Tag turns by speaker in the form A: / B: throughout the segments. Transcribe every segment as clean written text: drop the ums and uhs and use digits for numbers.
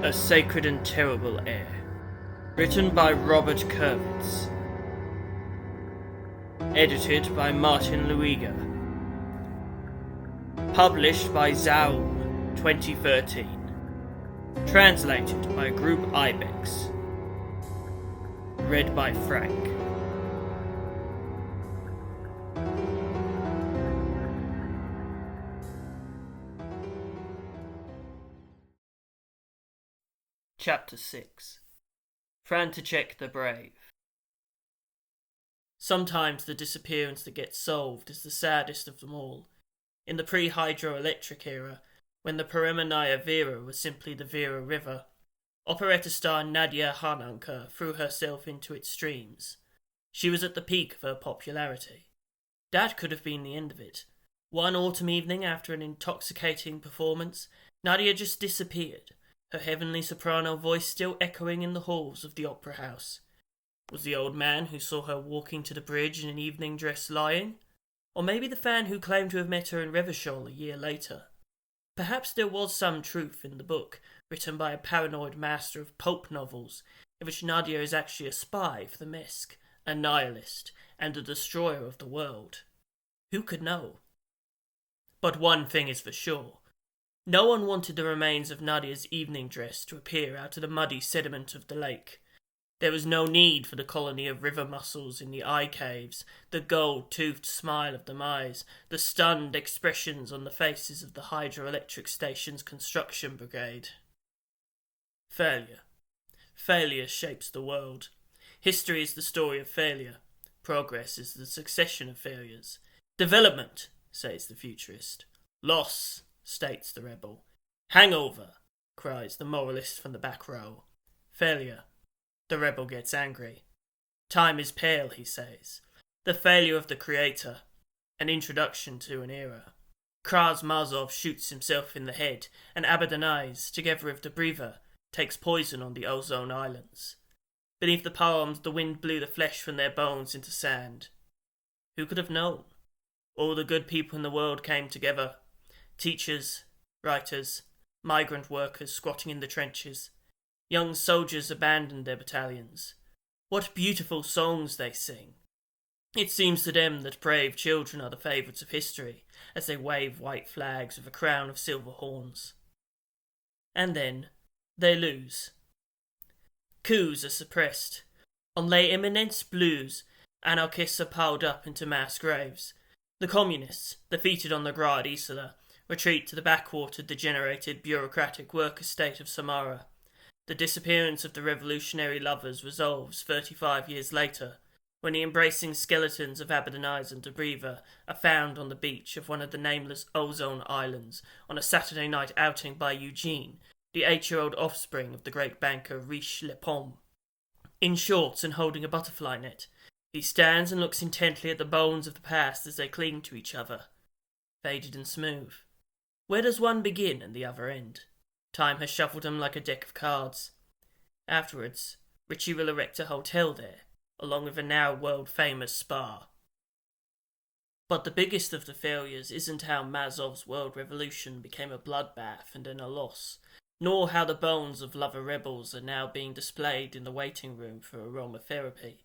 A: A Sacred and Terrible Air. Written by Robert Kurwitz. Edited by Martin Luiga. Published by Zaul, 2013. Translated by Group Ibex. Read by Frank. Chapter 6. František the Brave. Sometimes the disappearance that gets solved is the saddest of them all. In the pre-hydroelectric era, when the Peremonaya Vera was simply the Vera River, operetta star Nadia Harnankar threw herself into its streams. She was at the peak of her popularity. That could have been the end of it. One autumn evening, after an intoxicating performance, Nadia just disappeared, her heavenly soprano voice still echoing in the halls of the opera house. Was the old man who saw her walking to the bridge in an evening dress lying? Or maybe the fan who claimed to have met her in Revachol a year later? Perhaps there was some truth in the book, written by a paranoid master of pulp novels, in which Nadia is actually a spy for the Mesk, a nihilist, and a destroyer of the world. Who could know? But one thing is for sure. No one wanted the remains of Nadia's evening dress to appear out of the muddy sediment of the lake. There was no need for the colony of river mussels in the eye caves, the gold-toothed smile of the eyes, the stunned expressions on the faces of the hydroelectric station's construction brigade. Failure. Failure shapes the world. History is the story of failure. Progress is the succession of failures. Development, says the futurist. Loss, states the rebel. Hangover, cries the moralist from the back row. Failure. The rebel gets angry. Time is pale, he says. The failure of the creator. An introduction to an era. Krasmazov shoots himself in the head, and Abadaniz, together with Dobreva, takes poison on the Ozone Islands. Beneath the palms, the wind blew the flesh from their bones into sand. Who could have known? All the good people in the world came together. Teachers, writers, migrant workers squatting in the trenches. Young soldiers abandoned their battalions. What beautiful songs they sing! It seems to them that brave children are the favourites of history, as they wave white flags with a crown of silver horns. And then they lose. Coups are suppressed. On les eminences bleues, anarchists are piled up into mass graves. The communists, defeated on the Grad Isola, retreat to the backwater degenerated bureaucratic worker state of Samara. The disappearance of the revolutionary lovers resolves 35 years later, when the embracing skeletons of Abadaniz and Dobreva are found on the beach of one of the nameless Ozone Islands on a Saturday night outing by Eugene, the 8-year-old offspring of the great banker Riche Lepom. In shorts and holding a butterfly net, he stands and looks intently at the bones of the past as they cling to each other. Faded and smooth. Where does one begin and the other end? Time has shuffled them like a deck of cards. Afterwards, Richie will erect a hotel there, along with a now world-famous spa. But the biggest of the failures isn't how Mazov's world revolution became a bloodbath and then a loss, nor how the bones of lover rebels are now being displayed in the waiting room for aromatherapy.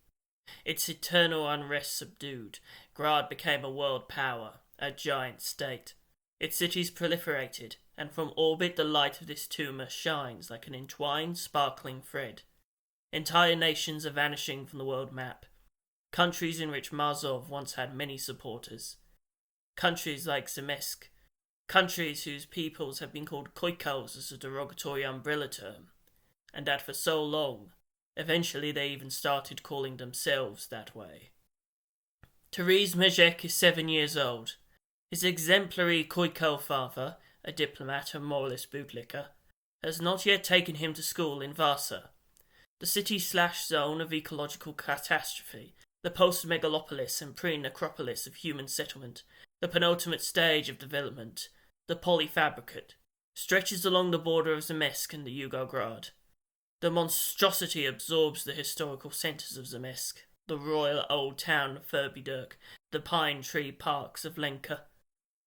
A: Its eternal unrest subdued, Grad became a world power, a giant state. Its cities proliferated, and from orbit the light of this tumour shines like an entwined, sparkling thread. Entire nations are vanishing from the world map. Countries in which Mazov once had many supporters. Countries like Zemesk. Countries whose peoples have been called Koikals as a derogatory umbrella term. And that for so long, eventually they even started calling themselves that way. Tereesz Mezek is 7 years old. His exemplary Koikal father, a diplomat and moralist bootlicker, has not yet taken him to school in Vasa, the city/zone of ecological catastrophe, the post-megalopolis and pre-necropolis of human settlement, the penultimate stage of development, the polyfabricate, stretches along the border of Zemesk and the Yugograd. The monstrosity absorbs the historical centres of Zemesk, the royal old town of Furbydurk, the pine tree parks of Lenka.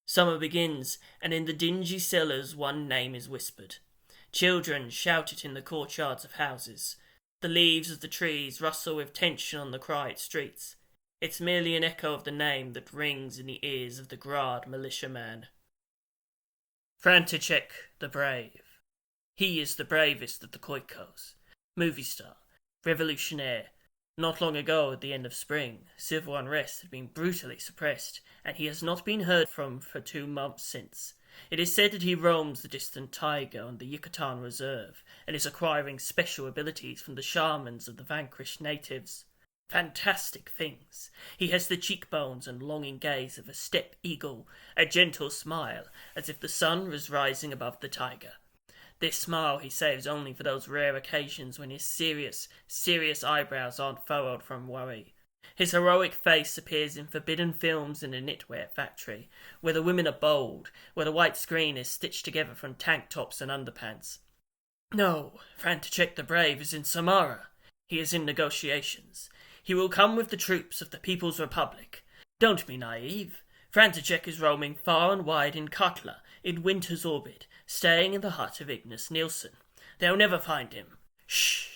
A: Summer begins, and in the dingy cellars one name is whispered. Children shout it in the courtyards of houses. The leaves of the trees rustle with tension on the quiet streets. It's merely an echo of the name that rings in the ears of the Grad militiaman. František the Brave. He is the bravest of the Koikos. Movie star, revolutionaire. Not long ago, at the end of spring, civil unrest had been brutally suppressed, and he has not been heard from for 2 months since. It is said that he roams the distant taiga on the Yucatan Reserve, and is acquiring special abilities from the shamans of the vanquished natives. Fantastic things. He has the cheekbones and longing gaze of a steppe eagle, a gentle smile, as if the sun was rising above the taiga. This smile he saves only for those rare occasions when his serious eyebrows aren't furrowed from worry. His heroic face appears in forbidden films in a knitwear factory, where the women are bold, where the white screen is stitched together from tank tops and underpants. No, František the Brave is in Samara. He is in negotiations. He will come with the troops of the People's Republic. Don't be naive. František is roaming far and wide in Katla, in Winter's orbit, staying in the hut of Ignis Nielsen. They'll never find him. Shh!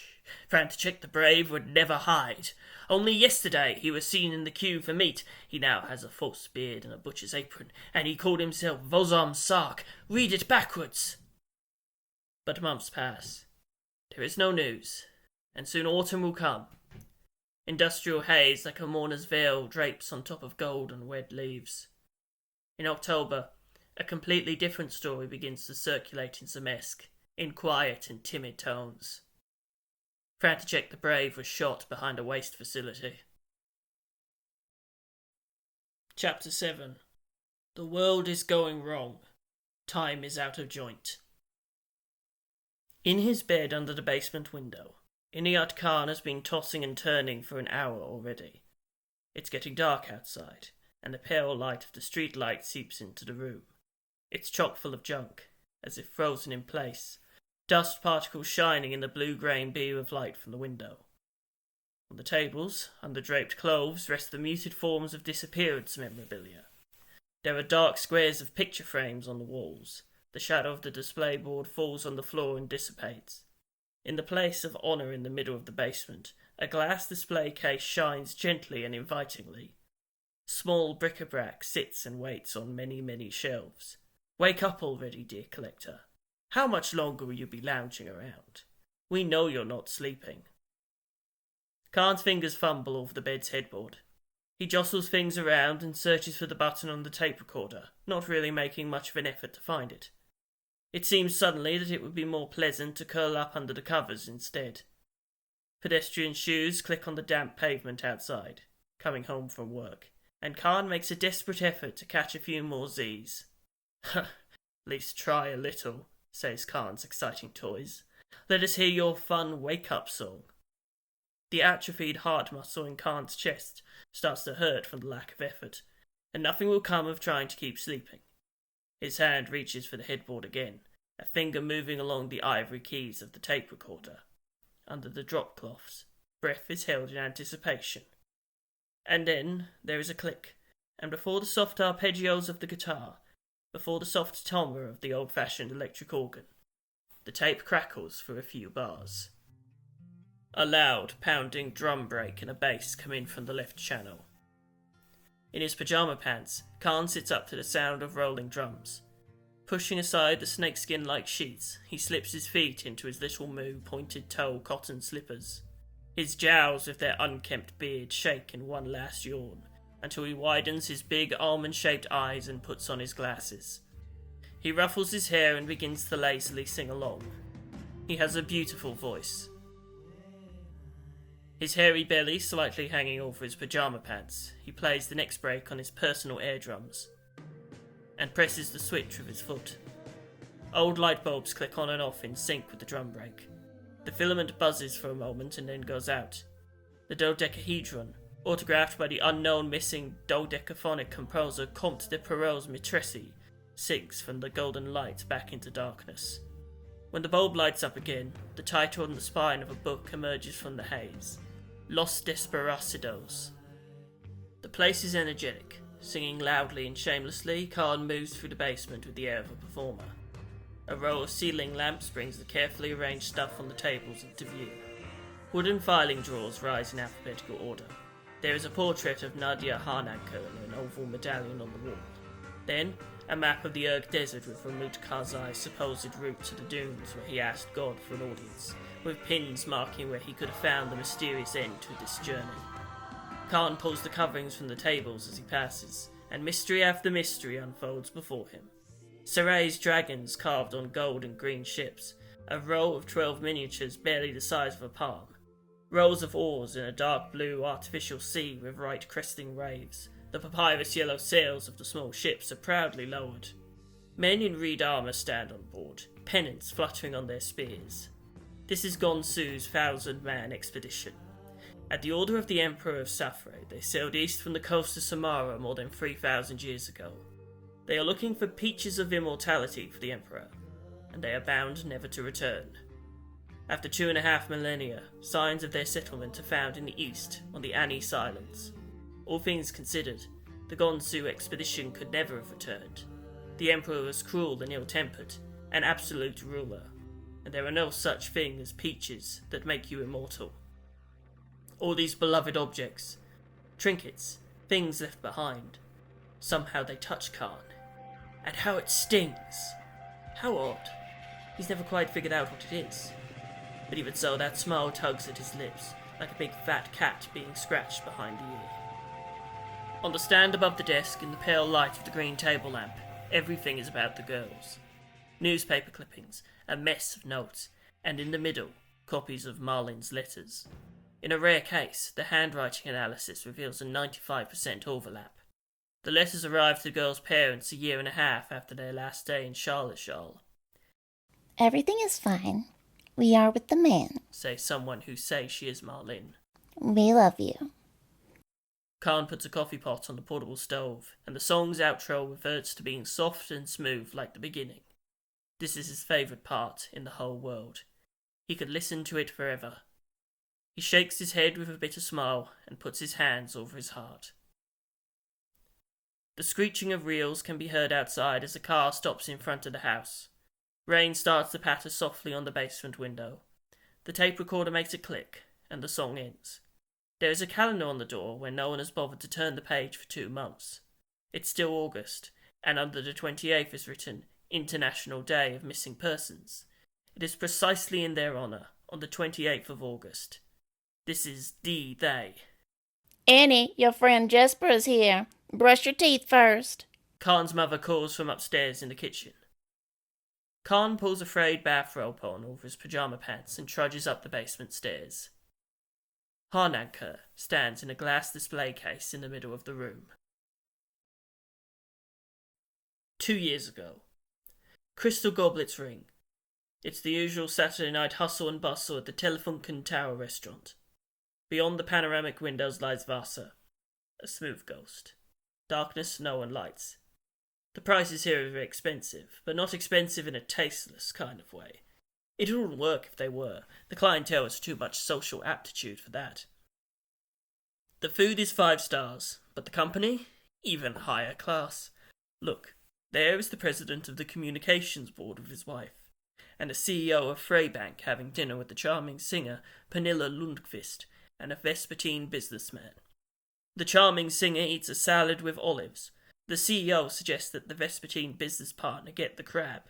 A: František the Brave would never hide. Only yesterday he was seen in the queue for meat. He now has a false beard and a butcher's apron, and he called himself Vozom Sark. Read it backwards. But months pass. There is no news, and soon autumn will come. Industrial haze like a mourner's veil drapes on top of gold and wet leaves. In October, a completely different story begins to circulate in Zemesk, in quiet and timid tones. František the Brave was shot behind a waste facility. Chapter 7. The world is going wrong. Time is out of joint. In his bed under the basement window, Inayat Khan has been tossing and turning for an hour already. It's getting dark outside, and the pale light of the street light seeps into the room. It's chock full of junk, as if frozen in place, dust particles shining in the blue-grey beam of light from the window. On the tables, under draped clothes, rest the muted forms of disappearance memorabilia. There are dark squares of picture frames on the walls. The shadow of the display board falls on the floor and dissipates. In the place of honour in the middle of the basement, a glass display case shines gently and invitingly. Small bric-a-brac sits and waits on many shelves. Wake up already, dear collector. How much longer will you be lounging around? We know you're not sleeping. Khan's fingers fumble over the bed's headboard. He jostles things around and searches for the button on the tape recorder, not really making much of an effort to find it. It seems suddenly that it would be more pleasant to curl up under the covers instead. Pedestrian shoes click on the damp pavement outside, coming home from work, and Khan makes a desperate effort to catch a few more Z's. At least try a little, says Khan's exciting toys. Let us hear your fun wake-up song. The atrophied heart muscle in Khan's chest starts to hurt from the lack of effort, and nothing will come of trying to keep sleeping. His hand reaches for the headboard again, a finger moving along the ivory keys of the tape recorder. Under the drop cloths, breath is held in anticipation. And then there is a click, and before the soft arpeggios of the guitar, before the soft timbre of the old-fashioned electric organ, the tape crackles for a few bars. A loud, pounding drum break and a bass come in from the left channel. In his pyjama pants, Khan sits up to the sound of rolling drums. Pushing aside the snakeskin-like sheets, he slips his feet into his little moo pointed-toe cotton slippers. His jowls with their unkempt beard shake in one last yawn, until he widens his big almond-shaped eyes and puts on his glasses. He ruffles his hair and begins to lazily sing along. He has a beautiful voice. His hairy belly slightly hanging over his pyjama pants, he plays the next break on his personal air drums, and presses the switch with his foot. Old light bulbs click on and off in sync with the drum break. The filament buzzes for a moment and then goes out. The dodecahedron, autographed by the unknown missing dodecaphonic composer Comte de Perrault's Mitresse, sinks from the golden light back into darkness. When the bulb lights up again, the title on the spine of a book emerges from the haze. Los Desperados. The place is energetic. Singing loudly and shamelessly, Khan moves through the basement with the air of a performer. A row of ceiling lamps brings the carefully arranged stuff on the tables into view. Wooden filing drawers rise in alphabetical order. There is a portrait of Nadia Harnankar in an oval medallion on the wall. Then, a map of the Urg Desert with Ramut Karzai's supposed route to the dunes where he asked God for an audience, with pins marking where he could have found the mysterious end to this journey. Khan pulls the coverings from the tables as he passes, and mystery after mystery unfolds before him. Saray's dragons carved on gold and green ships, a row of 12 miniatures barely the size of a palm, rows of oars in a dark blue artificial sea with right cresting waves. The papyrus yellow sails of the small ships are proudly lowered. Men in reed armour stand on board, pennants fluttering on their spears. This is Gonsu's 1,000-man expedition. At the order of the Emperor of Safre, they sailed east from the coast of Samara more than 3,000 years ago. They are looking for peaches of immortality for the Emperor, and they are bound never to return. After 2.5 millennia, signs of their settlement are found in the east, on the Anni Islands. All things considered, the Gonsu expedition could never have returned. The Emperor was cruel and ill-tempered, an absolute ruler, and there are no such thing as peaches that make you immortal. All these beloved objects, trinkets, things left behind, somehow they touch Khan. And how it stings! How odd. He's never quite figured out what it is. But even so, that smile tugs at his lips, like a big fat cat being scratched behind the ear. On the stand above the desk, in the pale light of the green table lamp, everything is about the girls. Newspaper clippings, a mess of notes, and in the middle, copies of Malin's letters. In a rare case, the handwriting analysis reveals a 95% overlap. The letters arrived to the girls' parents 1.5 years after their last day in Charleshall.
B: Everything is fine. We are with the man,
A: says someone who says she is Malin.
B: We love you.
A: Khan puts a coffee pot on the portable stove, and the song's outro reverts to being soft and smooth like the beginning. This is his favourite part in the whole world. He could listen to it forever. He shakes his head with a bitter smile and puts his hands over his heart. The screeching of reels can be heard outside as a car stops in front of the house. Rain starts to patter softly on the basement window. The tape recorder makes a click, and the song ends. There is a calendar on the door where no one has bothered to turn the page for 2 months. It's still August, and under the 28th is written International Day of Missing Persons. It is precisely in their honour, on the 28th of August. This is D-Day.
B: Annie, your friend Jesper is here. Brush your teeth first.
A: Khan's mother calls from upstairs in the kitchen. Khan pulls a frayed bathrobe on over his pyjama pants and trudges up the basement stairs. Harnankar stands in a glass display case in the middle of the room. 2 years ago. Crystal goblets ring. It's the usual Saturday night hustle and bustle at the Telefunken Tower restaurant. Beyond the panoramic windows lies Vasa, a smooth ghost. Darkness, snow, and lights. The prices here are very expensive, but not expensive in a tasteless kind of way. It wouldn't work if they were. The clientele has too much social aptitude for that. The food is 5 stars, but the company? Even higher class. Look, there is the president of the communications board with his wife, and the CEO of Freybank having dinner with the charming singer Pernilla Lundqvist and a Vespertine businessman. The charming singer eats a salad with olives. The CEO suggests that the Vespertine business partner get the crab.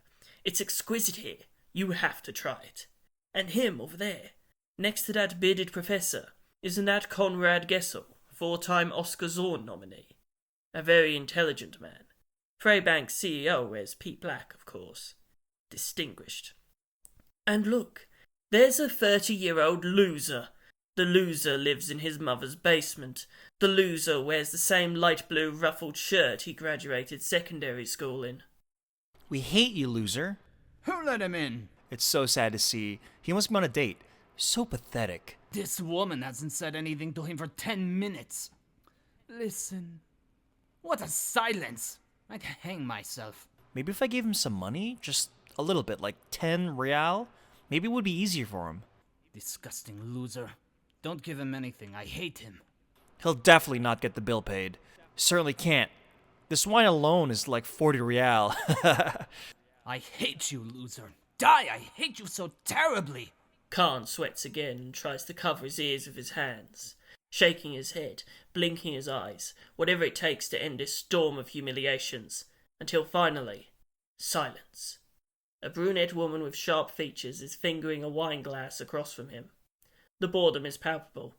A: It's exquisite here. You have to try it. And him over there, next to that bearded professor, isn't that Konrad Gessel, 4-time Oscar Zorn nominee? A very intelligent man. Freybank's CEO wears peat black, of course. Distinguished. And look, there's a 30-year-old loser. The loser lives in his mother's basement. The loser wears the same light blue ruffled shirt he graduated secondary school in.
C: We hate you, loser.
D: Who let him in?
C: It's so sad to see. He must be on a date. So pathetic.
D: This woman hasn't said anything to him for 10 minutes. Listen. What a silence. I'd hang myself.
C: Maybe if I gave him some money, just a little bit, like 10 real, maybe it would be easier for him.
D: Disgusting loser. Don't give him anything. I hate him.
C: He'll definitely not get the bill paid. Certainly can't. This wine alone is like 40 real.
D: I hate you, loser. Die, I hate you so terribly.
A: Khan sweats again and tries to cover his ears with his hands, shaking his head, blinking his eyes, whatever it takes to end this storm of humiliations, until finally, silence. A brunette woman with sharp features is fingering a wine glass across from him. The boredom is palpable.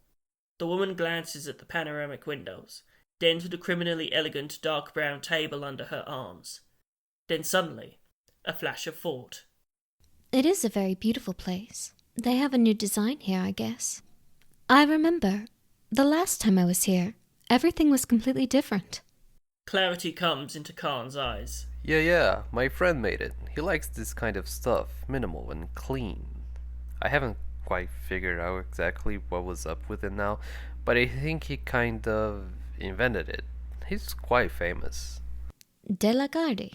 A: The woman glances at the panoramic windows, then to the criminally elegant dark brown table under her arms. Then suddenly, a flash of thought.
E: It is a very beautiful place. They have a new design here, I guess. I remember, the last time I was here, everything was completely different.
A: Clarity comes into Khan's eyes.
F: Yeah, my friend made it. He likes this kind of stuff, minimal and clean. I haven't quite figured out exactly what was up with it now, but I think he kind of invented it. He's quite famous.
E: De la Garde.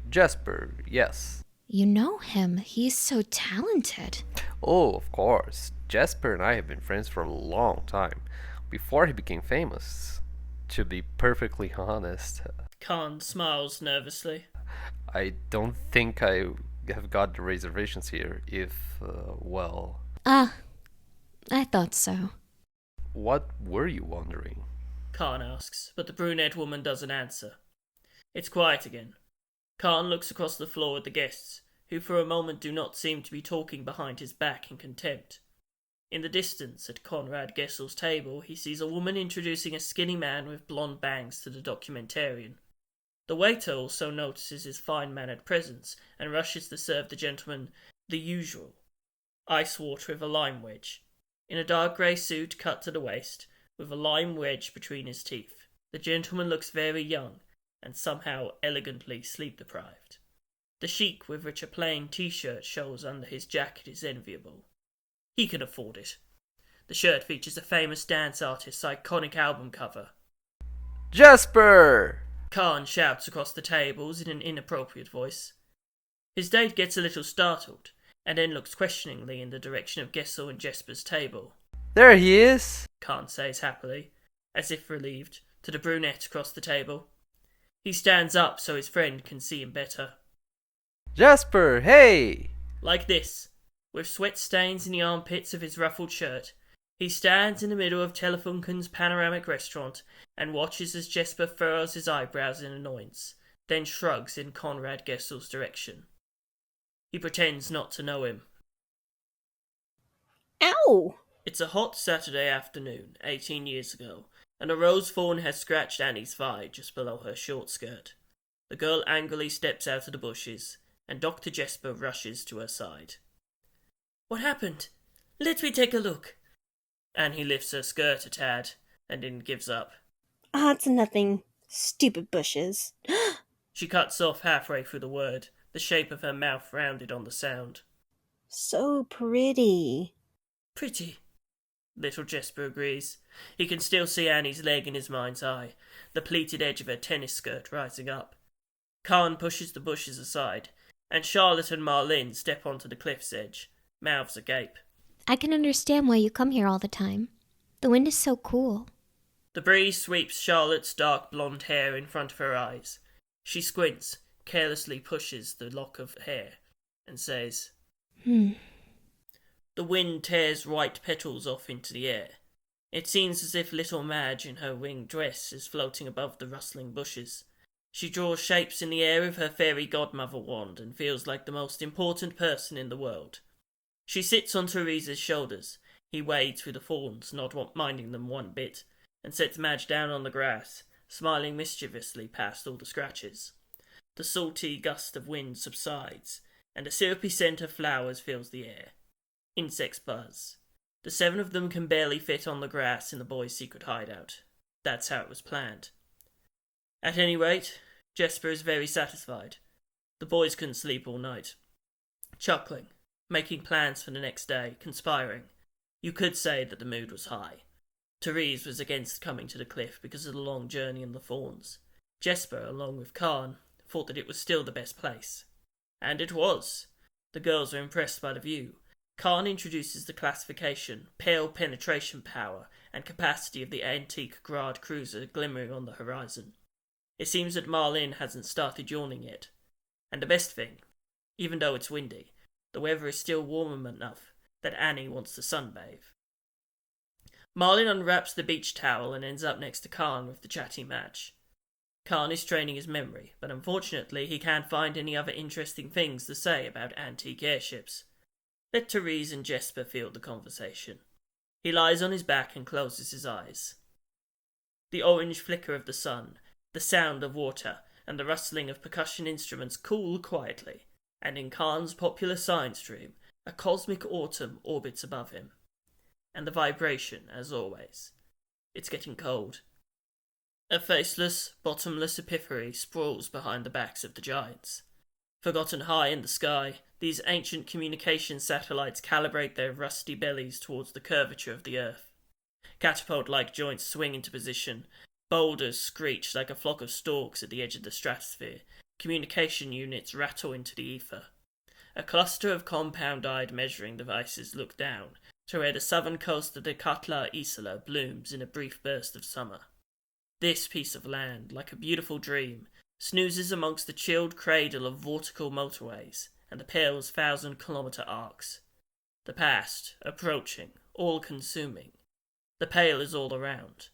F: Jesper, yes.
E: You know him. He's so talented.
F: Oh, of course. Jesper and I have been friends for a long time, before he became famous. To be perfectly honest,
A: Khan smiles nervously.
F: I don't think I have got the reservations here if, well...
E: Ah, I thought so.
F: What were you wondering?
A: Khan asks, but the brunette woman doesn't answer. It's quiet again. Khan looks across the floor at the guests, who for a moment do not seem to be talking behind his back in contempt. In the distance, at Conrad Gessel's table, he sees a woman introducing a skinny man with blonde bangs to the documentarian. The waiter also notices his fine-mannered presence and rushes to serve the gentleman the usual: ice water with a lime wedge. In a dark grey suit cut to the waist, with a lime wedge between his teeth, the gentleman looks very young and somehow elegantly sleep-deprived. The chic with which a plain t-shirt shows under his jacket is enviable. He can afford it. The shirt features a famous dance artist's iconic album cover.
F: Jesper!
A: Khan shouts across the tables in an inappropriate voice. His date gets a little startled, and then looks questioningly in the direction of Gessel and Jesper's table.
F: There he is!
A: Khan says happily, as if relieved, to the brunette across the table. He stands up so his friend can see him better.
F: Jesper, hey!
A: Like this, with sweat stains in the armpits of his ruffled shirt, he stands in the middle of Telefunken's panoramic restaurant and watches as Jesper furrows his eyebrows in annoyance, then shrugs in Conrad Gessel's direction. He pretends not to know him.
B: Ow!
A: It's a hot Saturday afternoon, 18 years ago, and a rose thorn has scratched Annie's thigh just below her short skirt. The girl angrily steps out of the bushes, and Dr. Jesper rushes to her side. What happened? Let me take a look. Annie lifts her skirt a tad, and then gives up.
B: Ah, it's nothing. Stupid bushes.
A: She cuts off halfway through the word, the shape of her mouth rounded on the sound.
B: So pretty.
A: Pretty. Little Jesper agrees. He can still see Annie's leg in his mind's eye, the pleated edge of her tennis skirt rising up. Khan pushes the bushes aside, and Charlotte and Malin step onto the cliff's edge, mouths agape.
E: I can understand why you come here all the time. The wind is so cool.
A: The breeze sweeps Charlotte's dark blonde hair in front of her eyes. She squints, carelessly pushes the lock of hair, and says, The wind tears white petals off into the air. It seems as if little Madge in her winged dress is floating above the rustling bushes. She draws shapes in the air with her fairy godmother wand and feels like the most important person in the world. She sits on Tereesz's shoulders. He wades through the thorns, not minding them one bit, and sets Madge down on the grass, smiling mischievously past all the scratches. The salty gust of wind subsides, and a syrupy scent of flowers fills the air. Insects buzz. The 7 of them can barely fit on the grass in the boys' secret hideout. That's how it was planned. At any rate, Jesper is very satisfied. The boys couldn't sleep all night. Chuckling, making plans for the next day, conspiring. You could say that the mood was high. Tereesz was against coming to the cliff because of the long journey and the thorns. Jesper, along with Khan, thought that it was still the best place. And it was. The girls were impressed by the view. Khan introduces the classification, pale penetration power, and capacity of the antique Grad cruiser glimmering on the horizon. It seems that Malin hasn't started yawning yet. And the best thing, Even though it's windy, the weather is still warm enough that Annie wants to sunbathe. Malin unwraps the beach towel and ends up next to Khan with the chatty match. Khan is training his memory, but unfortunately he can't find any other interesting things to say about antique airships. Let Tereesz and Jesper field the conversation. He lies on his back and closes his eyes. The orange flicker of the sun, the sound of water, and the rustling of percussion instruments cool quietly, and in Khan's popular science dream, a cosmic autumn orbits above him. And the vibration, as always. It's getting cold. A faceless, bottomless epiphany sprawls behind the backs of the giants. Forgotten high in the sky, these ancient communication satellites calibrate their rusty bellies towards the curvature of the earth. Catapult-like joints swing into position. Boulders screech like a flock of storks at the edge of the stratosphere. Communication units rattle into the ether. A cluster of compound-eyed measuring devices look down to where the southern coast of the Katla Isola blooms in a brief burst of summer. This piece of land, like a beautiful dream, snoozes amongst the chilled cradle of vortical motorways and the Pale's 1,000-kilometre arcs. The past, approaching, all-consuming. The Pale is all around.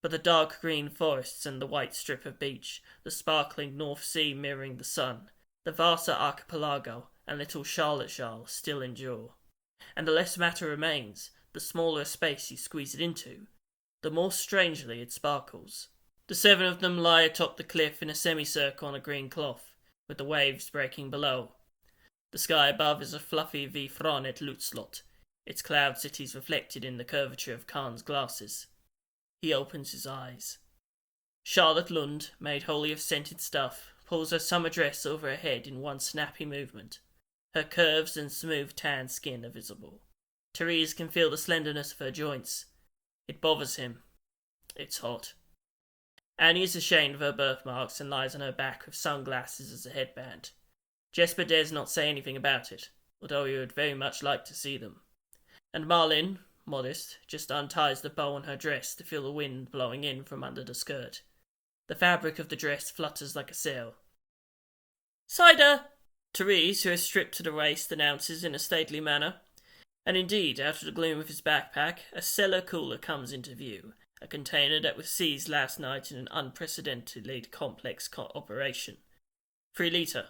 A: But the dark green forests and the white strip of beach, the sparkling North Sea mirroring the sun, the Vasa archipelago and little Charlottesville still endure. And the less matter remains, the smaller a space you squeeze it into, the more strangely it sparkles. The 7 of them lie atop the cliff in a semicircle on a green cloth, with the waves breaking below. The sky above is a fluffy V-Fronet Lutzlot, its cloud cities reflected in the curvature of Khan's glasses. He opens his eyes. Charlotte Lund, made wholly of scented stuff, pulls her summer dress over her head in one snappy movement. Her curves and smooth tan skin are visible. Tereesz can feel the slenderness of her joints. It bothers him. It's hot. Annie is ashamed of her birthmarks and lies on her back with sunglasses as a headband. Jesper dares not say anything about it, although he would very much like to see them. And Malin, modest, just unties the bow on her dress to feel the wind blowing in from under the skirt. The fabric of the dress flutters like a sail. "Cider!" Tereesz, who is stripped to the waist, announces in a stately manner. And indeed, out of the gloom of his backpack, a cellar cooler comes into view, a container that was seized last night in an unprecedentedly complex operation. 3 litre.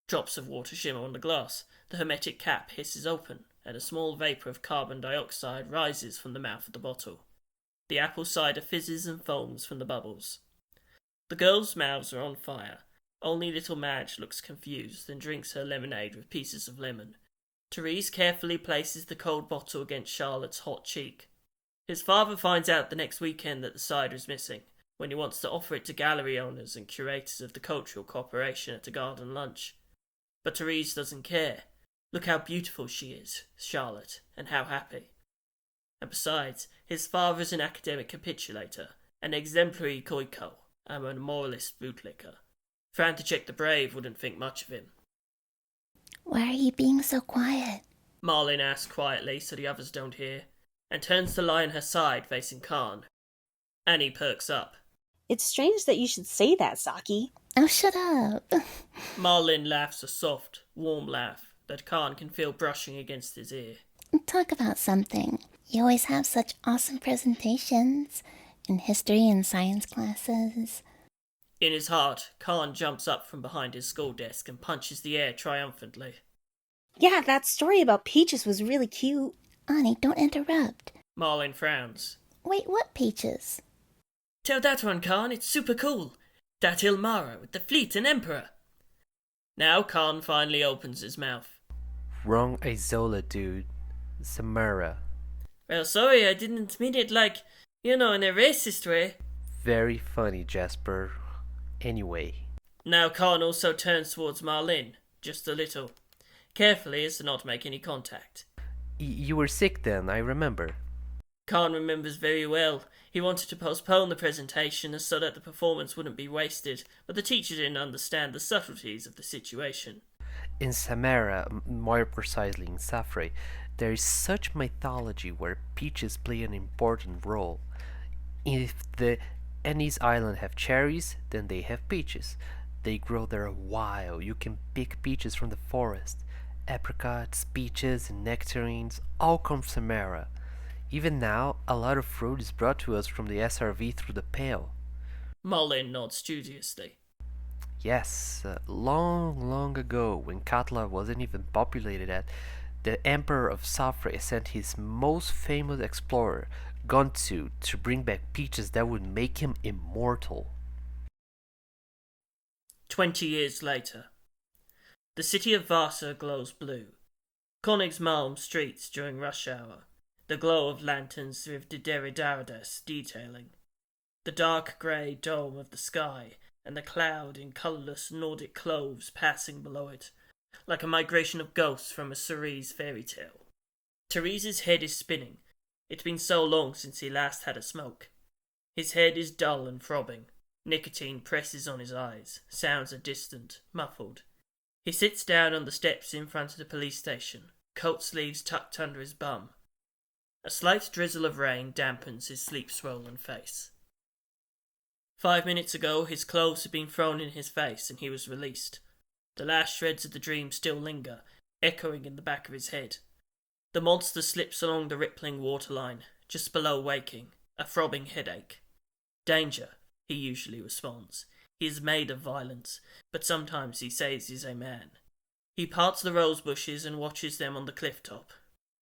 A: Drops of water shimmer on the glass, the hermetic cap hisses open, and a small vapour of carbon dioxide rises from the mouth of the bottle. The apple cider fizzes and foams from the bubbles. The girls' mouths are on fire. Only little Madge looks confused and drinks her lemonade with pieces of lemon. Tereesz carefully places the cold bottle against Charlotte's hot cheek. His father finds out the next weekend that the cider is missing, when he wants to offer it to gallery owners and curators of the cultural cooperation at a garden lunch. But Tereesz doesn't care. Look how beautiful she is, Charlotte, and how happy. And besides, his father is an academic capitulator, an exemplary koiko, and a moralist bootlicker. František the Brave wouldn't think much of him.
B: Why are you being so quiet?
A: Malin asks quietly so the others don't hear, and turns to lie on her side facing Khan. Annie perks up.
G: It's strange that you should say that, Saki.
B: Oh, shut up.
A: Malin laughs a soft, warm laugh that Khan can feel brushing against his ear.
B: Talk about something. You always have such awesome presentations in history and science classes.
A: In his heart, Khan jumps up from behind his school desk and punches the air triumphantly.
G: Yeah, that story about peaches was really cute.
B: Anni, don't interrupt.
A: Malin frowns.
B: Wait, what peaches?
A: Tell that one, Khan, it's super cool. That Ilmara with the fleet and emperor. Now Khan finally opens his mouth.
F: Wrong Isola, dude. Samara.
A: Well, sorry, I didn't mean it like, in a racist way.
F: Very funny, Jesper. Anyway.
A: Now Khan also turns towards Malin, just a little. Carefully as to not make any contact.
F: You were sick then, I remember.
A: Khan remembers very well. He wanted to postpone the presentation so that the performance wouldn't be wasted, but the teacher didn't understand the subtleties of the situation.
F: In Samara, more precisely in Safre, there is such mythology where peaches play an important role. If the Ennis Island have cherries, then they have peaches. They grow there wild. You can pick peaches from the forest. Apricots, peaches, and nectarines all come from Samara. Even now, a lot of fruit is brought to us from the SRV through the Pale.
A: Malin nods studiously.
F: Yes, long ago, when Katla wasn't even populated yet, the Emperor of Safre sent his most famous explorer, Gontu, to bring back peaches that would make him immortal.
A: 20 years later. The city of Vasa glows blue. Königsmalm streets during rush hour. The glow of lanterns with Dideridaras detailing. The dark grey dome of the sky and the cloud in colourless Nordic cloves passing below it, like a migration of ghosts from a Cerise fairy tale. Tereesz's head is spinning. It's been so long since he last had a smoke. His head is dull and throbbing. Nicotine presses on his eyes. Sounds are distant, muffled. He sits down on the steps in front of the police station, coat sleeves tucked under his bum. A slight drizzle of rain dampens his sleep-swollen face. 5 minutes ago, his clothes had been thrown in his face and he was released. The last shreds of the dream still linger, echoing in the back of his head. The monster slips along the rippling waterline, just below waking, a throbbing headache. Danger, he usually responds. He is made of violence, but sometimes he says he's a man. He parts the rose bushes and watches them on the cliff top.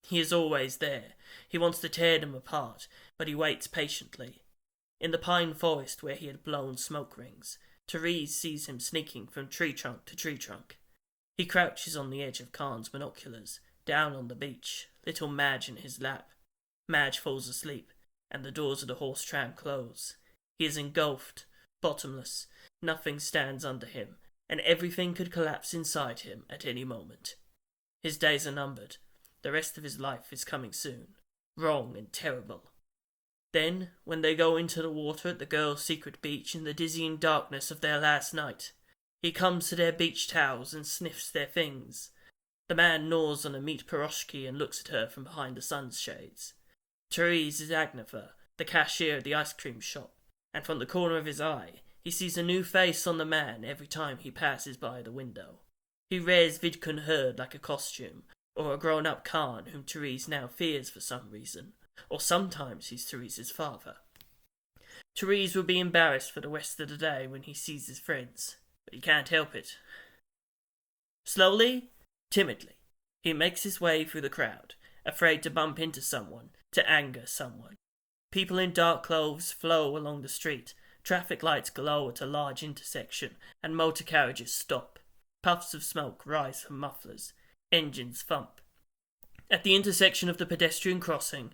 A: He is always there. He wants to tear them apart, but he waits patiently. In the pine forest where he had blown smoke rings, Tereesz sees him sneaking from tree trunk to tree trunk. He crouches on the edge of Khan's binoculars, down on the beach, little Madge in his lap. Madge falls asleep, and the doors of the horse tram close. He is engulfed, bottomless. Nothing stands under him, and everything could collapse inside him at any moment. His days are numbered. The rest of his life is coming soon. Wrong and terrible. Then, when they go into the water at the girls' secret beach in the dizzying darkness of their last night, he comes to their beach towels and sniffs their things. The man gnaws on a meat piroshki and looks at her from behind the sunshades. Tereesz is Agnetha, the cashier of the ice cream shop, and from the corner of his eye, he sees a new face on the man every time he passes by the window. He rears Vidkun Herd like a costume, or a grown-up Khan whom Tereesz now fears for some reason, or sometimes he's Tereesz's father. Tereesz will be embarrassed for the rest of the day when he sees his friends, but he can't help it. Slowly, timidly, he makes his way through the crowd, afraid to bump into someone, to anger someone. People in dark clothes flow along the street. Traffic lights glow at a large intersection, and motor carriages stop. Puffs of smoke rise from mufflers. Engines thump. At the intersection of the pedestrian crossing,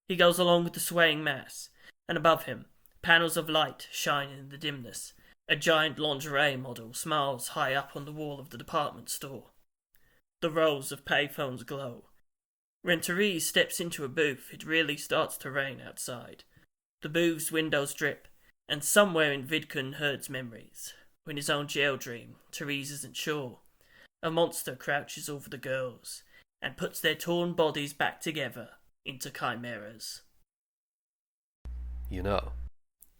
A: he goes along with the swaying mass, and above him, panels of light shine in the dimness. A giant lingerie model smiles high up on the wall of the department store. The rows of payphones glow. When Tereesz steps into a booth, it really starts to rain outside. The booth's windows drip, and somewhere in Vidkun Herd's memories, when his own jail dream, Tereesz isn't sure, a monster crouches over the girls and puts their torn bodies back together into chimeras.
F: You know.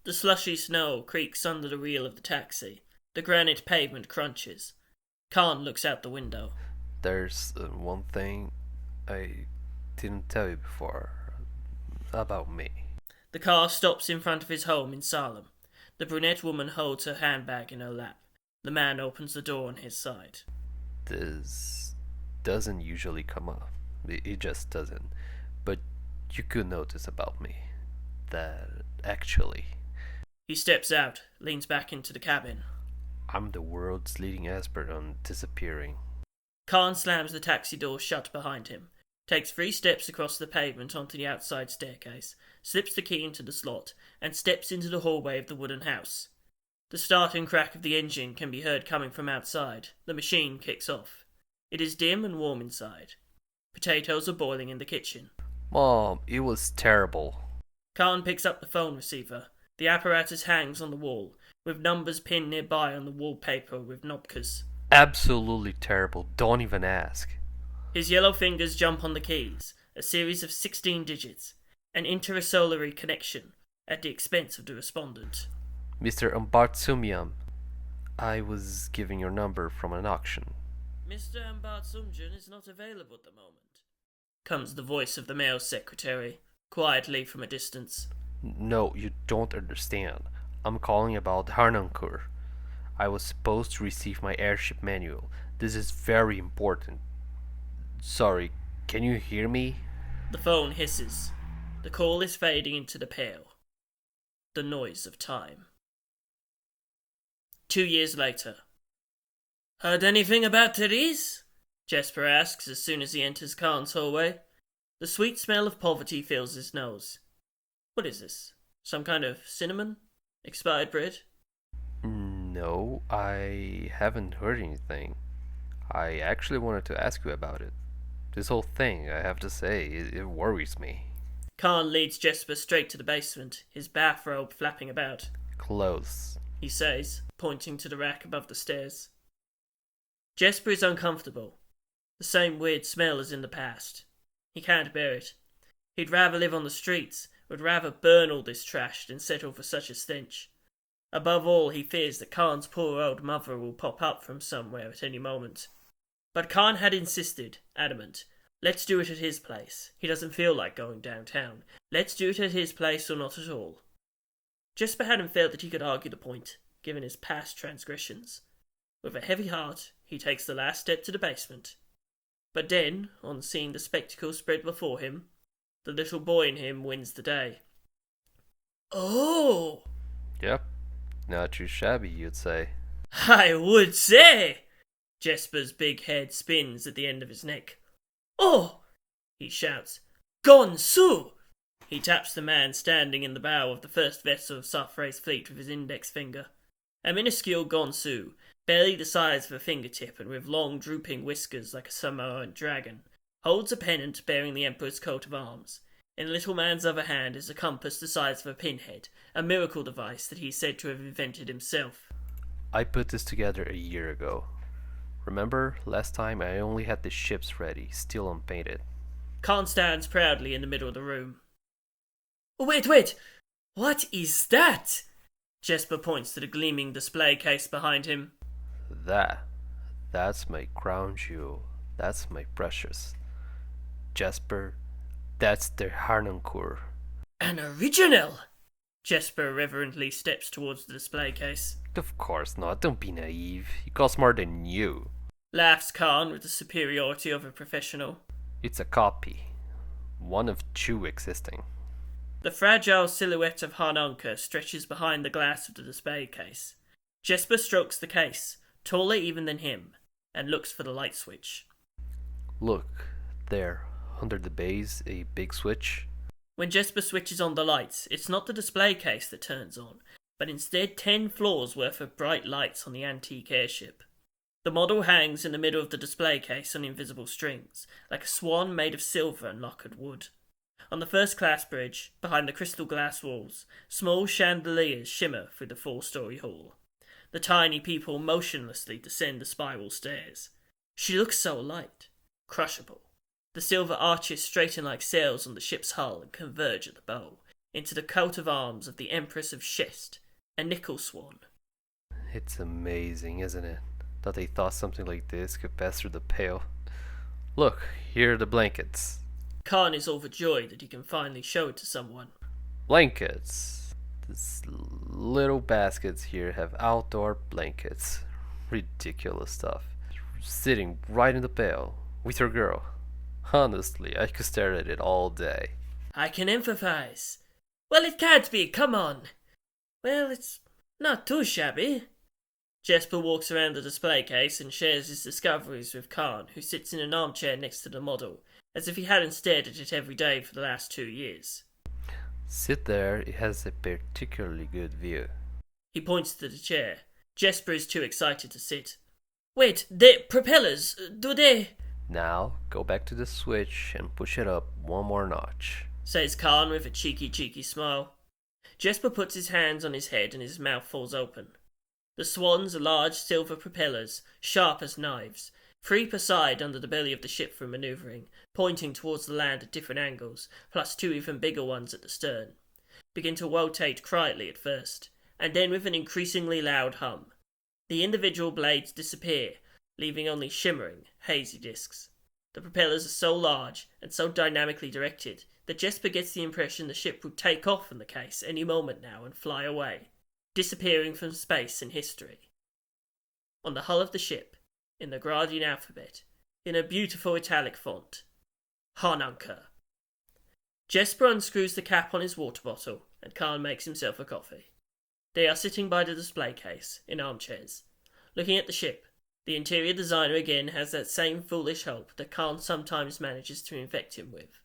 A: The slushy snow creaks under the wheel of the taxi. The granite pavement crunches. Khan looks out the window.
F: There's one thing I didn't tell you before about me.
A: The car stops in front of his home in Salem. The brunette woman holds her handbag in her lap. The man opens the door on his side.
F: This doesn't usually come up. It just doesn't. But you could notice about me that actually...
A: He steps out, leans back into the cabin.
F: I'm the world's leading expert on disappearing.
A: Khan slams the taxi door shut behind him, takes 3 steps across the pavement onto the outside staircase, slips the key into the slot, and steps into the hallway of the wooden house. The start and crack of the engine can be heard coming from outside. The machine kicks off. It is dim and warm inside. Potatoes are boiling in the kitchen.
F: Mom, it was terrible.
A: Khan picks up the phone receiver. The apparatus hangs on the wall, with numbers pinned nearby on the wallpaper with knobkers.
F: Absolutely terrible. Don't even ask.
A: His yellow fingers jump on the keys, a series of 16 digits, an intersolary connection, at the expense of the respondent.
F: Mr. Umbartsumiam, I was given your number from an auction.
A: Mr. Ambatsungen is not available at the moment, comes the voice of the male secretary, quietly from a distance.
F: No, you don't understand. I'm calling about Harnoncourt. I was supposed to receive my airship manual. This is very important. Sorry, can you hear me?
A: The phone hisses. The call is fading into the pale. The noise of time. 2 years later. Heard anything about Tereesz? Jesper asks as soon as he enters Khan's hallway. The sweet smell of poverty fills his nose. What is this? Some kind of cinnamon? Expired bread?
F: No, I haven't heard anything. I actually wanted to ask you about it. This whole thing, I have to say, it worries me.
A: Khan leads Jesper straight to the basement, his bathrobe flapping about.
F: Close,
A: He says, pointing to the rack above the stairs. Jesper is uncomfortable. The same weird smell as in the past. He can't bear it. He'd rather live on the streets, would rather burn all this trash than settle for such a stench. Above all, he fears that Khan's poor old mother will pop up from somewhere at any moment. But Khan had insisted, adamant, let's do it at his place. He doesn't feel like going downtown. Let's do it at his place or not at all. Jesper hadn't felt that he could argue the point, given his past transgressions. With a heavy heart, he takes the last step to the basement. But then, on seeing the spectacle spread before him, the little boy in him wins the day. Oh!
F: Yep, not too shabby, you'd say.
A: I would say! Jesper's big head spins at the end of his neck. Oh! He shouts. Gonsu! He taps the man standing in the bow of the first vessel of Safre's fleet with his index finger. A minuscule Gonsu, barely the size of a fingertip and with long drooping whiskers like a Samoan dragon, holds a pennant bearing the Emperor's coat of arms. In the little man's other hand is a compass the size of a pinhead, a miracle device that he's said to have invented himself.
F: I put this together a year ago. Remember, last time I only had the ships ready, still unpainted.
A: Khan stands proudly in the middle of the room. Wait! What is that? Jesper points to the gleaming display case behind him.
F: That's my crown jewel. That's my precious. Jesper, that's the Harnoncourt.
A: An original! Jesper reverently steps towards the display case.
F: Of course not, don't be naive. It costs more than you.
A: Laughs Khan with the superiority of a professional.
F: It's a copy. One of 2 existing.
A: The fragile silhouette of Harnoncourt stretches behind the glass of the display case. Jesper strokes the case, taller even than him, and looks for the light switch.
F: Look, there, under the base, a big switch.
A: When Jesper switches on the lights, it's not the display case that turns on, but instead 10 floors worth of bright lights on the antique airship. The model hangs in the middle of the display case on invisible strings, like a swan made of silver and lacquered wood. On the first-class bridge, behind the crystal glass walls, small chandeliers shimmer through the 4-story hall. The tiny people motionlessly descend the spiral stairs. She looks so light, crushable. The silver arches straighten like sails on the ship's hull and converge at the bow, into the coat of arms of the Empress of Shest, a nickel swan.
F: It's amazing, isn't it, that they thought something like this could pass through the pale. Look, here are the blankets.
A: Khan is overjoyed that he can finally show it to someone.
F: Blankets. These little baskets here have outdoor blankets. Ridiculous stuff. Sitting right in the pail, with your girl. Honestly, I could stare at it all day.
A: I can empathize. Well, it can't be, come on. Well, it's not too shabby. Jesper walks around the display case and shares his discoveries with Khan, who sits in an armchair next to the model, as if he hadn't stared at it every day for the last 2 years.
F: Sit there, it has a particularly good view.
A: He points to the chair. Jesper is too excited to sit. Wait, the propellers, do they...
F: Now, go back to the switch and push it up 1 more notch,
A: says Khan with a cheeky smile. Jesper puts his hands on his head and his mouth falls open. The swans are large silver propellers, sharp as knives, 3 per side under the belly of the ship for manoeuvring, pointing towards the land at different angles, plus 2 even bigger ones at the stern. Begin to rotate quietly at first, and then with an increasingly loud hum. The individual blades disappear, leaving only shimmering, hazy discs. The propellers are so large and so dynamically directed that Jesper gets the impression the ship would take off from the case any moment now and fly away, disappearing from space and history. On the hull of the ship, in the Gradian alphabet, in a beautiful italic font, Havsanglar. Jesper unscrews the cap on his water bottle and Khan makes himself a coffee. They are sitting by the display case, in armchairs, looking at the ship. The interior designer again has that same foolish hope that Khan sometimes manages to infect him with.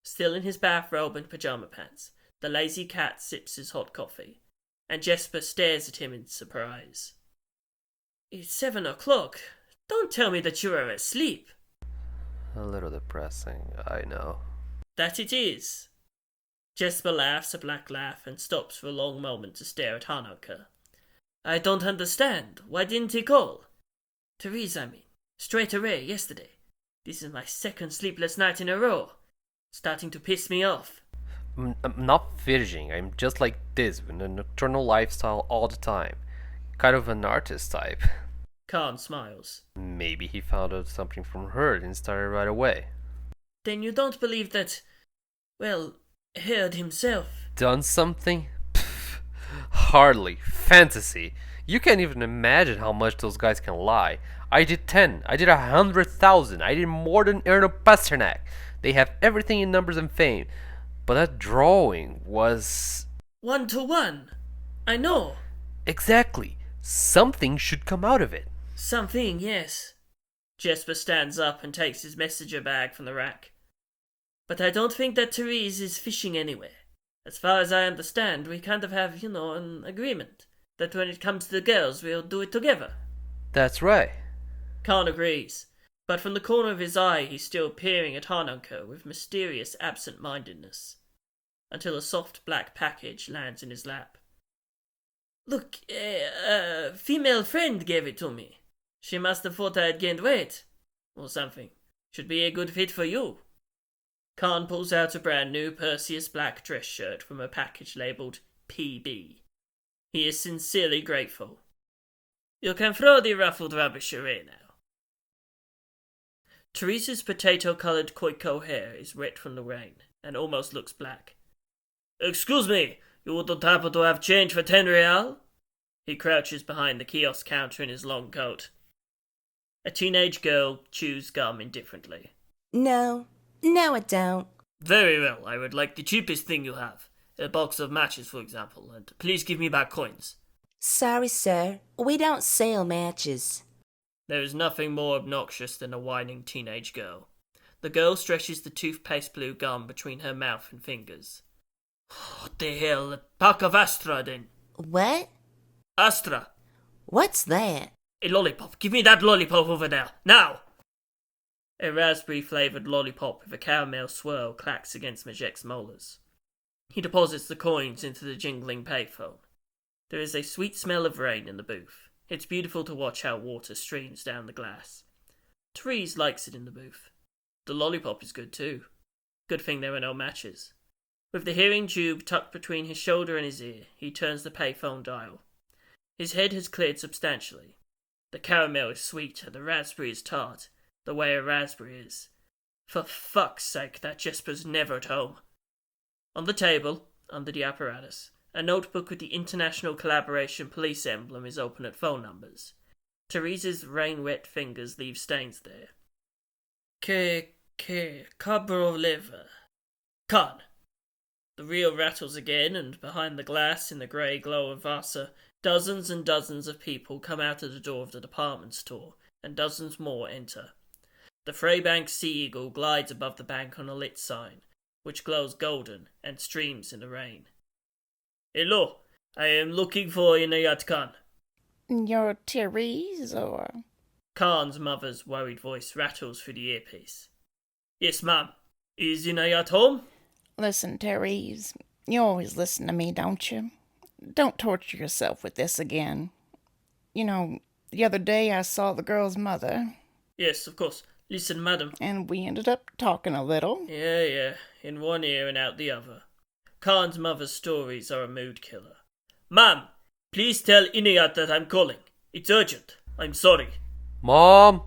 A: Still in his bathrobe and pyjama pants, the lazy cat sips his hot coffee, and Jesper stares at him in surprise. It's 7 o'clock. Don't tell me that you are asleep.
F: A little depressing, I know.
A: That it is. Jesper laughs a black laugh and stops for a long moment to stare at Havsanglar. I don't understand. Why didn't he call? Tereesz, I mean. Straight away, yesterday. This is my second sleepless night in a row. Starting to piss me off.
F: I'm not fidgeting, I'm just like this, with a nocturnal lifestyle all the time. Kind of an artist type.
A: Khan smiles.
F: Maybe he found out something from her and started right away.
A: Then you don't believe that, well, Heard himself?
F: Done something? Pfft, hardly. Fantasy. You can't even imagine how much those guys can lie. I did 10. I did 100,000. I did more than Erno Pasternak. They have everything in numbers and fame. But that drawing was...
A: 1-to-1. I know.
F: Exactly. Something should come out of it.
A: Something, yes. Jesper stands up and takes his messenger bag from the rack. But I don't think that Tereesz is fishing anywhere. As far as I understand, we kind of have, an agreement. That when it comes to the girls, we'll do it together.
F: That's right.
A: Khan agrees, but from the corner of his eye he's still peering at Havsanglar with mysterious absent-mindedness, until a soft black package lands in his lap. Look, a female friend gave it to me. She must have thought I had gained weight, or something. Should be a good fit for you. Khan pulls out a brand new Perseus black dress shirt from a package labelled PB. He is sincerely grateful. You can throw the ruffled rubbish away now. Terees's potato-coloured Koiko hair is wet from the rain and almost looks black. Excuse me, you wouldn't happen to have change for 10 real? He crouches behind the kiosk counter in his long coat. A teenage girl chews gum indifferently.
G: No, I don't.
A: Very well, I would like the cheapest thing you have. A box of matches, for example, and please give me back coins.
G: Sorry, sir. We don't sell matches.
A: There is nothing more obnoxious than a whining teenage girl. The girl stretches the toothpaste blue gum between her mouth and fingers. What the hell? A pack of Astra, then.
G: What?
A: Astra.
G: What's that?
A: A lollipop. Give me that lollipop over there. Now! A raspberry-flavoured lollipop with a caramel swirl clacks against Majek's molars. He deposits the coins into the jingling payphone. There is a sweet smell of rain in the booth. It's beautiful to watch how water streams down the glass. Tereesz likes it in the booth. The lollipop is good too. Good thing there are no matches. With the hearing tube tucked between his shoulder and his ear, he turns the payphone dial. His head has cleared substantially. The caramel is sweet and the raspberry is tart, the way a raspberry is. For fuck's sake, that Jesper's never at home. On the table, under the apparatus, a notebook with the International Collaboration Police emblem is open at phone numbers. Terees's rain-wet fingers leave stains there. Kabrovleva. Khan. The reel rattles again, and behind the glass, in the grey glow of Vasa, dozens and dozens of people come out of the door of the department store, and dozens more enter. The Freybank Sea Eagle glides above the bank on a lit sign, which glows golden and streams in the rain. Hello, I am looking for Inayat Khan.
B: You're Tereesz, or?
A: Khan's mother's worried voice rattles through the earpiece. Yes, ma'am. Is Inayat home?
B: Listen, Tereesz, you always listen to me, don't you? Don't torture yourself with this again. The other day I saw the girl's mother.
A: Yes, of course. Listen, madam.
B: And we ended up talking a little.
A: Yeah. In one ear and out the other. Khan's mother's stories are a mood killer. Ma'am, please tell Inayat that I'm calling. It's urgent. I'm sorry.
F: Mom?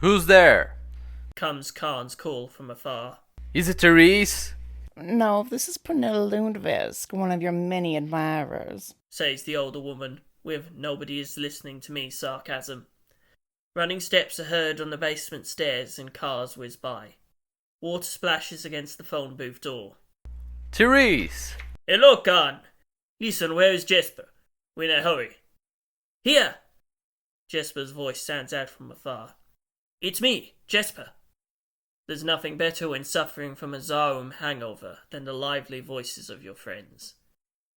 F: Who's there?
A: Comes Khan's call from afar.
F: Is it Tereesz?
B: No, this is Pernilla Lundvesk, one of your many admirers,
A: says the older woman, with nobody is listening to me sarcasm. Running steps are heard on the basement stairs and cars whiz by. Water splashes against the phone booth door.
F: Tereesz!
A: Hello, Khan. Listen, where is Jesper? We're in a hurry. Here! Jesper's voice sounds out from afar. It's me, Jesper. There's nothing better when suffering from a Zarum hangover than the lively voices of your friends.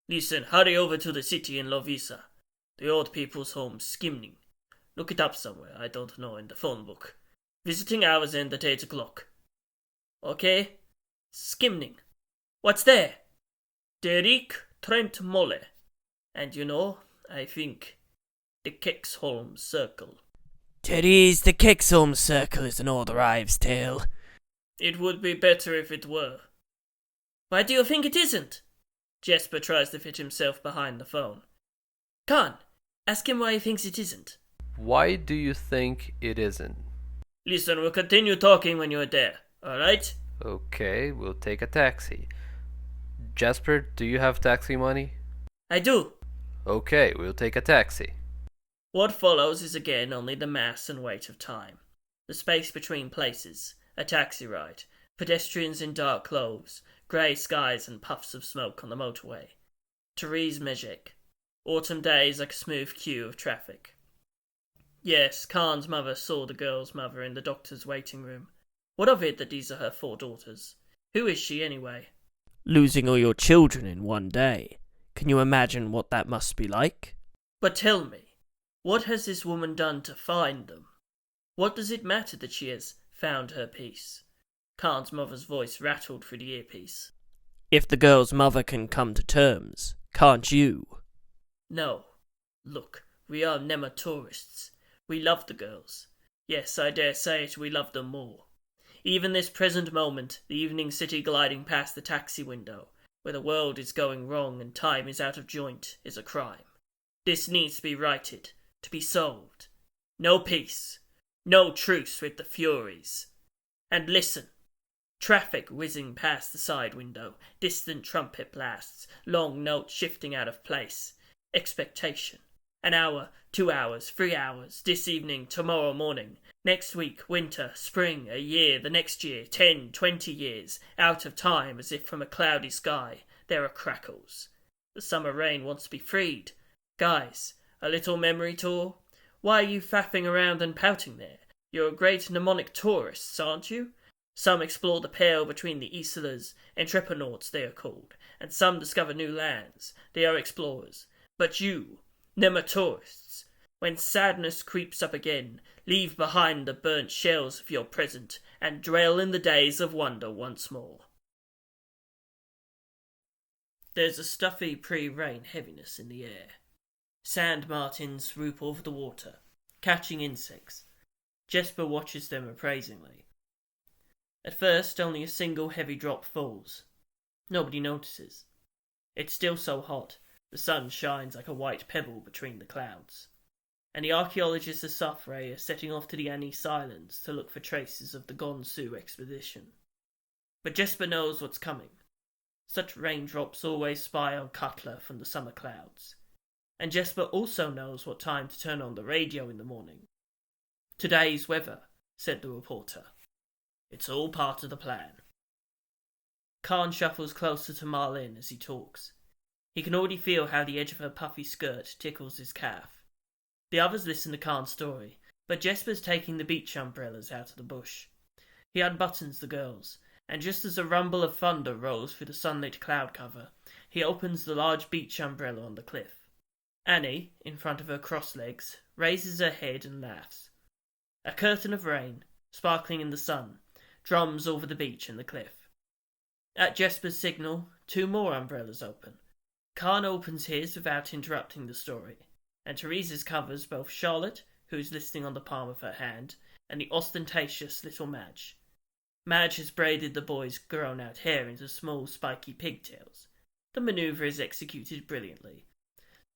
A: Listen, hurry over to the city in Lovisa. The old people's home, Skimning. Look it up somewhere, I don't know, in the phone book. Visiting hours end at 8 o'clock. Okay? Skimning. What's there? Deerek Trentmoller. And you know, I think, the Kexholm Circle.
H: Tereesz, the Kexholm Circle is an old wives' tale.
A: It would be better if it were. Why do you think it isn't? Jesper tries to fit himself behind the phone. Khan, ask him why he thinks it isn't.
F: Why do you think it isn't?
A: Listen, we'll continue talking when you're there, alright?
F: Okay, we'll take a taxi. Jesper, do you have taxi money?
A: I do.
F: Okay, we'll take a taxi.
A: What follows is again only the mass and weight of time. The space between places, a taxi ride, pedestrians in dark clothes, grey skies and puffs of smoke on the motorway. Tereesz Mejek. Autumn days like a smooth queue of traffic. Yes, Khan's mother saw the girl's mother in the doctor's waiting room. What of it that these are her 4 daughters? Who is she anyway?
H: Losing all your children in one day. Can you imagine what that must be like?
A: But tell me, what has this woman done to find them? What does it matter that she has found her peace? Khan's mother's voice rattled through the earpiece.
H: If the girl's mother can come to terms, can't you?
A: No. Look, we are nematourists. We love the girls. Yes, I dare say it, we love them more. Even this present moment, the evening city gliding past the taxi window, where the world is going wrong and time is out of joint, is a crime. This needs to be righted, to be solved. No peace. No truce with the Furies. And listen. Traffic whizzing past the side window, distant trumpet blasts, long notes shifting out of place. Expectation. An hour, 2 hours, 3 hours, this evening, tomorrow morning, next week, winter, spring, a year, the next year, 10, 20 years, out of time as if from a cloudy sky, there are crackles. The summer rain wants to be freed. Guys, a little memory tour? Why are you faffing around and pouting there? You're great mnemonic tourists, aren't you? Some explore the pale between the Isolas, entrepreneurs they are called, and some discover new lands. They are explorers. But you, nematourists, when sadness creeps up again, leave behind the burnt shells of your present, and dwell in the days of wonder once more. There's a stuffy pre-rain heaviness in the air. Sand martins swoop over the water, catching insects. Jesper watches them appraisingly. At first, only a single heavy drop falls. Nobody notices. It's still so hot, the sun shines like a white pebble between the clouds. And the archaeologists of Safre are setting off to the Anni Islands to look for traces of the Gonsu expedition. But Jesper knows what's coming. Such raindrops always spy on Cutler from the summer clouds. And Jesper also knows what time to turn on the radio in the morning. "Today's weather," said the reporter. "It's all part of the plan." Khan shuffles closer to Malin as he talks. He can already feel how the edge of her puffy skirt tickles his calf. The others listen to Khan's story, but Jesper's taking the beach umbrellas out of the bush. He unbuttons the girls, and just as a rumble of thunder rolls through the sunlit cloud cover, he opens the large beach umbrella on the cliff. Annie, in front of her crossed legs, raises her head and laughs. A curtain of rain, sparkling in the sun, drums over the beach and the cliff. At Jesper's signal, 2 more umbrellas open. Khan opens his without interrupting the story, and Tereesz's covers both Charlotte, who's listening on the palm of her hand, and the ostentatious little Madge. Madge has braided the boy's grown-out hair into small spiky pigtails. The manoeuvre is executed brilliantly.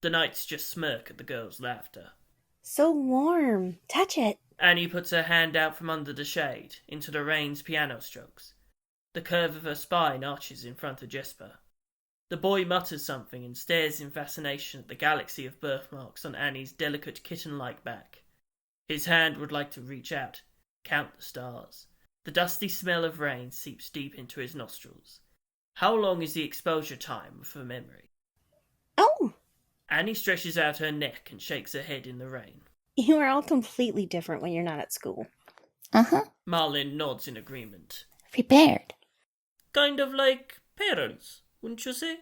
A: The knights just smirk at the girl's laughter.
G: So warm. Touch it.
A: Annie puts her hand out from under the shade into the rain's piano strokes. The curve of her spine arches in front of Jesper. The boy mutters something and stares in fascination at the galaxy of birthmarks on Annie's delicate kitten-like back. His hand would like to reach out, count the stars. The dusty smell of rain seeps deep into his nostrils. How long is the exposure time of her memory?
G: Oh!
A: Annie stretches out her neck and shakes her head in the rain.
G: You are all completely different when you're not at school.
B: Uh-huh.
A: Malin nods in agreement.
B: Prepared.
A: Kind of like parents, wouldn't you say?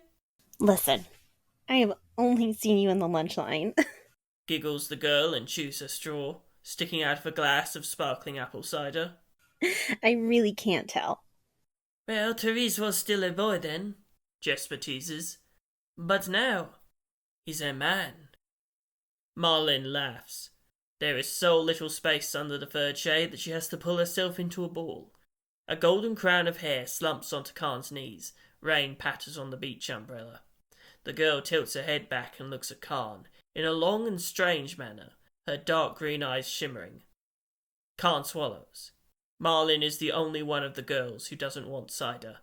G: Listen, I have only seen you in the lunch line.
A: Giggles the girl and chews her straw, sticking out of a glass of sparkling apple cider.
G: I really can't tell.
A: Well, Tereesz was still a boy then, Jesper teases. But now, he's a man. Malin laughs. There is so little space under the third shade that she has to pull herself into a ball. A golden crown of hair slumps onto Khan's knees. Rain patters on the beach umbrella. The girl tilts her head back and looks at Khan, in a long and strange manner, her dark green eyes shimmering. Khan swallows. Malin is the only one of the girls who doesn't want cider.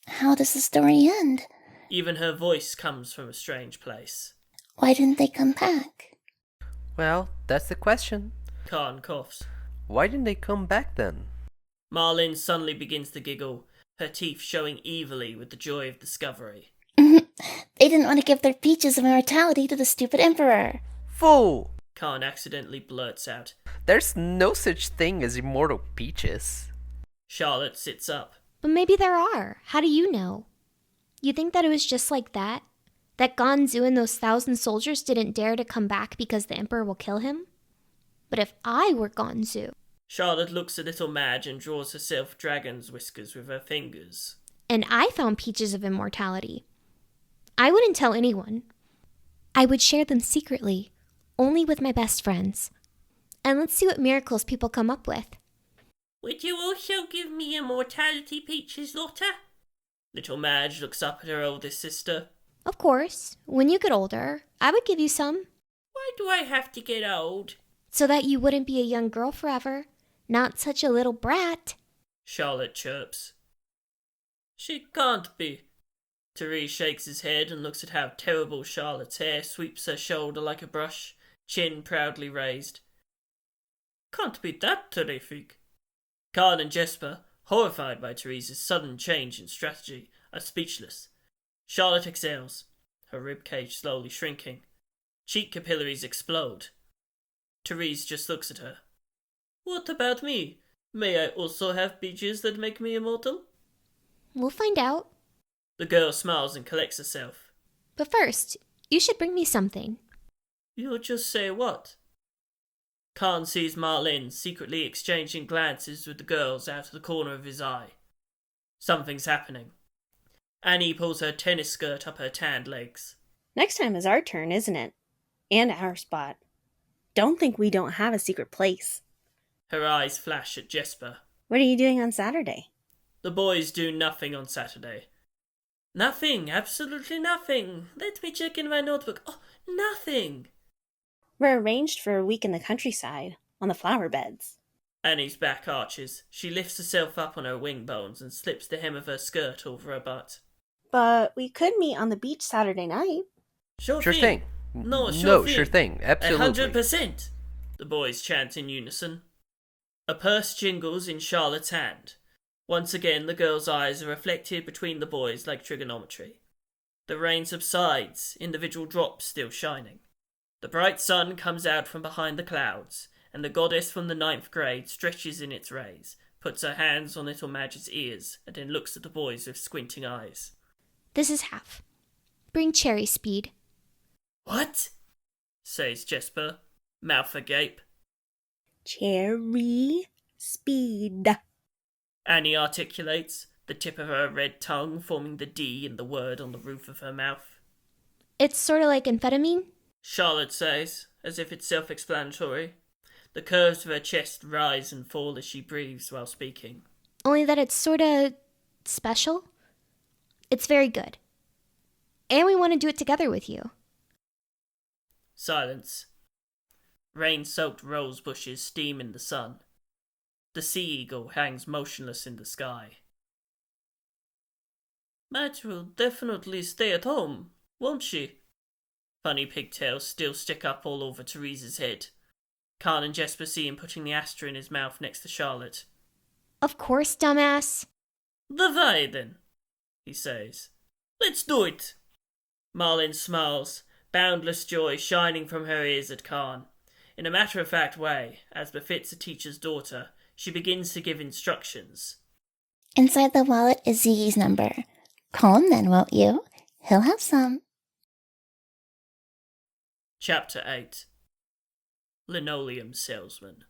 B: How does the story end?
A: Even her voice comes from a strange place.
B: Why didn't they come back?
F: Well, that's the question.
A: Khan coughs.
F: Why didn't they come back then?
A: Malin suddenly begins to giggle, her teeth showing evilly with the joy of discovery.
B: They didn't want to give their peaches of immortality to the stupid emperor.
F: Fool!
A: Khan accidentally blurts out.
F: There's no such thing as immortal peaches.
A: Charlotte sits up.
E: But maybe there are. How do you know? You think that it was just like that? That Ganzu and those 1,000 soldiers didn't dare to come back because the Emperor will kill him? But if I were Ganzu...
A: Charlotte looks a little mad and draws herself dragon's whiskers with her fingers.
E: And I found peaches of immortality. I wouldn't tell anyone. I would share them secretly, only with my best friends. And let's see what miracles people come up with.
A: Would you also give me immortality peaches, Lotta? Little Madge looks up at her oldest sister.
E: Of course, when you get older, I would give you some.
A: Why do I have to get old?
E: So that you wouldn't be a young girl forever. Not such a little brat.
A: Charlotte chirps. She can't be. Tereesz shakes his head and looks at how terrible Charlotte's hair sweeps her shoulder like a brush, chin proudly raised. Can't be that terrific. Khan and Jesper, horrified by Tereesz's sudden change in strategy, are speechless. Charlotte exhales, her ribcage slowly shrinking. Cheek capillaries explode. Tereesz just looks at her. What about me? May I also have peaches that make me immortal?
E: We'll find out.
A: The girl smiles and collects herself.
E: But first, you should bring me something.
A: You'll just say what? Khan sees Malin secretly exchanging glances with the girls out of the corner of his eye. Something's happening. Annie pulls her tennis skirt up her tanned legs.
G: Next time is our turn, isn't it? And our spot. Don't think we don't have a secret place.
A: Her eyes flash at Jesper.
G: What are you doing on Saturday?
A: The boys do nothing on Saturday. Nothing, absolutely nothing. Let me check in my notebook. Oh, nothing.
G: We're arranged for a week in the countryside, on the flower beds.
A: Annie's back arches. She lifts herself up on her wing bones and slips the hem of her skirt over her butt.
G: But we could meet on the beach Saturday night.
A: Sure
F: Sure thing.
A: No,
F: sure thing. Absolutely.
A: 100%. The boys chant in unison. A purse jingles in Charlotte's hand. Once again, the girl's eyes are reflected between the boys like trigonometry. The rain subsides, individual drops still shining. The bright sun comes out from behind the clouds, and the goddess from the 9th grade stretches in its rays, puts her hands on little Madge's ears, and then looks at the boys with squinting eyes.
E: This is half. Bring cherry speed.
A: What? Says Jesper, mouth agape.
G: Cherry speed.
A: Annie articulates, the tip of her red tongue forming the D in the word on the roof of her mouth.
E: It's sort of like amphetamine.
A: Charlotte says, as if it's self-explanatory. The curves of her chest rise and fall as she breathes while speaking.
E: Only that it's sort of special. It's very good. And we want to do it together with you.
A: Silence. Rain-soaked rose bushes steam in the sun. The sea eagle hangs motionless in the sky. Madge will definitely stay at home, won't she? Funny pigtails still stick up all over Terees's head. Khan and Jesper see him putting the Astra in his mouth next to Charlotte.
E: Of course, dumbass.
A: The way, then, he says. Let's do it. Malin smiles, boundless joy shining from her ears at Khan. In a matter-of-fact way, as befits a teacher's daughter, she begins to give instructions.
I: Inside the wallet is Ziggy's number. Call him then, won't you? He'll have some.
A: Chapter 8. Linoleum Salesman.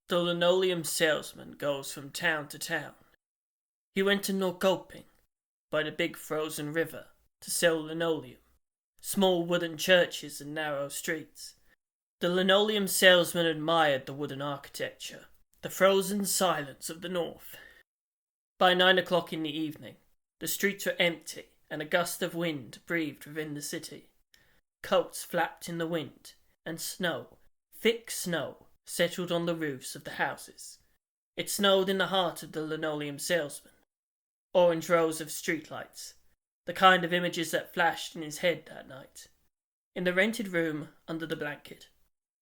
A: The linoleum salesman goes from town to town. He went to Norrköping, by the big frozen river, to sell linoleum. Small wooden churches and narrow streets. The linoleum salesman admired the wooden architecture, the frozen silence of the north. By 9 o'clock in the evening, the streets were empty and a gust of wind breathed within the city. Coats flapped in the wind, and snow, thick snow, settled on the roofs of the houses. It snowed in the heart of the linoleum salesman. Orange rows of streetlights, the kind of images that flashed in his head that night. In the rented room under the blanket,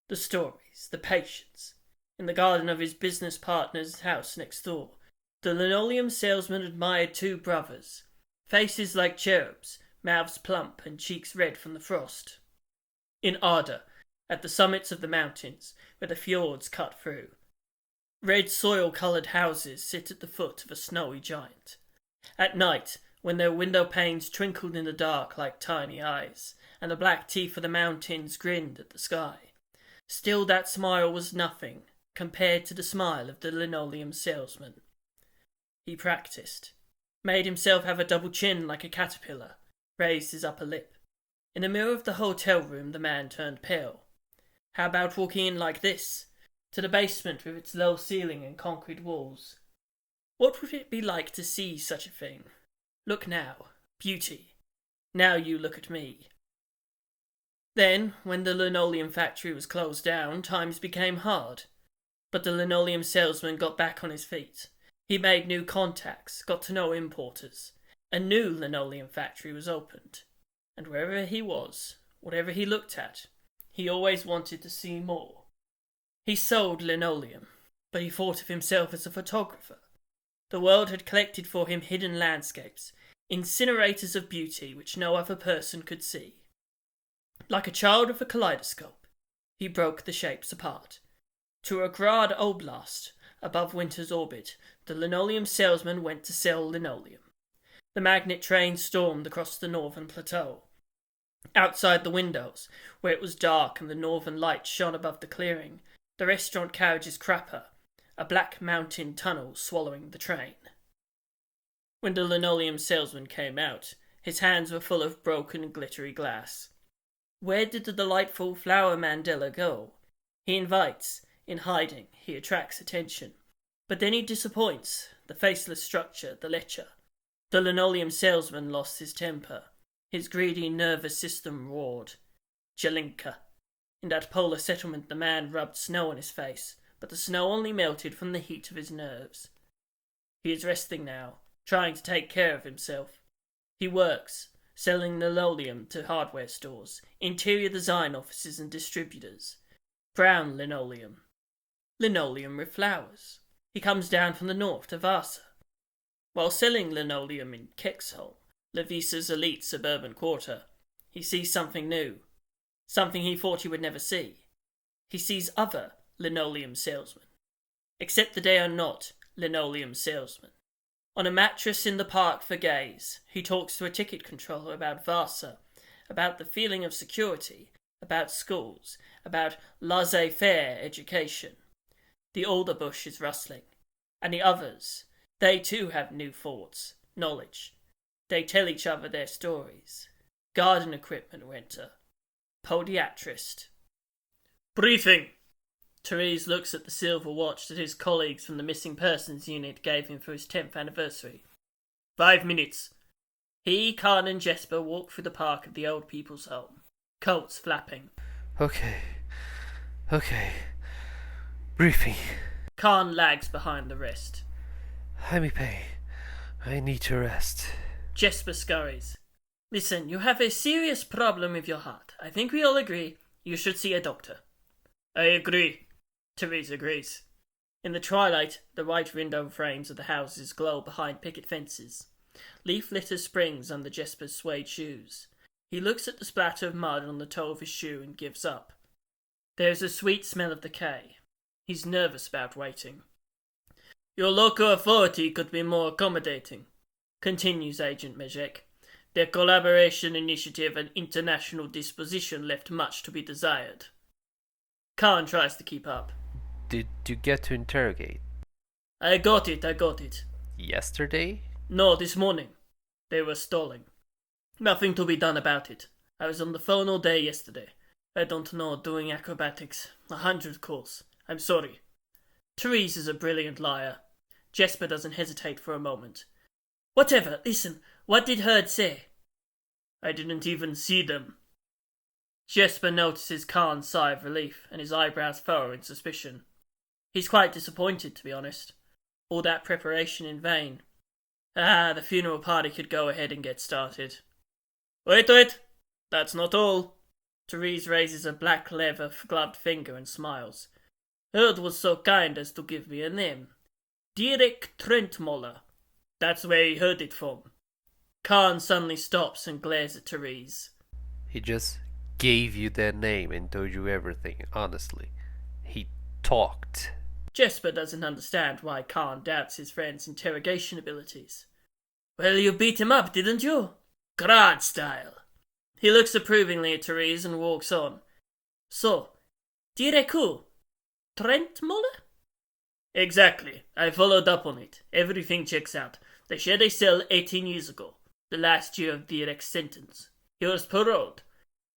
A: the stories, the patience. In the garden of his business partner's house next door, the linoleum salesman admired two brothers, faces like cherubs, mouths plump and cheeks red from the frost. In Arda, at the summits of the mountains, where the fjords cut through, red soil-coloured houses sit at the foot of a snowy giant. At night, when their window panes twinkled in the dark like tiny eyes, and the black teeth of the mountains grinned at the sky, still that smile was nothing compared to the smile of the linoleum salesman. He practised, made himself have a double chin like a caterpillar, raised his upper lip. In the mirror of the hotel room the man turned pale. How about walking in like this, to the basement with its low ceiling and concrete walls? What would it be like to see such a thing? Look now, beauty. Now you look at me. Then, when the linoleum factory was closed down, times became hard. But the linoleum salesman got back on his feet. He made new contacts, got to know importers. A new linoleum factory was opened. And wherever he was, whatever he looked at, he always wanted to see more. He sold linoleum, but he thought of himself as a photographer. The world had collected for him hidden landscapes, incinerators of beauty which no other person could see. Like a child of a kaleidoscope, he broke the shapes apart. To a Grad Oblast, above winter's orbit, the linoleum salesman went to sell linoleum. The magnet train stormed across the northern plateau. Outside the windows, where it was dark and the northern light shone above the clearing, the restaurant carriages crapper, a black mountain tunnel swallowing the train. When the linoleum salesman came out, his hands were full of broken glittery glass. Where did the delightful flower Mandela go? He invites, in hiding, he attracts attention. But then he disappoints, the faceless structure, the lecher. The linoleum salesman lost his temper. His greedy nervous system roared. Jelinka. In that polar settlement the man rubbed snow on his face, but the snow only melted from the heat of his nerves. He is resting now, trying to take care of himself. He works, selling linoleum to hardware stores, interior design offices and distributors. Brown linoleum. Linoleum with flowers. He comes down from the north to Vasa. While selling linoleum in Kexholm, Levisa's elite suburban quarter, he sees something new, something he thought he would never see. He sees other linoleum salesmen, except that they are not linoleum salesmen. On a mattress in the park for gays, he talks to a ticket controller about Vasa, about the feeling of security, about schools, about laissez-faire education. The older bush is rustling, and the others, they too have new thoughts, knowledge. They tell each other their stories. Garden equipment renter. Podiatrist. Briefing! Tereesz looks at the silver watch that his colleagues from the missing persons unit gave him for his 10th anniversary. 5 minutes. He, Khan and Jesper walk through the park of the old people's home, coats flapping.
F: Okay. Okay. Briefing.
A: Khan lags behind the rest.
F: Let pay. I need to rest.
A: Jesper scurries. Listen, you have a serious problem with your heart. I think we all agree you should see a doctor. I agree. Tereesz agrees. In the twilight, the white window frames of the houses glow behind picket fences. Leaf litter springs under Jesper's suede shoes. He looks at the splatter of mud on the toe of his shoe and gives up. There is a sweet smell of decay. He's nervous about waiting. Your local authority could be more accommodating, continues Agent Mejek. Their collaboration initiative and international disposition left much to be desired. Khan tries to keep up.
F: Did you get to interrogate?
A: I got it.
F: Yesterday?
A: No, this morning. They were stalling. Nothing to be done about it. I was on the phone all day yesterday. I don't know, doing acrobatics. 100 calls. I'm sorry. Tereesz is a brilliant liar. Jesper doesn't hesitate for a moment. Whatever, listen, what did Herd say? I didn't even see them. Jesper notices Khan's sigh of relief, and his eyebrows furrow in suspicion. He's quite disappointed, to be honest. All that preparation in vain. The funeral party could go ahead and get started. Wait, that's not all. Tereesz raises a black leather gloved finger and smiles. Herd was so kind as to give me a name. Deerek Trentmoller. That's where he heard it from. Khan suddenly stops and glares at Tereesz.
F: He just gave you their name and told you everything, honestly. He talked.
A: Jesper doesn't understand why Khan doubts his friend's interrogation abilities. Well, you beat him up, didn't you? Grad style. He looks approvingly at Tereesz and walks on. So, Deerek who? Trentmoller? Exactly. I followed up on it. Everything checks out. They shared a cell 18 years ago, the last year of Deerek's sentence. He was paroled.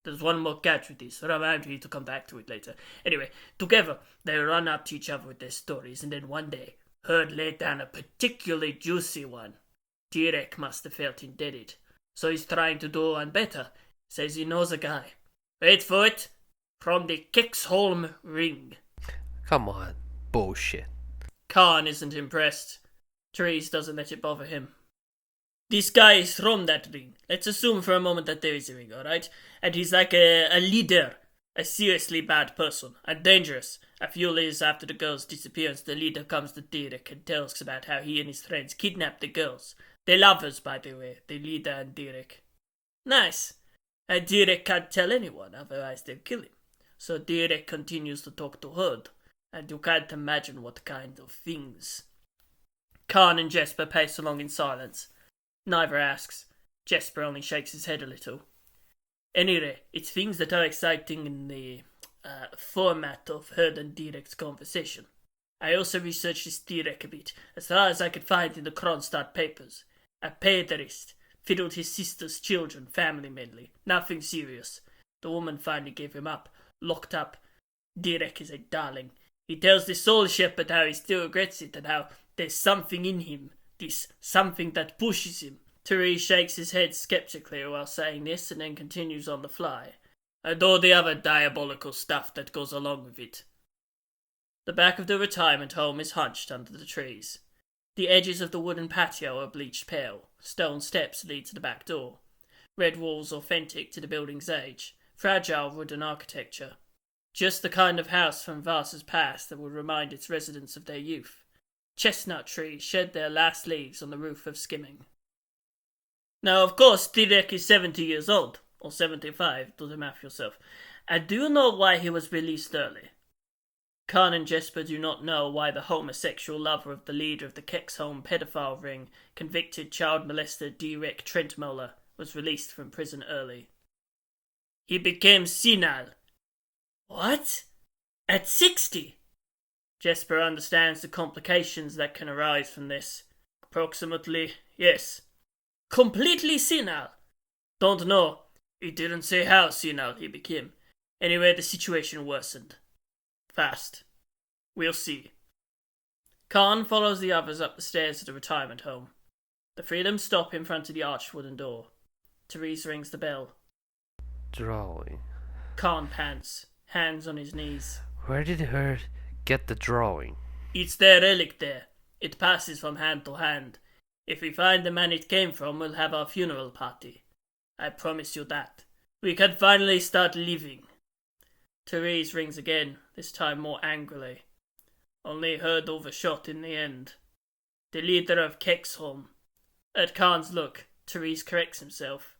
A: There's one more catch with this. Remind me to come back to it later. Anyway, together, they run up to each other with their stories, and then one day, Herd laid down a particularly juicy one. Deerek must have felt indebted, so he's trying to do one better. Says he knows a guy. Wait for it. From the Kexholm ring.
F: Come on. Bullshit.
A: Khan isn't impressed. Tereesz doesn't let it bother him. This guy is from that ring. Let's assume for a moment that there is a ring, alright? And he's like a leader. A seriously bad person. And dangerous. A few years after the girl's disappearance, the leader comes to Deerek and tells about how he and his friends kidnapped the girls. They're lovers, by the way. The leader and Deerek. Nice. And Deerek can't tell anyone, otherwise they'll kill him. So Deerek continues to talk to Herd. And you can't imagine what kind of things. Khan and Jesper pace along in silence. Neither asks. Jesper only shakes his head a little. Anyway, it's things that are exciting in the format of Herd and Deerek's conversation. I also researched this Deerek a bit, as far as I could find in the Kronstadt papers. A pederast, fiddled his sister's children, family mainly. Nothing serious. The woman finally gave him up, locked up. Deerek is a darling. He tells the soul shepherd how he still regrets it and how there's something in him. This something that pushes him. Tereesz shakes his head skeptically while saying this and then continues on the fly. And all the other diabolical stuff that goes along with it. The back of the retirement home is hunched under the trees. The edges of the wooden patio are bleached pale. Stone steps lead to the back door. Red walls authentic to the building's age. Fragile wooden architecture. Just the kind of house from Vasa's past that would remind its residents of their youth. Chestnut trees shed their last leaves on the roof of skimming. Now, of course, Deerek is 70 years old, or 75, do the math yourself. And do you know why he was released early? Khan and Jesper do not know why the homosexual lover of the leader of the Kexholm pedophile ring, convicted child molester Deerek Trentmoller, was released from prison early. He became senile. What? At 60? Jesper understands the complications that can arise from this. Approximately, yes. Completely senile. Don't know. He didn't say how senile he became. Anyway, the situation worsened. Fast. We'll see. Khan follows the others up the stairs to the retirement home. The three of them stop in front of the arched wooden door. Tereesz rings the bell.
F: Drawing.
A: Khan pants. hands on his knees.
F: Where did her get the drawing?
A: It's their relic there. It passes from hand to hand. If we find the man it came from, we'll have our funeral party. I promise you that. We can finally start living. Tereesz rings again, this time more angrily. Only heard overshot in the end. The leader of Kexholm. At Khan's look, Tereesz corrects himself.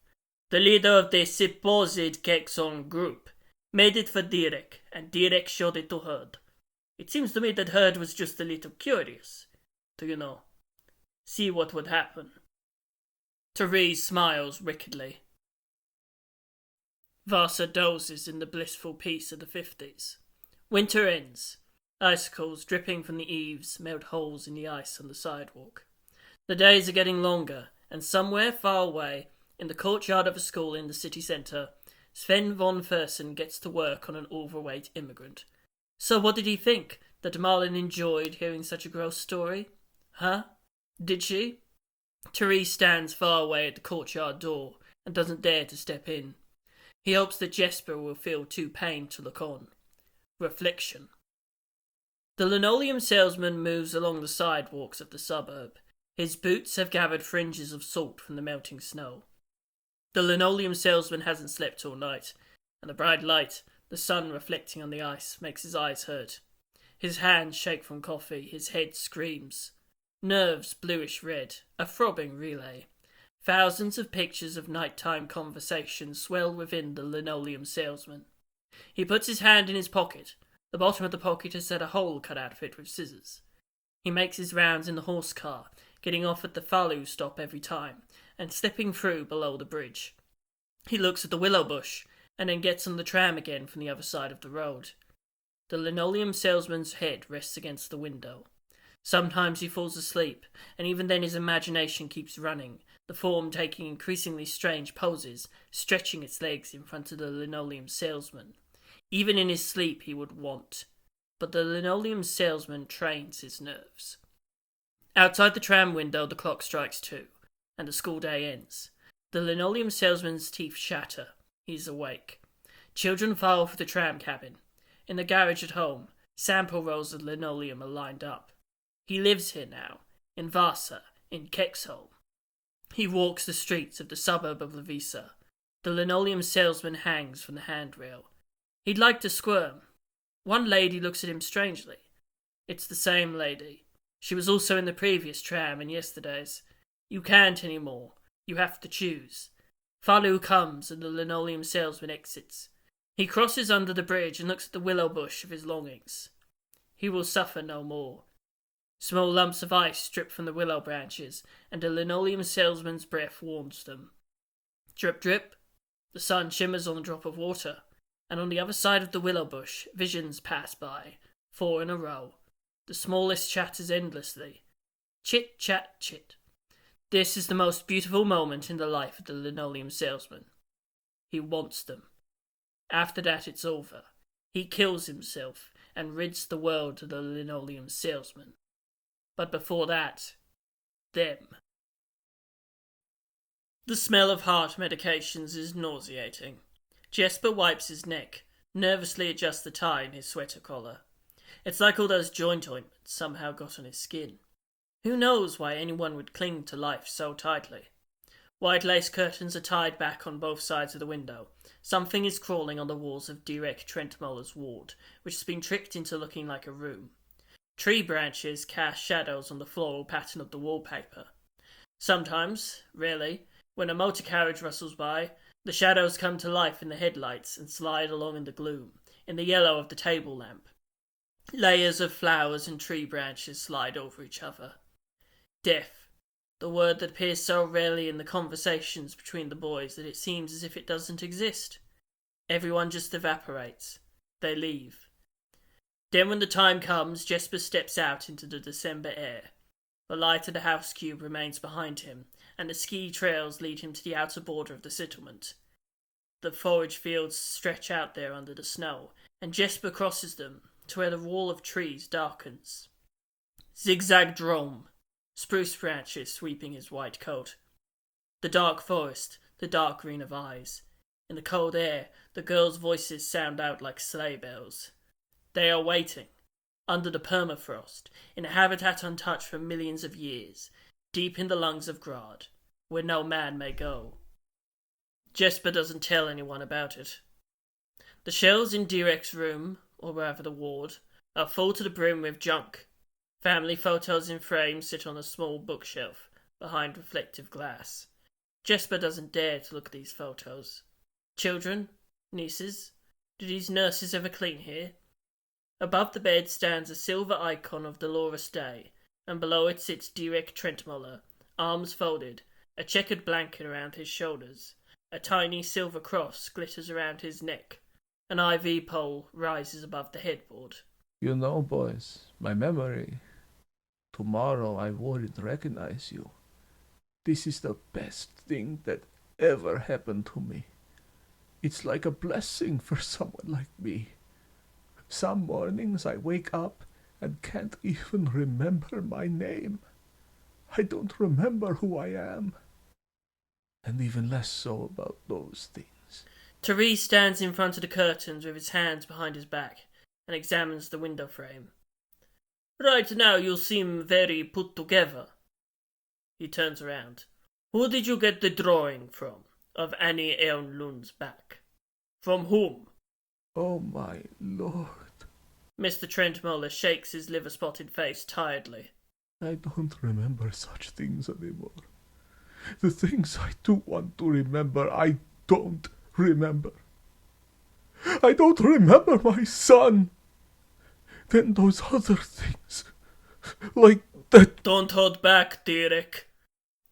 A: The leader of the supposed Kexholm group made it for Deerek, and Deerek showed it to Herd. It seems to me that Herd was just a little curious to, see what would happen. Tereesz smiles wickedly. Vasa dozes in the blissful peace of the 50s. Winter ends. Icicles dripping from the eaves melt holes in the ice on the sidewalk. The days are getting longer, and somewhere far away, in the courtyard of a school in the city centre, Sven von Fersen gets to work on an overweight immigrant. So what did he think? That Malin enjoyed hearing such a gross story? Huh? Did she? Tereesz stands far away at the courtyard door and doesn't dare to step in. He hopes that Jesper will feel too pained to look on. Reflection. The Linoleum Salesman moves along the sidewalks of the suburb. His boots have gathered fringes of salt from the melting snow. The Linoleum Salesman hasn't slept all night, and the bright light, the sun reflecting on the ice, makes his eyes hurt. His hands shake from coffee, his head screams. Nerves bluish red, a throbbing relay. Thousands of pictures of nighttime conversation swell within the Linoleum Salesman. He puts his hand in his pocket. The bottom of the pocket has had a hole cut out of it with scissors. He makes his rounds in the horse car, getting off at the Falu stop every time, and slipping through below the bridge. He looks at the willow bush, and then gets on the tram again from the other side of the road. The Linoleum Salesman's head rests against the window. Sometimes he falls asleep, and even then his imagination keeps running, the form taking increasingly strange poses, stretching its legs in front of the Linoleum Salesman. Even in his sleep he would want. But the Linoleum Salesman trains his nerves. Outside the tram window the clock strikes 2, and the school day ends. The Linoleum Salesman's teeth shatter. He's awake. Children file for the tram cabin. In the garage at home, sample rolls of linoleum are lined up. He lives here now, in Vasa, in Kexholm. He walks the streets of the suburb of Lavisa. The Linoleum Salesman hangs from the handrail. He'd like to squirm. One lady looks at him strangely. It's the same lady. She was also in the previous tram and yesterday's. You can't anymore. You have to choose. Falu comes and the Linoleum Salesman exits. He crosses under the bridge and looks at the willow bush of his longings. He will suffer no more. Small lumps of ice drip from the willow branches, and the Linoleum Salesman's breath warms them. Drip, drip. The sun shimmers on a drop of water, and on the other side of the willow bush, visions pass by, 4 in a row. The smallest chatters endlessly. Chit, chat, chit. This is the most beautiful moment in the life of the Linoleum Salesman. He wants them. After that it's over. He kills himself and rids the world of the Linoleum Salesman. But before that, them. The smell of heart medications is nauseating. Jesper wipes his neck, nervously adjusts the tie in his sweater collar. It's like all those joint ointments somehow got on his skin. Who knows why anyone would cling to life so tightly? White lace curtains are tied back on both sides of the window. Something is crawling on the walls of Deerek Trentmoller's ward, which has been tricked into looking like a room. Tree branches cast shadows on the floral pattern of the wallpaper. Sometimes, rarely, when a motor carriage rustles by, the shadows come to life in the headlights and slide along in the gloom, in the yellow of the table lamp. Layers of flowers and tree branches slide over each other. Death, the word that appears so rarely in the conversations between the boys that it seems as if it doesn't exist. Everyone just evaporates. They leave. Then when the time comes, Jesper steps out into the December air. The light of the house cube remains behind him, and the ski trails lead him to the outer border of the settlement. The forage fields stretch out there under the snow, and Jesper crosses them to where the wall of trees darkens. Zigzag drome, spruce branches sweeping his white coat. The dark forest, the dark green of eyes. In the cold air, the girls' voices sound out like sleigh bells. They are waiting, under the permafrost, in a habitat untouched for millions of years, deep in the lungs of Grod, where no man may go. Jesper doesn't tell anyone about it. The shelves in Deerek's room, or rather the ward, are full to the brim with junk. Family photos in frames sit on a small bookshelf behind reflective glass. Jesper doesn't dare to look at these photos. Children? Nieces? Do these nurses ever clean here? Above the bed stands a silver icon of Dolores Day, and below it sits Deerek Trentmoller, arms folded, a checkered blanket around his shoulders. A tiny silver cross glitters around his neck. An IV pole rises above the headboard.
J: You know, boys, my memory. Tomorrow I won't recognize you. This is the best thing that ever happened to me. It's like a blessing for someone like me. Some mornings I wake up and can't even remember my name. I don't remember who I am. And even less so about those things.
A: Tereesz stands in front of the curtains with his hands behind his back and examines the window frame. Right now you seem very put together. He turns around. Who did you get the drawing from of Annie Eonlund's back? From whom?
J: Oh my lord.
A: Mr. Trentmoller shakes his liver-spotted face tiredly.
J: I don't remember such things anymore. The things I do want to remember, I don't remember. I don't remember my son. Then those other things, like that.
A: Don't hold back, Deerek.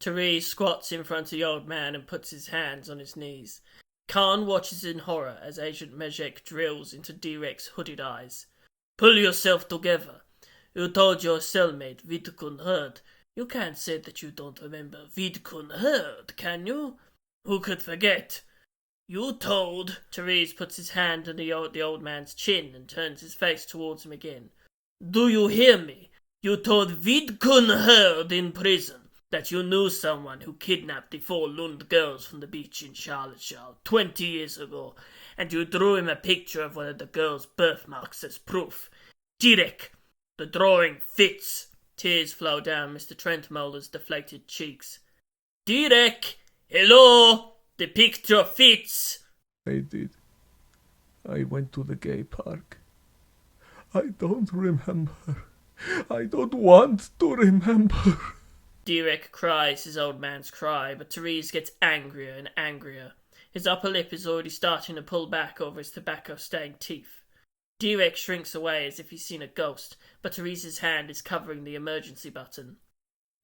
A: Tereesz squats in front of the old man and puts his hands on his knees. Khan watches in horror as Agent Mejek drills into Deerek's hooded eyes. Pull yourself together. You told your cellmate Vidkun Herd. You can't say that you don't remember Vidkun Herd, can you? Who could forget? You told... Tereesz puts his hand on the old man's chin and turns his face towards him again. Do you hear me? You told Vidkun Herd in prison that you knew someone who kidnapped the 4 Lund girls from the beach in Charlottesville 20 years ago, and you drew him a picture of one of the girls' birthmarks as proof. Deerek, the drawing fits. Tears flow down Mr. Trentmoller's deflated cheeks. Deerek, hello, the picture fits.
J: I did. I went to the gay park. I don't remember. I don't want to remember.
A: Deerek cries his old man's cry, but Tereesz gets angrier and angrier. His upper lip is already starting to pull back over his tobacco-stained teeth. Deerek shrinks away as if he's seen a ghost, but Tereesz's hand is covering the emergency button.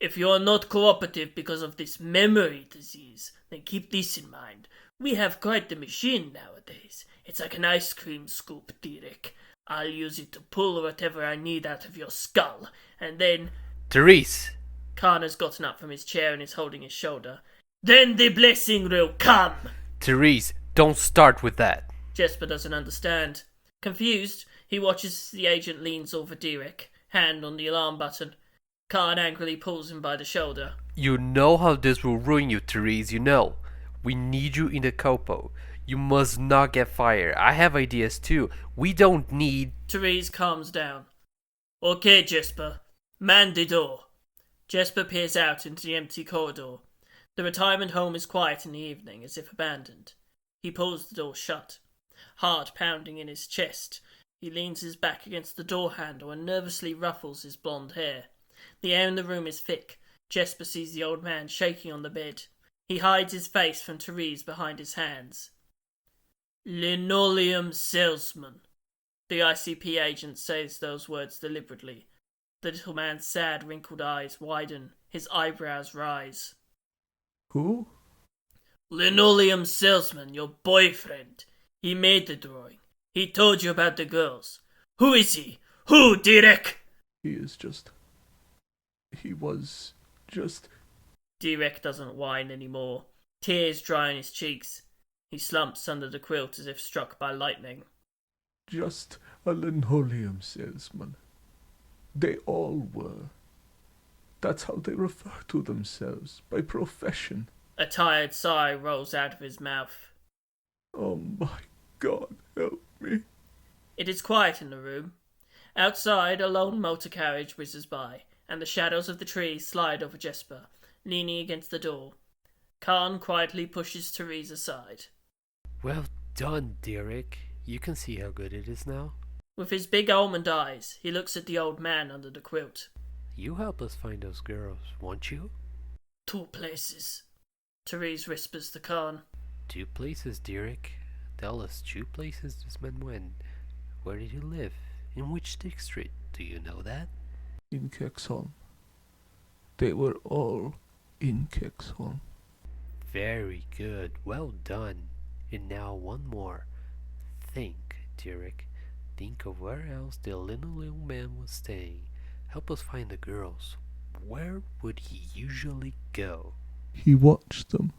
A: If you are not cooperative because of this memory disease, then keep this in mind. We have quite the machine nowadays. It's like an ice cream scoop, Deerek. I'll use it to pull whatever I need out of your skull, and then...
F: Tereesz!
A: Khan has gotten up from his chair and is holding his shoulder. Then the blessing will come!
F: Tereesz, don't start with that.
A: Jesper doesn't understand. Confused, he watches as the agent leans over Deerek, hand on the alarm button. Khan angrily pulls him by the shoulder.
F: You know how this will ruin you, Tereesz, you know. We need you in the Copo. You must not get fired. I have ideas too. We don't need...
A: Tereesz calms down. Okay, Jesper. Man the door. Jesper peers out into the empty corridor. The retirement home is quiet in the evening, as if abandoned. He pulls the door shut. Heart pounding in his chest, he leans his back against the door handle and nervously ruffles his blonde hair. The air in the room is thick. Jesper sees the old man shaking on the bed. He hides his face from Tereesz behind his hands. Linoleum Salesman. The ICP agent says those words deliberately. The little man's sad, wrinkled eyes widen. His eyebrows rise.
J: Who?
A: Linoleum Salesman, your boyfriend. He made the drawing. He told you about the girls. Who is he? Who, Deerek?
J: He was just...
A: Deerek doesn't whine anymore. Tears dry on his cheeks. He slumps under the quilt as if struck by lightning.
J: Just a linoleum salesman. They all were. That's how they refer to themselves, by profession.
A: A tired sigh rolls out of his mouth.
J: Oh my God, help me.
A: It is quiet in the room. Outside, a lone motor carriage whizzes by, and the shadows of the trees slide over Jesper, leaning against the door. Khan quietly pushes Tereesz aside.
K: Well done, Deerek. You can see how good it is now.
A: With his big almond eyes, he looks at the old man under the quilt.
K: You help us find those girls, won't you?
A: 2 places, Tereesz whispers to Khan.
K: 2 places, Deerek. Tell us 2 places this man went. Where did he live? In which district? Do you know that?
J: In Kexholm. They were all in Kexholm.
K: Very good. Well done. And now one more. Think, Deerek. Think of where else the Linoleum Man was staying. Help us find the girls. Where would he usually go?
J: He watched them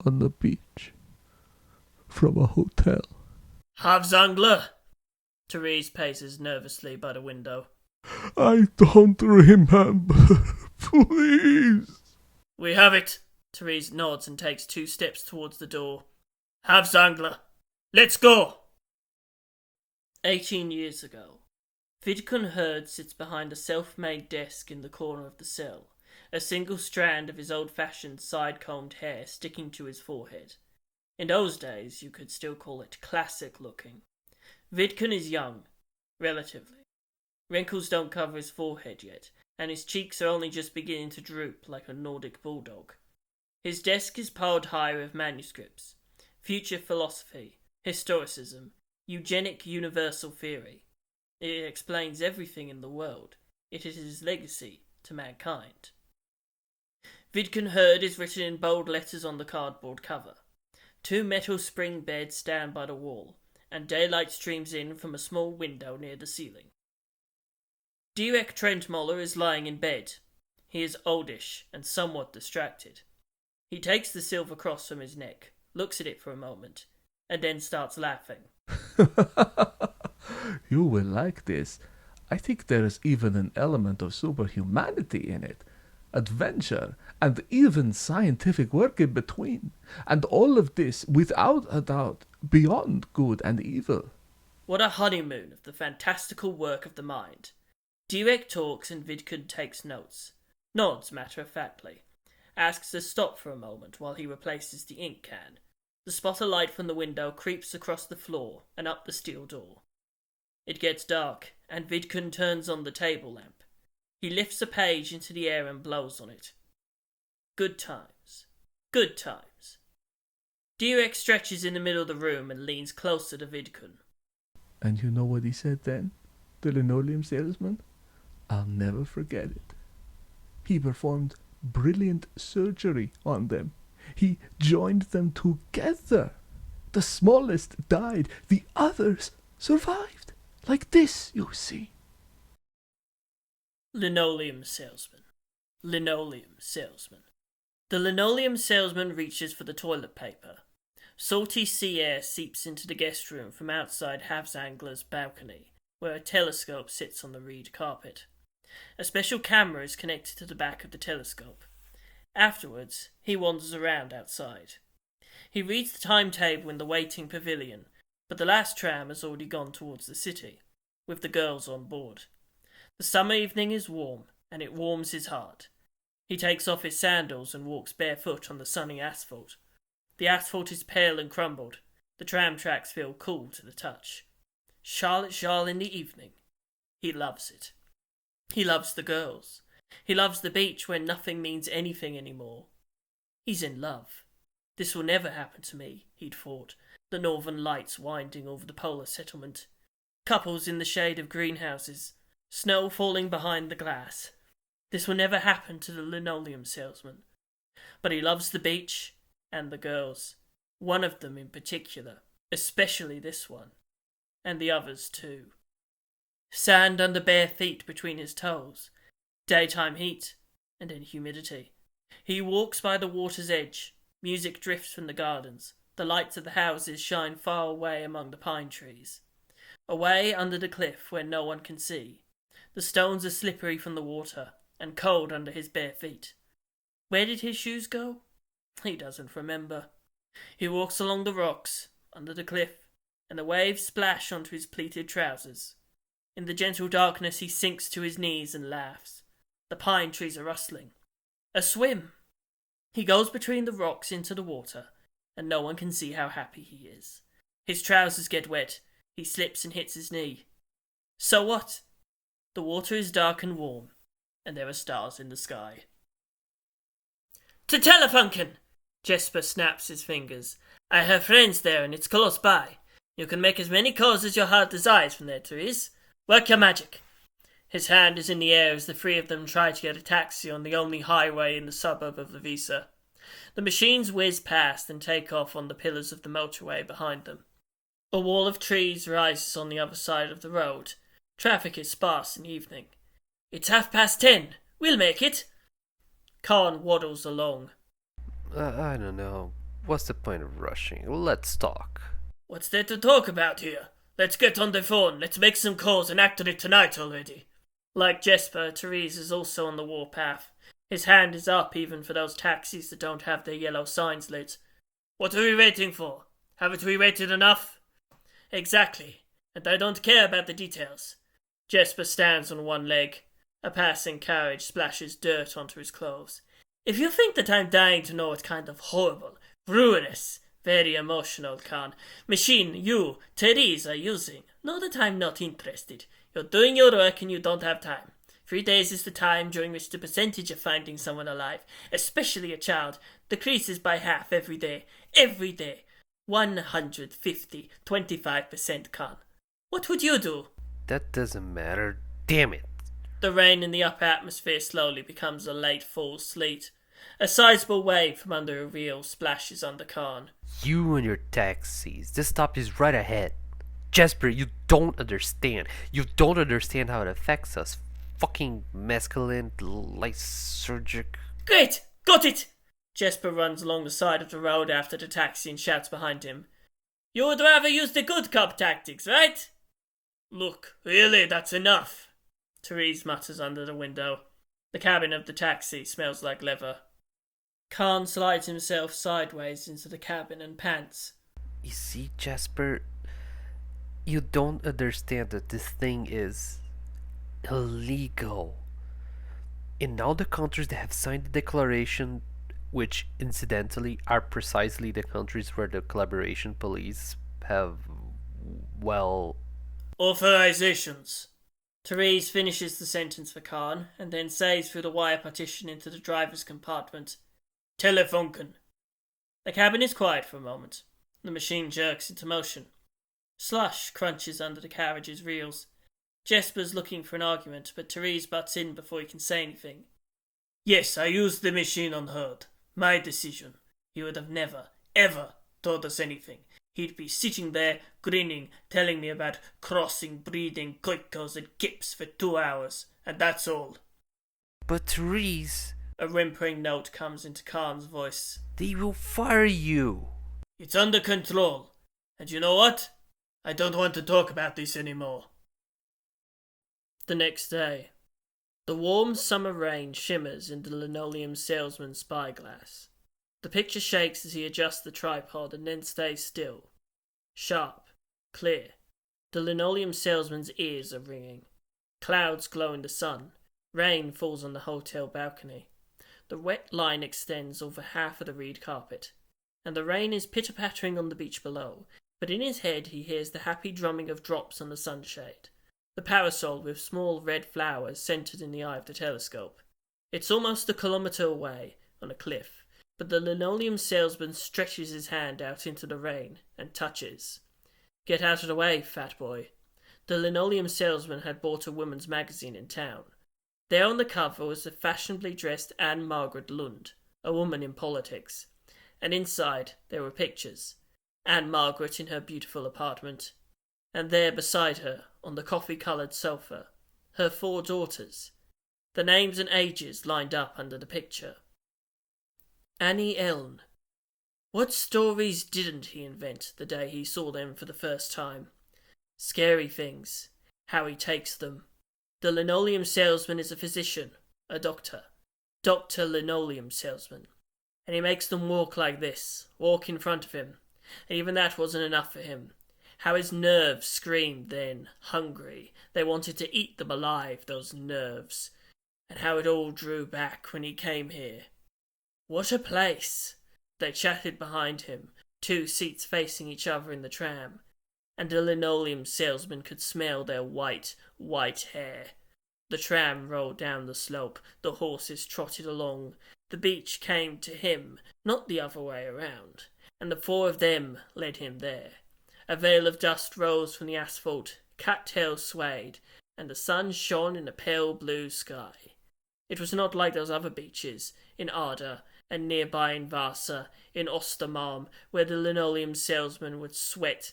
J: on the beach from a hotel.
A: Havsanglar! Tereesz paces nervously by the window.
J: I don't remember. Please.
A: We have it! Tereesz nods and takes 2 steps towards the door. Havsanglar! Let's go! 18 years ago, Vidkun Hurd sits behind a self-made desk in the corner of the cell, a single strand of his old-fashioned side-combed hair sticking to his forehead. In those days, you could still call it classic-looking. Vidkun is young, relatively. Wrinkles don't cover his forehead yet, and his cheeks are only just beginning to droop like a Nordic bulldog. His desk is piled high with manuscripts, future philosophy, historicism, eugenic universal theory. It explains everything in the world. It is his legacy to mankind. Vidkun Hurd is written in bold letters on the cardboard cover. 2 metal spring beds stand by the wall, and daylight streams in from a small window near the ceiling. Deerek Trentmoller is lying in bed. He is oldish and somewhat distracted. He takes the silver cross from his neck, looks at it for a moment, and then starts laughing.
J: You will like this. I think there is even an element of superhumanity in it. Adventure, and even scientific work in between. And all of this, without a doubt, beyond good and evil.
A: What a honeymoon of the fantastical work of the mind. Deerek talks and Vidkun takes notes. Nods matter-of-factly. Asks to stop for a moment while he replaces the ink can. The spot of light from the window creeps across the floor and up the steel door. It gets dark, and Vidkun turns on the table lamp. He lifts a page into the air and blows on it. Good times. Good times. Deerek stretches in the middle of the room and leans closer to Vidkun.
J: And you know what he said then? The Linoleum Salesman? I'll never forget it. He performed brilliant surgery on them. He joined them together. The smallest died. The others survived. Like this, you see.
A: Linoleum Salesman. Linoleum Salesman. The Linoleum Salesman reaches for the toilet paper. Salty sea air seeps into the guest room from outside Havsanglar's balcony, where a telescope sits on the reed carpet. A special camera is connected to the back of the telescope. Afterwards, he wanders around outside. He reads the timetable in the waiting pavilion, but the last tram has already gone towards the city, with the girls on board. The summer evening is warm, and it warms his heart. He takes off his sandals and walks barefoot on the sunny asphalt. The asphalt is pale and crumbled. The tram tracks feel cool to the touch. Charlotte in the evening. He loves it. He loves the girls. He loves the beach where nothing means anything anymore. He's in love. This will never happen to me, he'd thought, the northern lights winding over the polar settlement. Couples in the shade of greenhouses, snow falling behind the glass. This will never happen to the Linoleum Salesman. But he loves the beach and the girls. One of them in particular, especially this one. And the others too. Sand under bare feet between his toes. Daytime heat, and then humidity. He walks by the water's edge. Music drifts from the gardens. The lights of the houses shine far away among the pine trees. Away under the cliff where no one can see. The stones are slippery from the water, and cold under his bare feet. Where did his shoes go? He doesn't remember. He walks along the rocks, under the cliff, and the waves splash onto his pleated trousers. In the gentle darkness he sinks to his knees and laughs. The pine trees are rustling. A swim! He goes between the rocks into the water, and no one can see how happy he is. His trousers get wet. He slips and hits his knee. So what? The water is dark and warm, and there are stars in the sky. To Telefunken! Jesper snaps his fingers. I have friends there, and it's close by. You can make as many calls as your heart desires from there, Tereesz. Work your magic. His hand is in the air as the three of them try to get a taxi on the only highway in the suburb of Lavisa. The machines whiz past and take off on the pillars of the motorway behind them. A wall of trees rises on the other side of the road. Traffic is sparse in the evening. It's 10:30. We'll make it. Khan waddles along.
F: I don't know. What's the point of rushing? Let's talk.
A: What's there to talk about here? Let's get on the phone. Let's make some calls and act on it tonight already. Like Jesper, Tereesz is also on the warpath. His hand is up even for those taxis that don't have their yellow signs lit. What are we waiting for? Haven't we waited enough? Exactly. And I don't care about the details. Jesper stands on one leg. A passing carriage splashes dirt onto his clothes. If you think that I'm dying to know what kind of horrible, ruinous, very emotional machine you, Tereesz, are using, know that I'm not interested. You're doing your work and you don't have time. 3 days is the time during which the percentage of finding someone alive, especially a child, decreases by half every day. Every day. 150, 25% Khan. What would you do?
F: That doesn't matter. Damn it.
A: The rain in the upper atmosphere slowly becomes a late fall sleet. A sizable wave from under a wheel splashes on the Khan.
F: You and your taxis. This stop is right ahead. Jesper, you don't understand. You don't understand how it affects us. Fucking masculine, lysergic.
A: Great! Got it! Jesper runs along the side of the road after the taxi and shouts behind him. You would rather use the good cop tactics, right? Look, really, that's enough. Tereesz mutters under the window. The cabin of the taxi smells like leather. Khan slides himself sideways into the cabin and pants.
F: You see, Jesper, you don't understand that this thing is illegal. In all the countries that have signed the declaration, which incidentally are precisely the countries where the collaboration police have, well...
A: authorizations. Tereesz finishes the sentence for Khan and then says through the wire partition into the driver's compartment, Telefunken. The cabin is quiet for a moment. The machine jerks into motion. Slush crunches under the carriage's wheels. Jesper's looking for an argument, but Tereesz butts in before he can say anything. Yes, I used the machine unheard. My decision. He would have never, ever told us anything. He'd be sitting there, grinning, telling me about crossing, breeding, koikos and kips for 2 hours, and that's all.
F: But Tereesz...
A: A whimpering note comes into Khan's voice.
F: They will fire you.
A: It's under control. And you know what? I don't want to talk about this anymore. The next day. The warm summer rain shimmers in the Linoleum Salesman's spyglass. The picture shakes as he adjusts the tripod and then stays still. Sharp, clear. The Linoleum Salesman's ears are ringing. Clouds glow in the sun. Rain falls on the hotel balcony. The wet line extends over half of the reed carpet, and the rain is pitter-pattering on the beach below, but in his head he hears the happy drumming of drops on the sunshade. The parasol with small red flowers centered in the eye of the telescope. It's almost a kilometre away, on a cliff, but the Linoleum Salesman stretches his hand out into the rain and touches. Get out of the way, fat boy. The Linoleum Salesman had bought a woman's magazine in town. There on the cover was the fashionably dressed Anne Margaret Lund, a woman in politics, and inside there were pictures. Anne Margaret in her beautiful apartment, and there beside her, on the coffee-coloured sofa, her 4 daughters, the names and ages lined up under the picture. Annie Eln. What stories didn't he invent the day he saw them for the first time? Scary things, how he takes them. The Linoleum Salesman is a physician, a doctor. Dr. Linoleum Salesman. And he makes them walk like this, walk in front of him. and even that wasn't enough for him. How his nerves screamed then, hungry. They wanted to eat them alive, those nerves. And how it all drew back when he came here. What a place! They chatted behind him, 2 seats facing each other in the tram, and the Linoleum Salesman could smell their white, white hair. The tram rolled down the slope, the horses trotted along. The beach came to him, not the other way around, and the 4 of them led him there. A veil of dust rose from the asphalt, cattails swayed, and the sun shone in a pale blue sky. It was not like those other beaches, in Arda, and nearby in Vasa, in Ostermalm, where the Linoleum Salesman would sweat.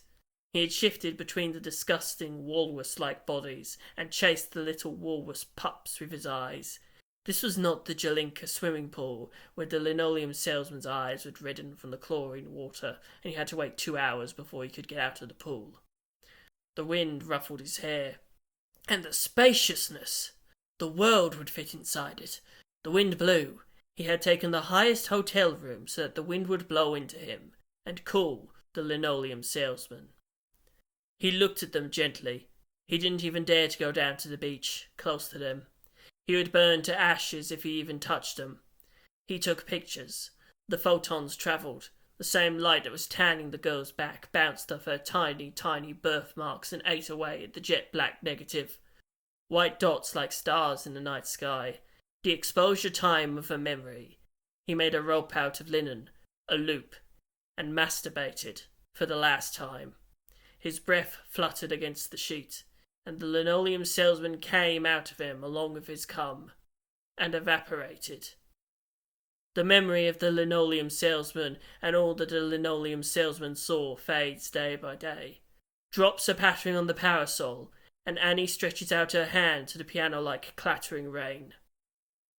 A: He had shifted between the disgusting walrus-like bodies, and chased the little walrus pups with his eyes. This was not the Jalinka swimming pool, where the Linoleum Salesman's eyes would redden from the chlorine water, and he had to wait 2 hours before he could get out of the pool. The wind ruffled his hair. And the spaciousness! The world would fit inside it. The wind blew. He had taken the highest hotel room so that the wind would blow into him, and cool the Linoleum Salesman. He looked at them gently. He didn't even dare to go down to the beach, close to them. He would burn to ashes if he even touched them. He took pictures. The photons travelled. The same light that was tanning the girl's back bounced off her tiny, tiny birthmarks and ate away at the jet-black negative. White dots like stars in the night sky. The exposure time of her memory. He made a rope out of linen, a loop, and masturbated for the last time. His breath fluttered against the sheet, and the Linoleum Salesman came out of him along with his cum, and evaporated. The memory of the Linoleum Salesman and all that the Linoleum Salesman saw fades day by day. Drops are pattering on the parasol, and Annie stretches out her hand to the piano like clattering rain.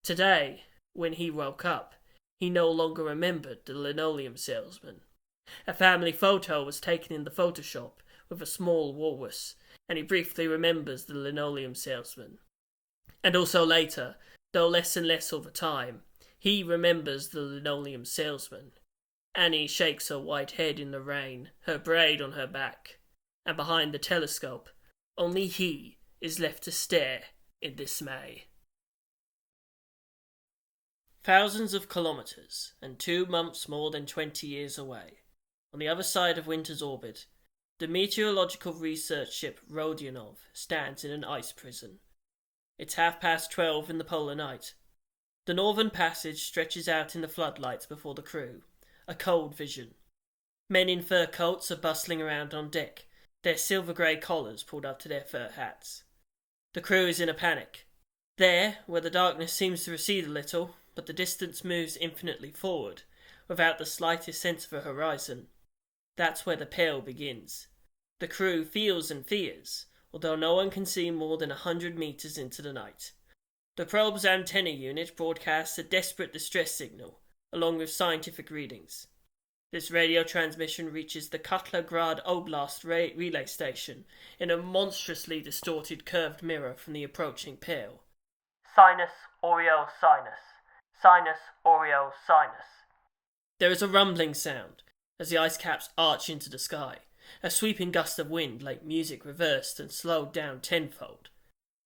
A: Today, when he woke up, he no longer remembered the Linoleum Salesman. A family photo was taken in the Photoshop with a small walrus, and he briefly remembers the Linoleum Salesman. And also later, though less and less all the time, he remembers the Linoleum Salesman. Annie shakes her white head in the rain, her braid on her back, and behind the telescope, only he is left to stare in dismay. Thousands of kilometres, and 2 months more than 20 years away, on the other side of winter's orbit, the meteorological research ship Rodionov stands in an ice prison. It's 12:30 in the polar night. The northern passage stretches out in the floodlights before the crew, a cold vision. Men in fur coats are bustling around on deck, their silver-grey collars pulled up to their fur hats. The crew is in a panic. There, where the darkness seems to recede a little, but the distance moves infinitely forward, without the slightest sense of a horizon. That's where the peril begins. The crew feels and fears, although no one can see more than 100 meters into the night. The probe's antenna unit broadcasts a desperate distress signal, along with scientific readings. This radio transmission reaches the Kutlergrad Oblast relay station in a monstrously distorted curved mirror from the approaching peril. Sinus, Oreo, sinus. Sinus, Oreo, sinus. There is a rumbling sound as the ice caps arch into the sky, a sweeping gust of wind like music reversed and slowed down tenfold.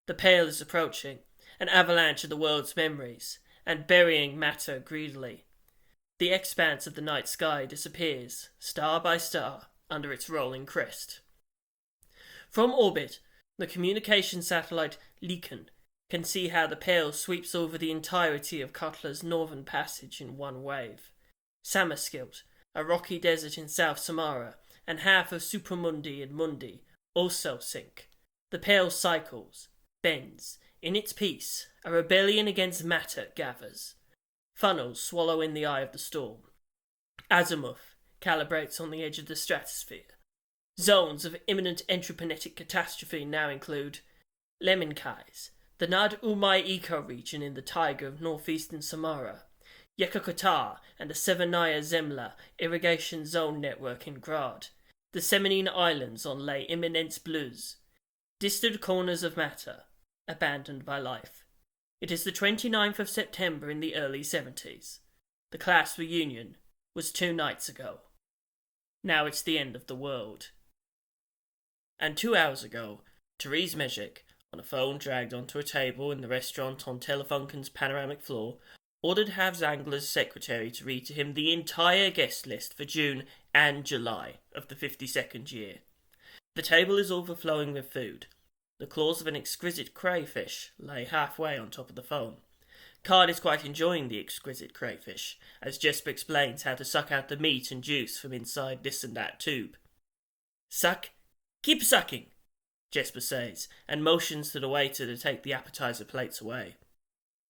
A: The peril is approaching, an avalanche of the world's memories, and burying matter greedily. The expanse of the night sky disappears, star by star, under its rolling crest. From orbit, the communication satellite Lycan can see how the peril sweeps over the entirety of Cutler's northern passage in one wave. Samaskilt, a rocky desert in South Samara, and half of Supramundi and Mundi also sink. The peril cycles, bends. In its peace, a rebellion against matter gathers. Funnels swallow in the eye of the storm. Azimuth calibrates on the edge of the stratosphere. Zones of imminent entropinetic catastrophe now include Lemninkais, the Nad Umay ecoregion in the taiga of northeastern Samara, Yekokota and the Severnaya Zemla irrigation zone network in Grad, the Semenine Islands on Les Eminences Bleues, distant corners of matter, abandoned by life. It is the 29th of September in the early 70s. The class reunion was 2 nights ago. Now it's the end of the world. And 2 hours ago, Tereesz Mejik, on a phone dragged onto a table in the restaurant on Telefunken's panoramic floor, ordered Havsanglar's secretary to read to him the entire guest list for June and July of the 52nd year. The table is overflowing with food. The claws of an exquisite crayfish lay halfway on top of the phone. Card is quite enjoying the exquisite crayfish, as Jesper explains how to suck out the meat and juice from inside this and that tube. Suck? Keep sucking, Jesper says, and motions to the waiter to take the appetizer plates away.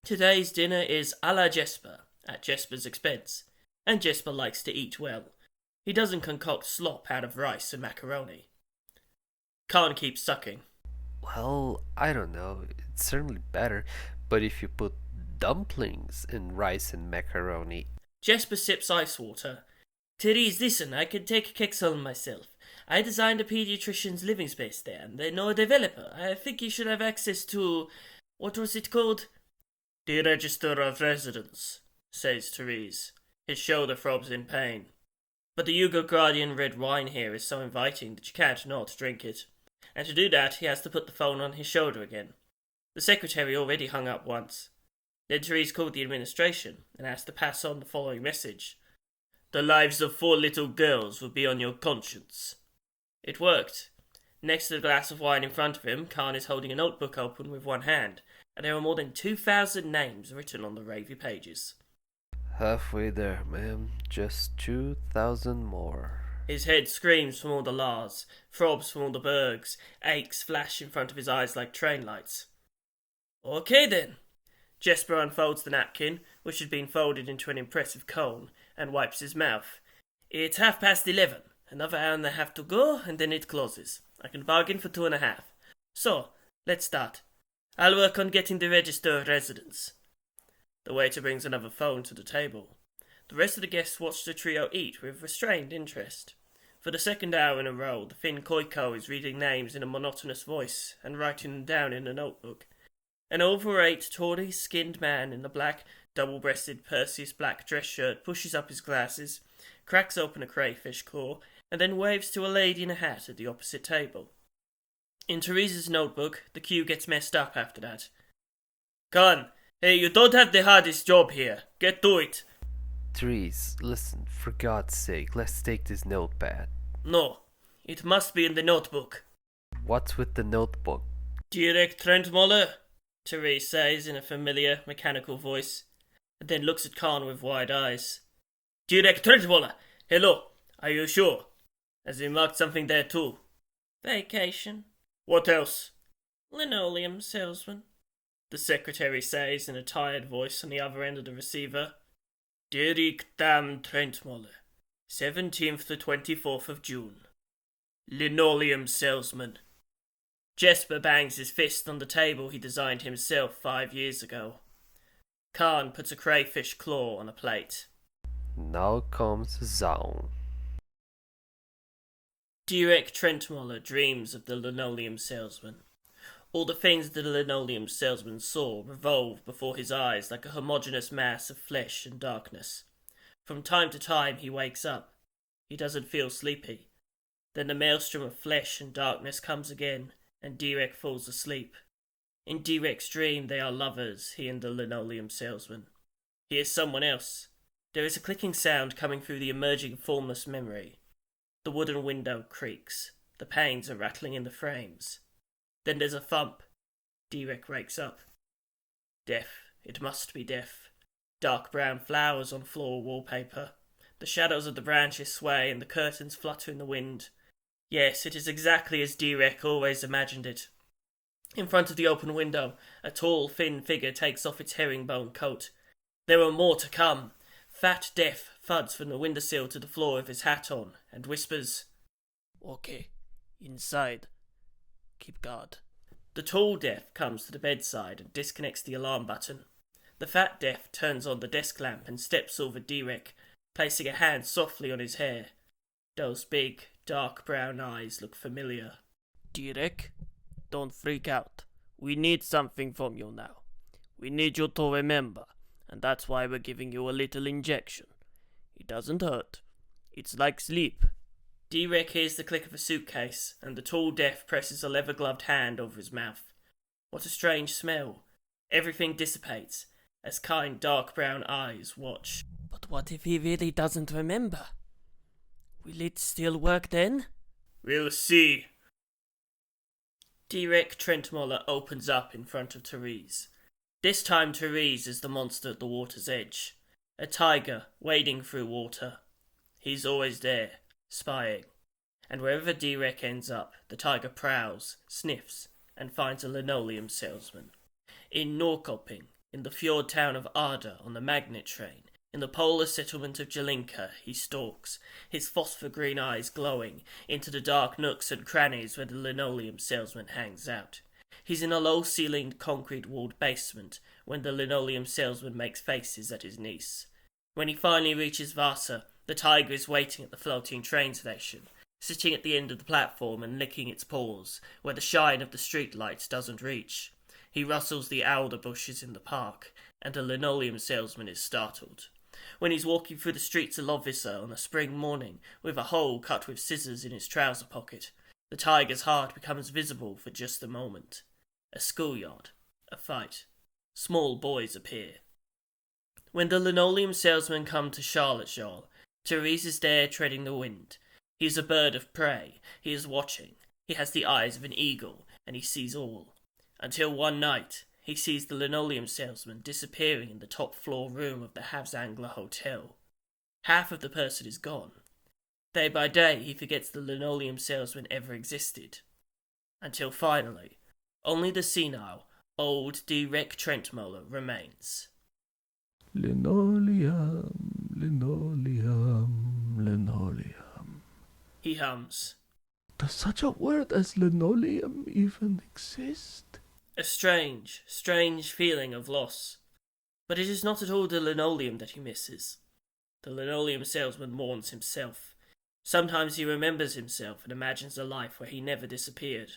A: Today's dinner is a la Jesper, at Jesper's expense, and Jesper likes to eat well. He doesn't concoct slop out of rice and macaroni. Khan keeps sucking.
F: Well, I don't know. It's certainly better, but if you put dumplings in rice and macaroni...
A: Jesper sips ice water. Tereesz, listen, I can take Kexholm myself. I designed a pediatrician's living space there, and they know a developer. I think you should have access to... what was it called? The Register of Residence, says Tereesz. His shoulder throbs in pain. But the Yugoslavia red wine here is so inviting that you can't not drink it. And to do that, he has to put the phone on his shoulder again. The secretary already hung up once. Then Tereesz called the administration and asked to pass on the following message. The lives of 4 little girls will be on your conscience. It worked. Next to the glass of wine in front of him, Khan is holding a notebook open with one hand, and there are more than 2,000 names written on the ravy pages.
F: Halfway there, ma'am. Just 2,000 more.
A: His head screams from all the Lars, throbs from all the bergs, aches flash in front of his eyes like train lights. Okay then. Jesper unfolds the napkin, which had been folded into an impressive cone, and wipes his mouth. It's 11:30. Another hour and a half to go, and then it closes. I can bargain for 2.5. So, let's start. I'll work on getting the register of residence. The waiter brings another phone to the table. The rest of the guests watch the trio eat with restrained interest. For the second hour in a row, the Finn Koiko is reading names in a monotonous voice and writing them down in a notebook. An overweight, tawny skinned man in a black, double-breasted Perseus black dress shirt pushes up his glasses, cracks open a crayfish claw, and then waves to a lady in a hat at the opposite table. In Tereesz's notebook, the queue gets messed up after that. Khan, hey, you don't have the hardest job here. Get to it.
F: Tereesz, listen, for God's sake, let's take this notepad.
A: No, it must be in the notebook.
F: What's with the notebook?
A: Deerek Trentmoller, Tereesz says in a familiar, mechanical voice, and then looks at Khan with wide eyes. Deerek Trentmoller, hello, are you sure? Has he marked something there too? Vacation. What else? Linoleum Salesman, the secretary says in a tired voice on the other end of the receiver. Deerek Trentmoller, 17th to 24th of June. Linoleum Salesman. Jesper bangs his fist on the table he designed himself 5 years ago. Khan puts a crayfish claw on a plate.
F: Now comes Zaun.
A: Deerek Trentmoller dreams of the Linoleum Salesman. All the things the Linoleum Salesman saw revolve before his eyes like a homogeneous mass of flesh and darkness. From time to time he wakes up. He doesn't feel sleepy. Then the maelstrom of flesh and darkness comes again, and Deerek falls asleep. In Deerek's dream they are lovers, he and the Linoleum Salesman. He is someone else. There is a clicking sound coming through the emerging formless memory. The wooden window creaks. The panes are rattling in the frames. Then there's a thump. Deerek wakes up. Death. It must be death. Dark brown flowers on floor wallpaper. The shadows of the branches sway and the curtains flutter in the wind. Yes, it is exactly as Deerek always imagined it. In front of the open window, a tall, thin figure takes off its herringbone coat. There are more to come. Fat Death thuds from the windowsill to the floor with his hat on, and whispers,
H: Okay, inside. Keep guard.
A: The tall Death comes to the bedside and disconnects the alarm button. The fat Death turns on the desk lamp and steps over Deerek, placing a hand softly on his hair. Those big, dark brown eyes look familiar.
H: Deerek, don't freak out. We need something from you now. We need you to remember, and that's why we're giving you a little injection. It doesn't hurt. It's like sleep.
A: Deerek hears the click of a suitcase, and the tall deaf presses a leather-gloved hand over his mouth. What a strange smell. Everything dissipates, as kind dark brown eyes watch.
H: But what if he really doesn't remember? Will it still work then?
A: We'll see. Deerek Trentmoller opens up in front of Tereesz. This time Tereesz is the monster at the water's edge. A tiger wading through water. He's always there, spying. And wherever Deerek ends up, the tiger prowls, sniffs, and finds a linoleum salesman. In Norrköping, in the fjord town of Arda on the magnet train, in the polar settlement of Jelinka, he stalks, his phosphor-green eyes glowing, into the dark nooks and crannies where the linoleum salesman hangs out. He's in a low-ceilinged, concrete-walled basement when the linoleum salesman makes faces at his niece. When he finally reaches Vasa, the tiger is waiting at the floating train station, sitting at the end of the platform and licking its paws, where the shine of the street lights doesn't reach. He rustles the alder bushes in the park, and the linoleum salesman is startled. When he's walking through the streets of Lovisa on a spring morning, with a hole cut with scissors in his trouser pocket, the tiger's heart becomes visible for just a moment. A schoolyard. A fight. Small boys appear. When the linoleum salesman comes to Charlottesville, Tereesz is there treading the wind. He is a bird of prey. He is watching. He has the eyes of an eagle, and he sees all. Until one night, he sees the linoleum salesman disappearing in the top-floor room of the Havsanglar hotel. Half of the person is gone. Day by day, he forgets the linoleum salesman ever existed. Until finally, only the senile, old Deerek Trentmoller remains.
J: Linoleum, linoleum, linoleum.
A: He hums.
J: Does such a word as linoleum even exist?
A: A strange, strange feeling of loss. But it is not at all the linoleum that he misses. The linoleum salesman mourns himself. Sometimes he remembers himself and imagines a life where he never disappeared.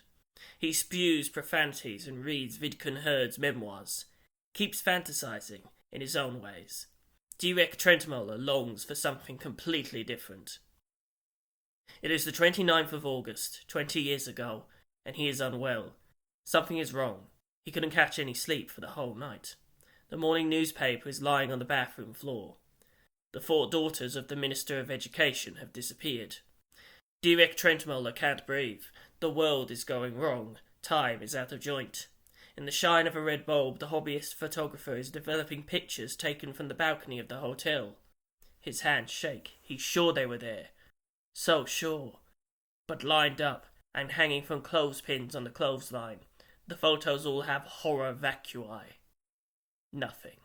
A: He spews profanities and reads Vidkun Herd's memoirs. Keeps fantasizing in his own ways. Deerek Trentmoller longs for something completely different. It is the 29th of August, 20 years ago, and he is unwell. Something is wrong. He couldn't catch any sleep for the whole night. The morning newspaper is lying on the bathroom floor. The 4 daughters of the Minister of Education have disappeared. Deerek Trentmoller can't breathe. The world is going wrong. Time is out of joint. In the shine of a red bulb, the hobbyist photographer is developing pictures taken from the balcony of the hotel. His hands shake. He's sure they were there. So sure. But lined up and hanging from clothespins on the clothesline, the photos all have horror vacui. Nothing.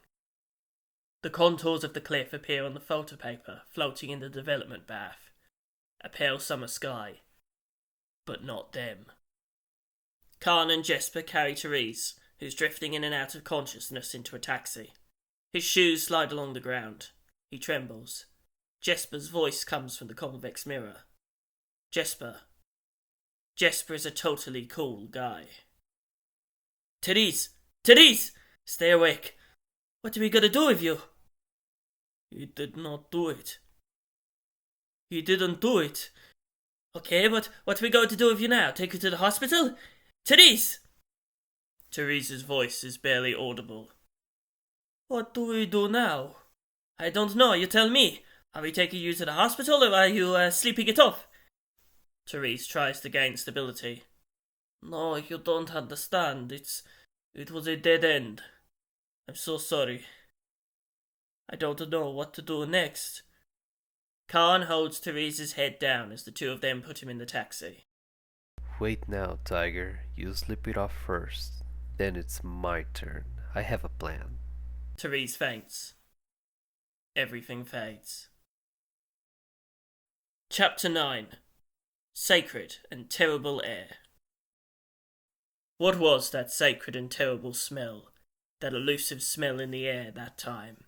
A: The contours of the cliff appear on the photopaper, floating in the development bath. A pale summer sky. But not them. Khan and Jesper carry Tereesz, who's drifting in and out of consciousness, into a taxi. His shoes slide along the ground. He trembles. Jesper's voice comes from the convex mirror. Jesper. Jesper is a totally cool guy. Tereesz! Tereesz! Stay awake. What are we gonna do with you? He did not do it. He didn't do it. Okay, but what are we going to do with you now? Take you to the hospital? Tereesz! Tereesz's voice is barely audible. What do we do now? I don't know, you tell me. Are we taking you to the hospital or are you sleeping it off? Tereesz tries to gain stability. No, you don't understand. It was a dead end. I'm so sorry. I don't know what to do next. Khan holds Tereesz's head down as the two of them put him in the taxi.
K: Wait now, Tiger. You slip it off first. Then it's my turn. I have a plan.
A: Tereesz faints. Everything fades. Chapter 9. Sacred and Terrible Air. What was that sacred and terrible smell? That elusive smell in the air that time?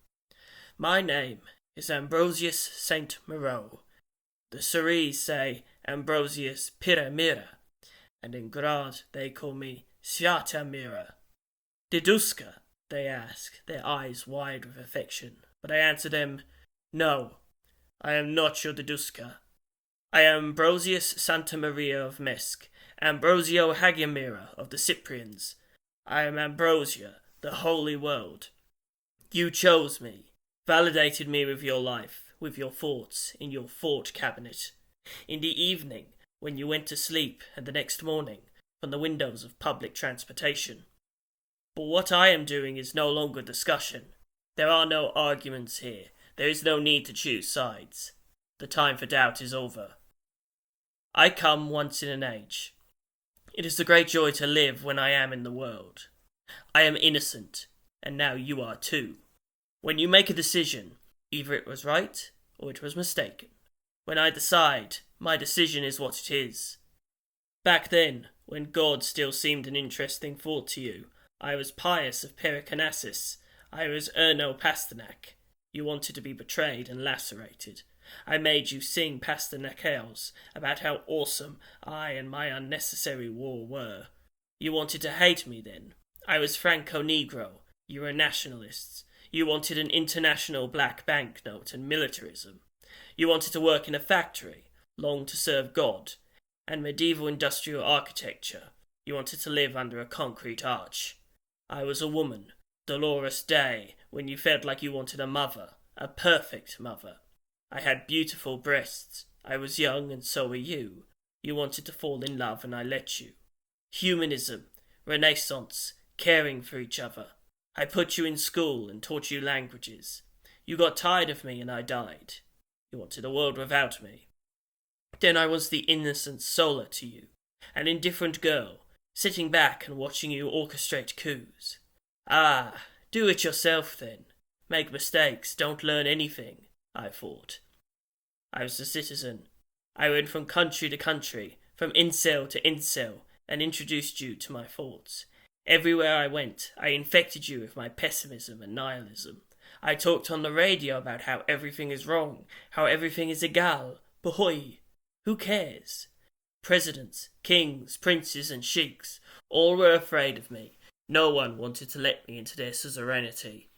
A: My name is Ambrosius Saint Moreau. The Furies say Ambrosius Pyramira, and in Grad they call me Sviatamira. Diduska, they ask, their eyes wide with affection, but I answer them, no, I am not your Diduska. I am Ambrosius Santa Maria of Mesk, Ambrosio Hagiamira of the Cyprians. I am Ambrosia, the holy world. You chose me, validated me with your life, with your thoughts, in your thought cabinet. In the evening, when you went to sleep, and the next morning, from the windows of public transportation. But what I am doing is no longer discussion. There are no arguments here. There is no need to choose sides. The time for doubt is over. I come once in an age. It is a great joy to live when I am in the world. I am innocent, and now you are too. When you make a decision, either it was right or it was mistaken. When I decide, my decision is what it is. Back then, when God still seemed an interesting thought to you, I was pious of Pericarnassus. I was Erno Pasternak. You wanted to be betrayed and lacerated. I made you sing Pasternakales about how awesome I and my unnecessary war were. You wanted to hate me then. I was Franco-Negro. You were nationalists. You wanted an international black banknote and militarism. You wanted to work in a factory, longed to serve God, and medieval industrial architecture. You wanted to live under a concrete arch. I was a woman, Dolores Day, when you felt like you wanted a mother, a perfect mother. I had beautiful breasts. I was young, and so were you. You wanted to fall in love, and I let you. Humanism, Renaissance, caring for each other. I put you in school and taught you languages. You got tired of me, and I died. You wanted a world without me. Then I was the innocent Sola to you, an indifferent girl, sitting back and watching you orchestrate coups. Ah, do it yourself then. Make mistakes, don't learn anything, I thought. I was a citizen. I went from country to country, from incel to incel, and introduced you to my thoughts. Everywhere I went, I infected you with my pessimism and nihilism. I talked on the radio about how everything is wrong, how everything is egal, boy. Who cares? Presidents, kings, princes, and sheiks, all were afraid of me. No one wanted to let me into their suzerainty.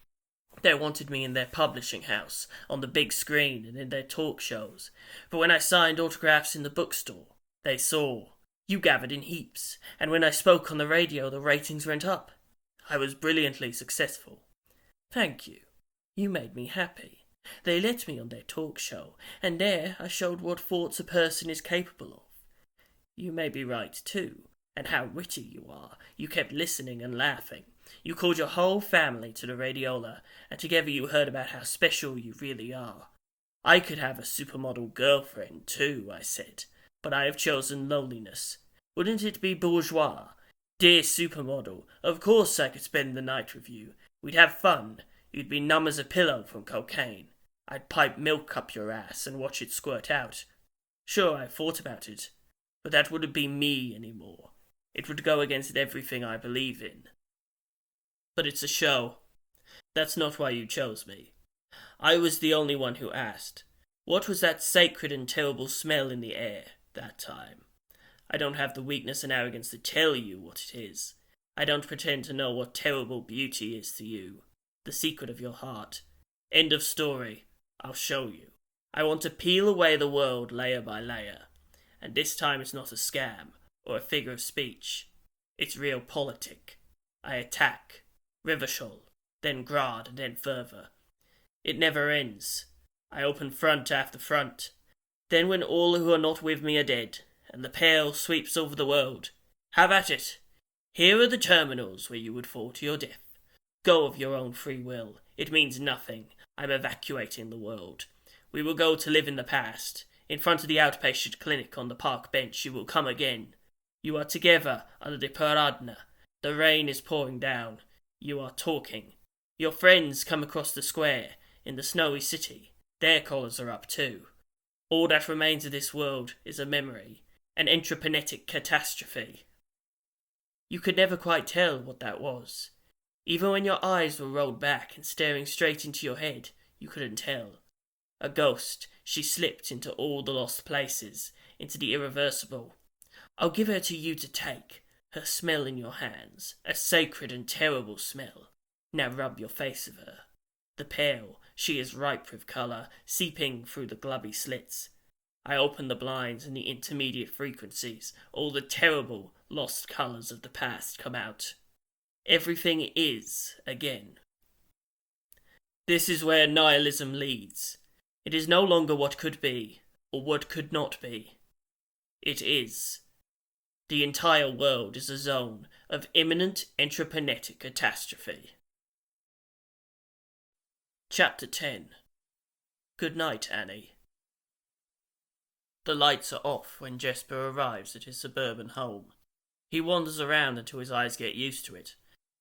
A: They wanted me in their publishing house, on the big screen, and in their talk shows. But when I signed autographs in the bookstore, they saw. You gathered in heaps, and when I spoke on the radio, the ratings went up. I was brilliantly successful. Thank you. You made me happy. They let me on their talk show, and there I showed what thoughts a person is capable of. You may be right, too, and how witty you are. You kept listening and laughing. You called your whole family to the radiola, and together you heard about how special you really are. I could have a supermodel girlfriend, too, I said, but I have chosen loneliness. Wouldn't it be bourgeois? Dear supermodel, of course I could spend the night with you. We'd have fun. You'd be numb as a pillow from cocaine. I'd pipe milk up your ass and watch it squirt out. Sure, I thought about it, but that wouldn't be me anymore. It would go against everything I believe in. But it's a show. That's not why you chose me. I was the only one who asked. What was that sacred and terrible smell in the air that time? I don't have the weakness and arrogance to tell you what it is. I don't pretend to know what terrible beauty is to you. The secret of your heart. End of story. I'll show you. I want to peel away the world layer by layer. And this time it's not a scam or a figure of speech. It's realpolitik. I attack. Revachol, then Grad, and then further. It never ends. I open front after front. Then when all who are not with me are dead, and the pale sweeps over the world, have at it. Here are the terminals where you would fall to your death. Go of your own free will. It means nothing. I'm evacuating the world. We will go to live in the past. In front of the outpatient clinic on the park bench you will come again. You are together under the Paradna. The rain is pouring down. You are talking. Your friends come across the square, in the snowy city. Their collars are up too. All that remains of this world is a memory, an entreprenetic catastrophe. You could never quite tell what that was. Even when your eyes were rolled back and staring straight into your head, you couldn't tell. A ghost, she slipped into all the lost places, into the irreversible. I'll give her to you to take. Her smell in your hands, a sacred and terrible smell. Now rub your face of her. The pale, she is ripe with colour, seeping through the glubby slits. I open the blinds and the intermediate frequencies. All the terrible, lost colours of the past come out. Everything is again. This is where nihilism leads. It is no longer what could be, or what could not be. It is. The entire world is a zone of imminent entrepreneurial catastrophe. Chapter 10. Good night, Annie. The lights are off when Jesper arrives at his suburban home. He wanders around until his eyes get used to it.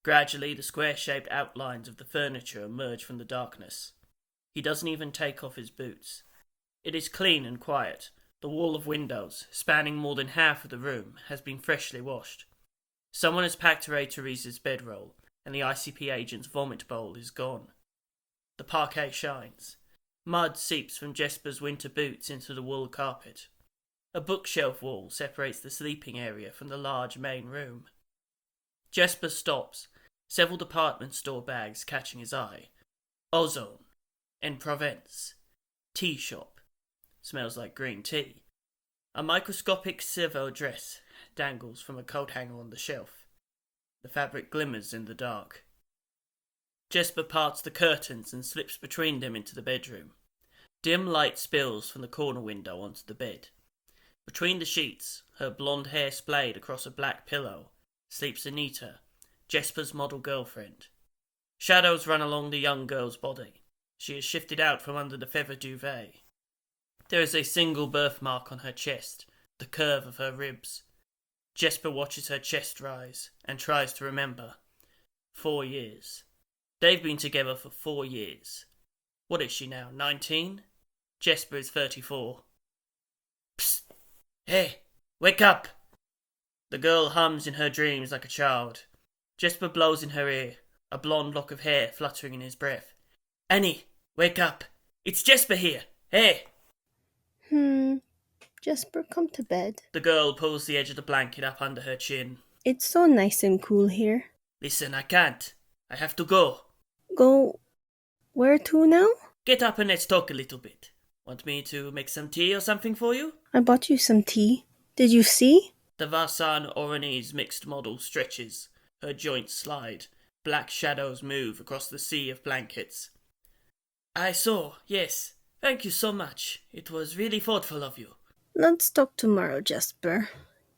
A: Gradually, the square-shaped outlines of the furniture emerge from the darkness. He doesn't even take off his boots. It is clean and quiet. The wall of windows, spanning more than half of the room, has been freshly washed. Someone has packed away Tereesz's bedroll, and the ICP agent's vomit bowl is gone. The parquet shines. Mud seeps from Jesper's winter boots into the wool carpet. A bookshelf wall separates the sleeping area from the large main room. Jesper stops, several department store bags catching his eye. Ozone, en Provence, tea shop, smells like green tea. A microscopic silver dress dangles from a coat hanger on the shelf. The fabric glimmers in the dark. Jesper parts the curtains and slips between them into the bedroom. Dim light spills from the corner window onto the bed. Between the sheets, her blonde hair splayed across a black pillow, sleeps Anita, Jesper's model girlfriend. Shadows run along the young girl's body. She has shifted out from under the feather duvet. There is a single birthmark on her chest, the curve of her ribs. Jesper watches her chest rise and tries to remember. 4 years. They've been together for 4 years. What is she now, 19? Jesper is 34. Psst! Hey, wake up! The girl hums in her dreams like a child. Jesper blows in her ear, a blonde lock of hair fluttering in his breath. Annie, wake up! It's Jesper here! Hey!
G: Jesper, come to bed.
A: The girl pulls the edge of the blanket up under her chin.
G: It's so nice and cool here.
A: Listen, I can't. I have to go.
G: Go where to now?
A: Get up and let's talk a little bit. Want me to make some tea or something for you?
G: I bought you some tea. Did you see?
A: The Varsan Oranese mixed model stretches. Her joints slide. Black shadows move across the sea of blankets. I saw, yes. Thank you so much. It was really thoughtful of you.
G: Let's talk tomorrow, Jesper.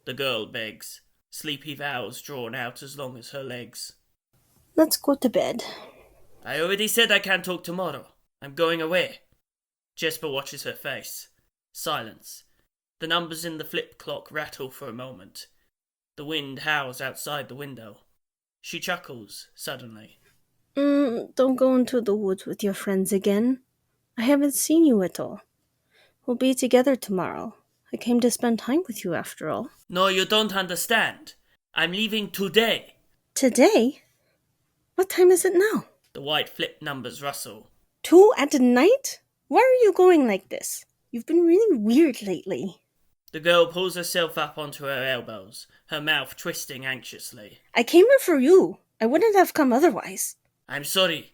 A: The girl begs. Sleepy vows drawn out as long as her legs.
G: Let's go to bed.
A: I already said I can't talk tomorrow. I'm going away. Jesper watches her face. Silence. The numbers in the flip clock rattle for a moment. The wind howls outside the window. She chuckles, suddenly.
G: Don't go into the woods with your friends again. I haven't seen you at all. We'll be together tomorrow. I came to spend time with you after all.
A: No, you don't understand. I'm leaving today.
G: Today? What time is it now?
A: The white flip numbers rustle.
G: 2 at night? Why are you going like this? You've been really weird lately.
A: The girl pulls herself up onto her elbows, her mouth twisting anxiously.
G: I came here for you. I wouldn't have come otherwise.
A: I'm sorry.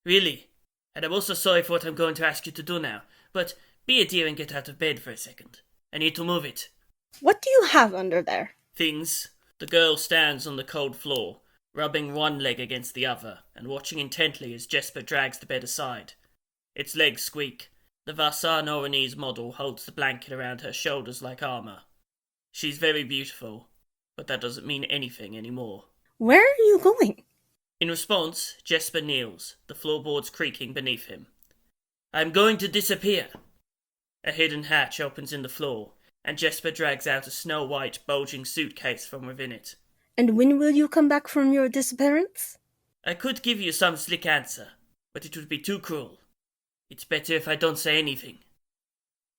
A: Really. And I'm also sorry for what I'm going to ask you to do now. But be a dear and get out of bed for a second. I need to move it.
G: What do you have under there?
A: Things. The girl stands on the cold floor, rubbing one leg against the other, and watching intently as Jesper drags the bed aside. Its legs squeak. The Varsan Oranese model holds the blanket around her shoulders like armour. She's very beautiful, but that doesn't mean anything anymore.
G: Where are you going?
A: In response, Jesper kneels, the floorboards creaking beneath him. I'm going to disappear. A hidden hatch opens in the floor, and Jesper drags out a snow-white, bulging suitcase from within it.
G: And when will you come back from your disappearance?
A: I could give you some slick answer, but it would be too cruel. It's better if I don't say anything.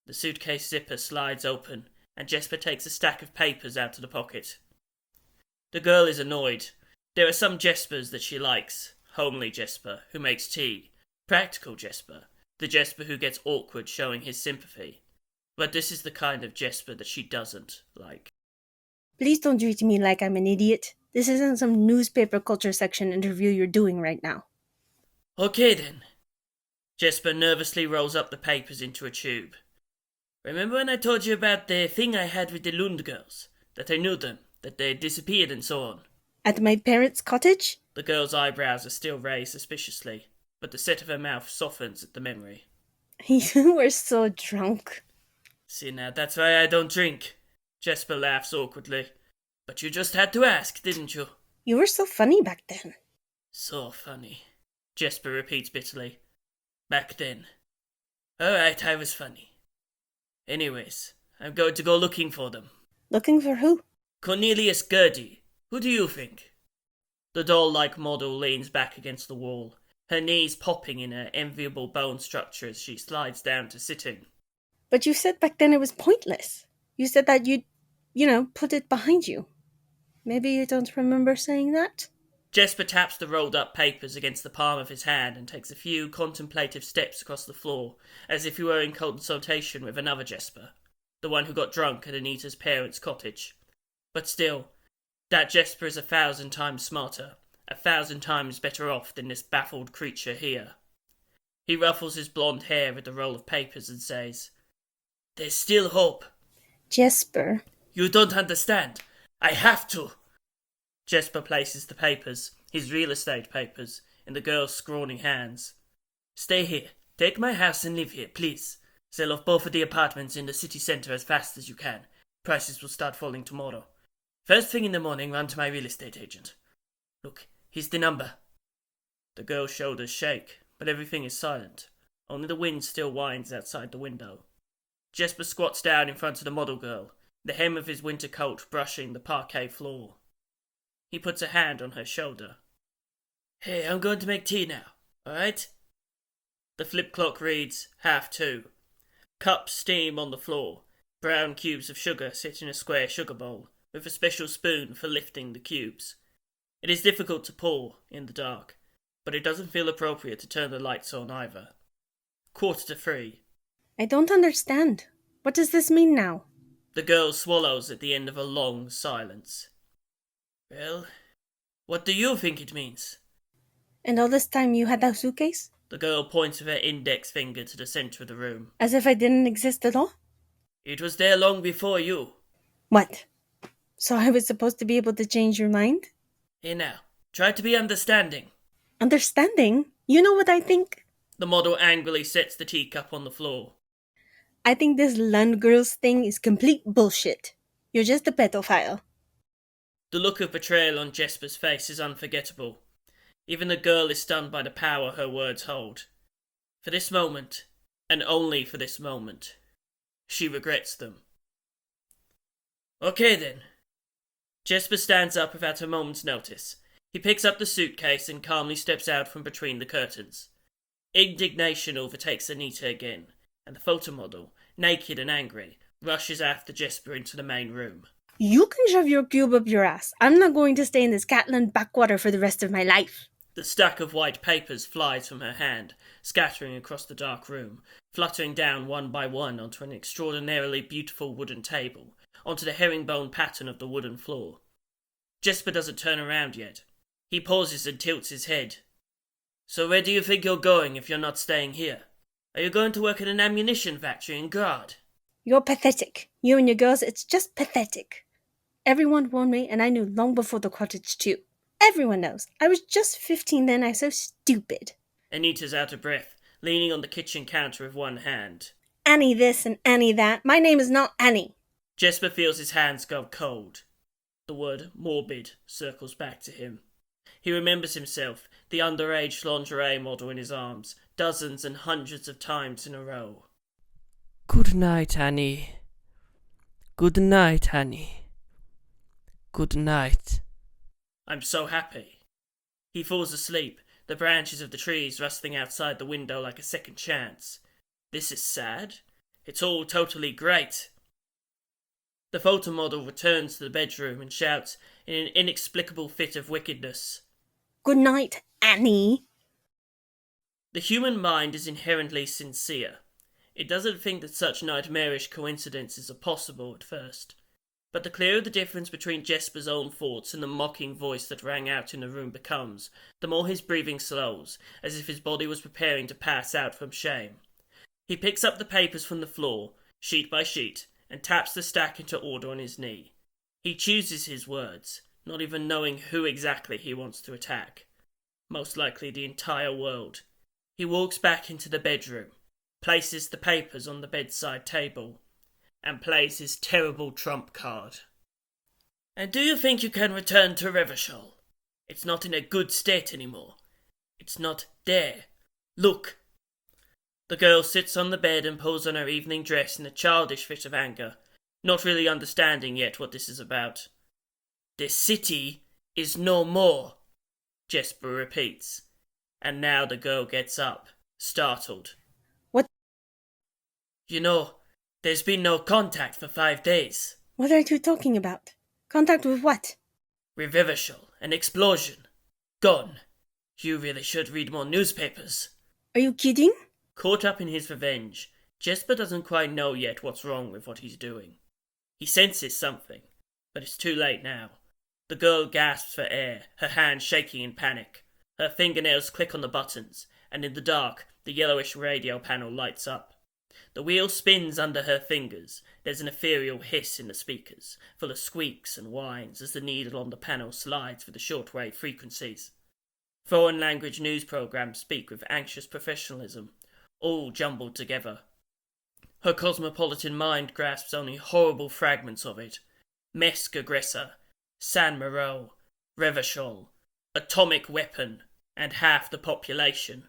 A: The suitcase zipper slides open, and Jesper takes a stack of papers out of the pocket. The girl is annoyed. There are some Jespers that she likes. Homely Jesper, who makes tea. Practical Jesper, the Jesper who gets awkward showing his sympathy. But this is the kind of Jesper that she doesn't like.
G: Please don't treat me like I'm an idiot. This isn't some newspaper culture section interview you're doing right now.
A: Okay then. Jesper nervously rolls up the papers into a tube. Remember when I told you about the thing I had with the Lund girls? That I knew them, that they disappeared and so on?
G: At my parents' cottage?
A: The girl's eyebrows are still raised suspiciously, but the set of her mouth softens at the memory.
G: You were so drunk.
A: See now, that's why I don't drink. Jesper laughs awkwardly. But you just had to ask, didn't you?
G: You were so funny back then.
A: So funny, Jesper repeats bitterly. Back then. Alright, I was funny. Anyways, I'm going to go looking for them.
G: Looking for who?
A: Cornelius Gerdy. Who do you think? The doll-like model leans back against the wall, her knees popping in her enviable bone structure as she slides down to sitting.
G: But you said back then it was pointless. You said that you'd, put it behind you. Maybe you don't remember saying that?
A: Jesper taps the rolled-up papers against the palm of his hand and takes a few contemplative steps across the floor, as if he were in consultation with another Jesper, the one who got drunk at Anita's parents' cottage. But still, that Jesper is 1,000 times smarter, 1,000 times better off than this baffled creature here. He ruffles his blonde hair with the roll of papers and says, "There's still hope."
G: Jesper.
A: You don't understand. I have to. Jesper places the papers, his real estate papers, in the girl's scrawny hands. Stay here. Take my house and live here, please. Sell off both of the apartments in the city centre as fast as you can. Prices will start falling tomorrow. First thing in the morning, run to my real estate agent. Look, here's the number. The girl's shoulders shake, but everything is silent. Only the wind still whines outside the window. Jesper squats down in front of the model girl, the hem of his winter coat brushing the parquet floor. He puts a hand on her shoulder. Hey, I'm going to make tea now, alright? The flip clock reads 2:30. Cups steam on the floor. Brown cubes of sugar sit in a square sugar bowl, with a special spoon for lifting the cubes. It is difficult to pour in the dark, but it doesn't feel appropriate to turn the lights on either. 2:45.
G: I don't understand. What does this mean now?
A: The girl swallows at the end of a long silence. Well, what do you think it means?
G: And all this time you had that suitcase?
A: The girl points with her index finger to the centre of the room.
G: As if I didn't exist at all?
A: It was there long before you.
G: What? So I was supposed to be able to change your mind?
A: Here now, try to be understanding.
G: Understanding? You know what I think?
A: The model angrily sets the teacup on the floor.
G: I think this Lund girls thing is complete bullshit. You're just a pedophile.
A: The look of betrayal on Jesper's face is unforgettable. Even the girl is stunned by the power her words hold. For this moment, and only for this moment, she regrets them. Okay then. Jesper stands up without a moment's notice. He picks up the suitcase and calmly steps out from between the curtains. Indignation overtakes Anita again, and the photomodel, naked and angry, rushes after Jesper into the main room.
G: You can shove your cube up your ass. I'm not going to stay in this Catland backwater for the rest of my life.
A: The stack of white papers flies from her hand, scattering across the dark room, fluttering down one by one onto an extraordinarily beautiful wooden table, onto the herringbone pattern of the wooden floor. Jesper doesn't turn around yet. He pauses and tilts his head. So where do you think you're going if you're not staying here? Are you going to work at an ammunition factory in Guard?
G: You're pathetic. You and your girls, it's just pathetic. Everyone warned me, and I knew long before the cottage too. Everyone knows. I was just 15 then, I'm so stupid.
A: Anita's out of breath, leaning on the kitchen counter with one hand.
G: Annie this and Annie that. My name is not Annie.
A: Jesper feels his hands go cold. The word morbid circles back to him. He remembers himself, the underage lingerie model in his arms, dozens and hundreds of times in a row.
H: Good night, Annie. Good night, Annie. Good night.
A: I'm so happy. He falls asleep, the branches of the trees rustling outside the window like a second chance. This is sad. It's all totally great. The photomodel returns to the bedroom and shouts in an inexplicable fit of wickedness.
G: Good night, Annie.
A: The human mind is inherently sincere. It doesn't think that such nightmarish coincidences are possible at first. But the clearer the difference between Jesper's own thoughts and the mocking voice that rang out in the room becomes, the more his breathing slows, as if his body was preparing to pass out from shame. He picks up the papers from the floor, sheet by sheet, and taps the stack into order on his knee. He chooses his words, not even knowing who exactly he wants to attack. Most likely the entire world. He walks back into the bedroom, places the papers on the bedside table, and plays his terrible trump card. And do you think you can return to Revachol? It's not in a good state anymore. It's not there. Look. The girl sits on the bed and pulls on her evening dress in a childish fit of anger, not really understanding yet what this is about. The city is no more, Jesper repeats, and now the girl gets up, startled.
G: What?
A: You know, there's been no contact for 5 days.
G: What are you talking about? Contact with what?
A: With Revachol, an explosion. Gone. You really should read more newspapers.
G: Are you kidding?
A: Caught up in his revenge, Jesper doesn't quite know yet what's wrong with what he's doing. He senses something, but it's too late now. The girl gasps for air, her hands shaking in panic. Her fingernails click on the buttons, and in the dark, the yellowish radio panel lights up. The wheel spins under her fingers. There's an ethereal hiss in the speakers, full of squeaks and whines as the needle on the panel slides through the shortwave frequencies. Foreign language news programs speak with anxious professionalism, all jumbled together. Her cosmopolitan mind grasps only horrible fragments of it. Mesk aggressor, San Moreau, Revachol, atomic weapon, and half the population.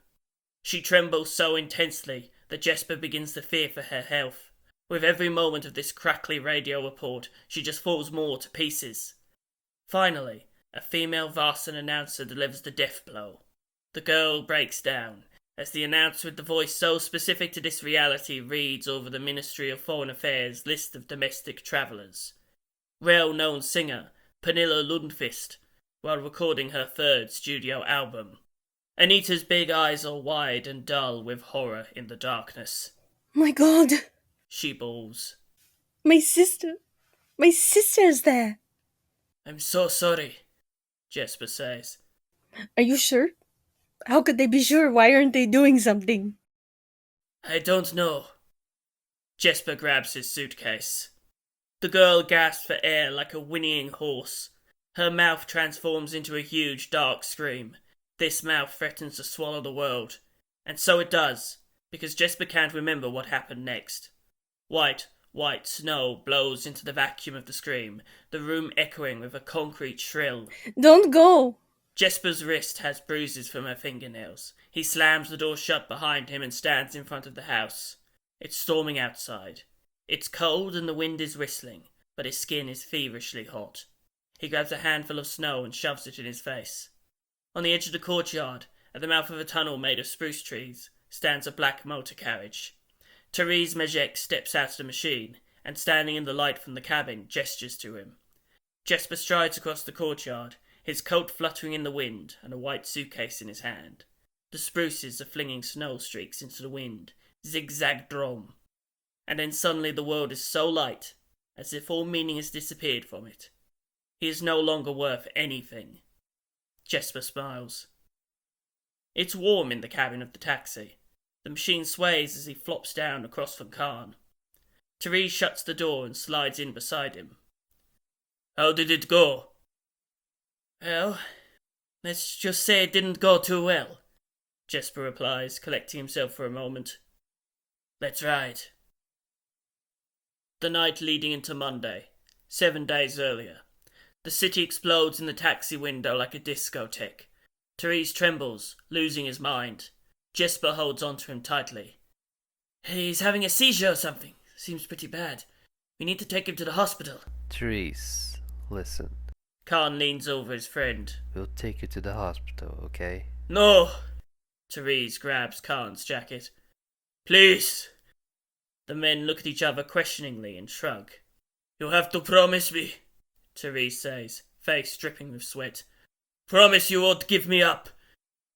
A: She trembles so intensely that Jesper begins to fear for her health. With every moment of this crackly radio report, she just falls more to pieces. Finally, a female Varson announcer delivers the death blow. The girl breaks down, as the announcer with the voice so specific to this reality reads over the Ministry of Foreign Affairs list of domestic travellers. Well-known singer Pernilla Lundqvist, while recording her third studio album. Anita's big eyes are wide and dull with horror in the darkness.
G: My God!
A: She bawls.
G: My sister! My sister's there!
A: I'm so sorry, Jesper says.
G: Are you sure? How could they be sure? Why aren't they doing something?
A: I don't know. Jesper grabs his suitcase. The girl gasps for air like a whinnying horse. Her mouth transforms into a huge dark scream. This mouth threatens to swallow the world. And so it does, because Jesper can't remember what happened next. White snow blows into the vacuum of the scream, the room echoing with a concrete shrill.
G: Don't go!
A: Jesper's wrist has bruises from her fingernails. He slams the door shut behind him and stands in front of the house. It's storming outside. It's cold and the wind is whistling, but his skin is feverishly hot. He grabs a handful of snow and shoves it in his face. On the edge of the courtyard, at the mouth of a tunnel made of spruce trees, stands a black motor carriage. Tereesz Majek steps out of the machine, and standing in the light from the cabin, gestures to him. Jesper strides across the courtyard, his coat fluttering in the wind and a white suitcase in his hand. The spruces are flinging snow streaks into the wind, zigzag drum. And then suddenly the world is so light, as if all meaning has disappeared from it. He is no longer worth anything. Jesper smiles. It's warm in the cabin of the taxi. The machine sways as he flops down across from Khan. Tereesz shuts the door and slides in beside him. How did it go? Well, let's just say it didn't go too well, Jesper replies, collecting himself for a moment. Let's ride. The night leading into Monday, 7 days earlier. The city explodes in the taxi window like a discotheque. Tereesz trembles, losing his mind. Jesper holds onto him tightly. He's having a seizure or something. Seems pretty bad. We need to take him to the hospital.
F: Tereesz, listen.
A: Khan leans over his friend.
F: We'll take you to the hospital, okay?
A: No! Tereesz grabs Khan's jacket. Please! The men look at each other questioningly and shrug. You'll have to promise me, Tereesz says, face dripping with sweat. Promise you won't give me up.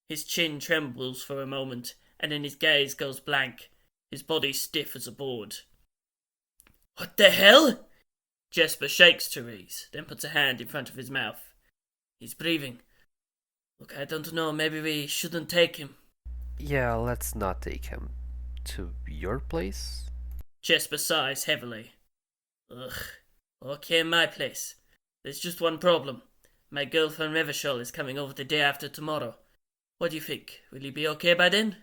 A: His chin trembles for a moment, and then his gaze goes blank, his body stiff as a board. What the hell? Jesper shakes Tereesz, then puts a hand in front of his mouth. He's breathing. Look, I don't know, maybe we shouldn't take him.
F: Yeah, let's not take him. To your place?
A: Jesper sighs heavily. Ugh. Okay, my place. There's just one problem. My girl from Revachol is coming over the day after tomorrow. What do you think? Will you be okay by then?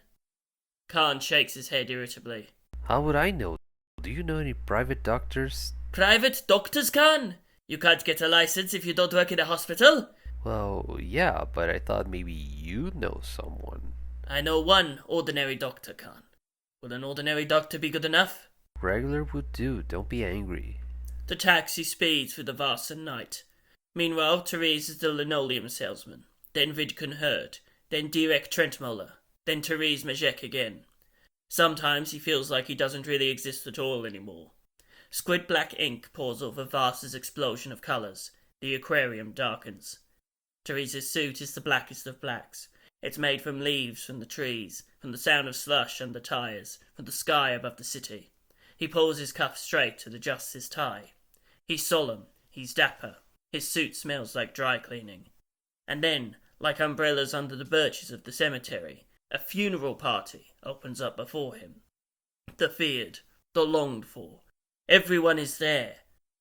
A: Khan shakes his head irritably.
F: How would I know? Do you know any private doctors?
A: Private doctors, Khan? You can't get a license if you don't work in a hospital?
F: Well, yeah, but I thought maybe you know someone.
A: I know one ordinary doctor, Khan. Will an ordinary doctor be good enough?
F: Regular would do, don't be angry.
A: The taxi speeds through the Varson night. Meanwhile, Tereesz is the Linoleum Salesman, then Vidkun Herd, then Deerek Trentmoller, then Tereesz Majek again. Sometimes he feels like he doesn't really exist at all anymore. Squid black ink pours over Vars's explosion of colours. The aquarium darkens. Tereesz's suit is the blackest of blacks. It's made from leaves from the trees, from the sound of slush under tyres, from the sky above the city. He pulls his cuff straight and adjusts his tie. He's solemn, he's dapper, his suit smells like dry cleaning. And then, like umbrellas under the birches of the cemetery, a funeral party opens up before him. The feared, the longed for. Everyone is there.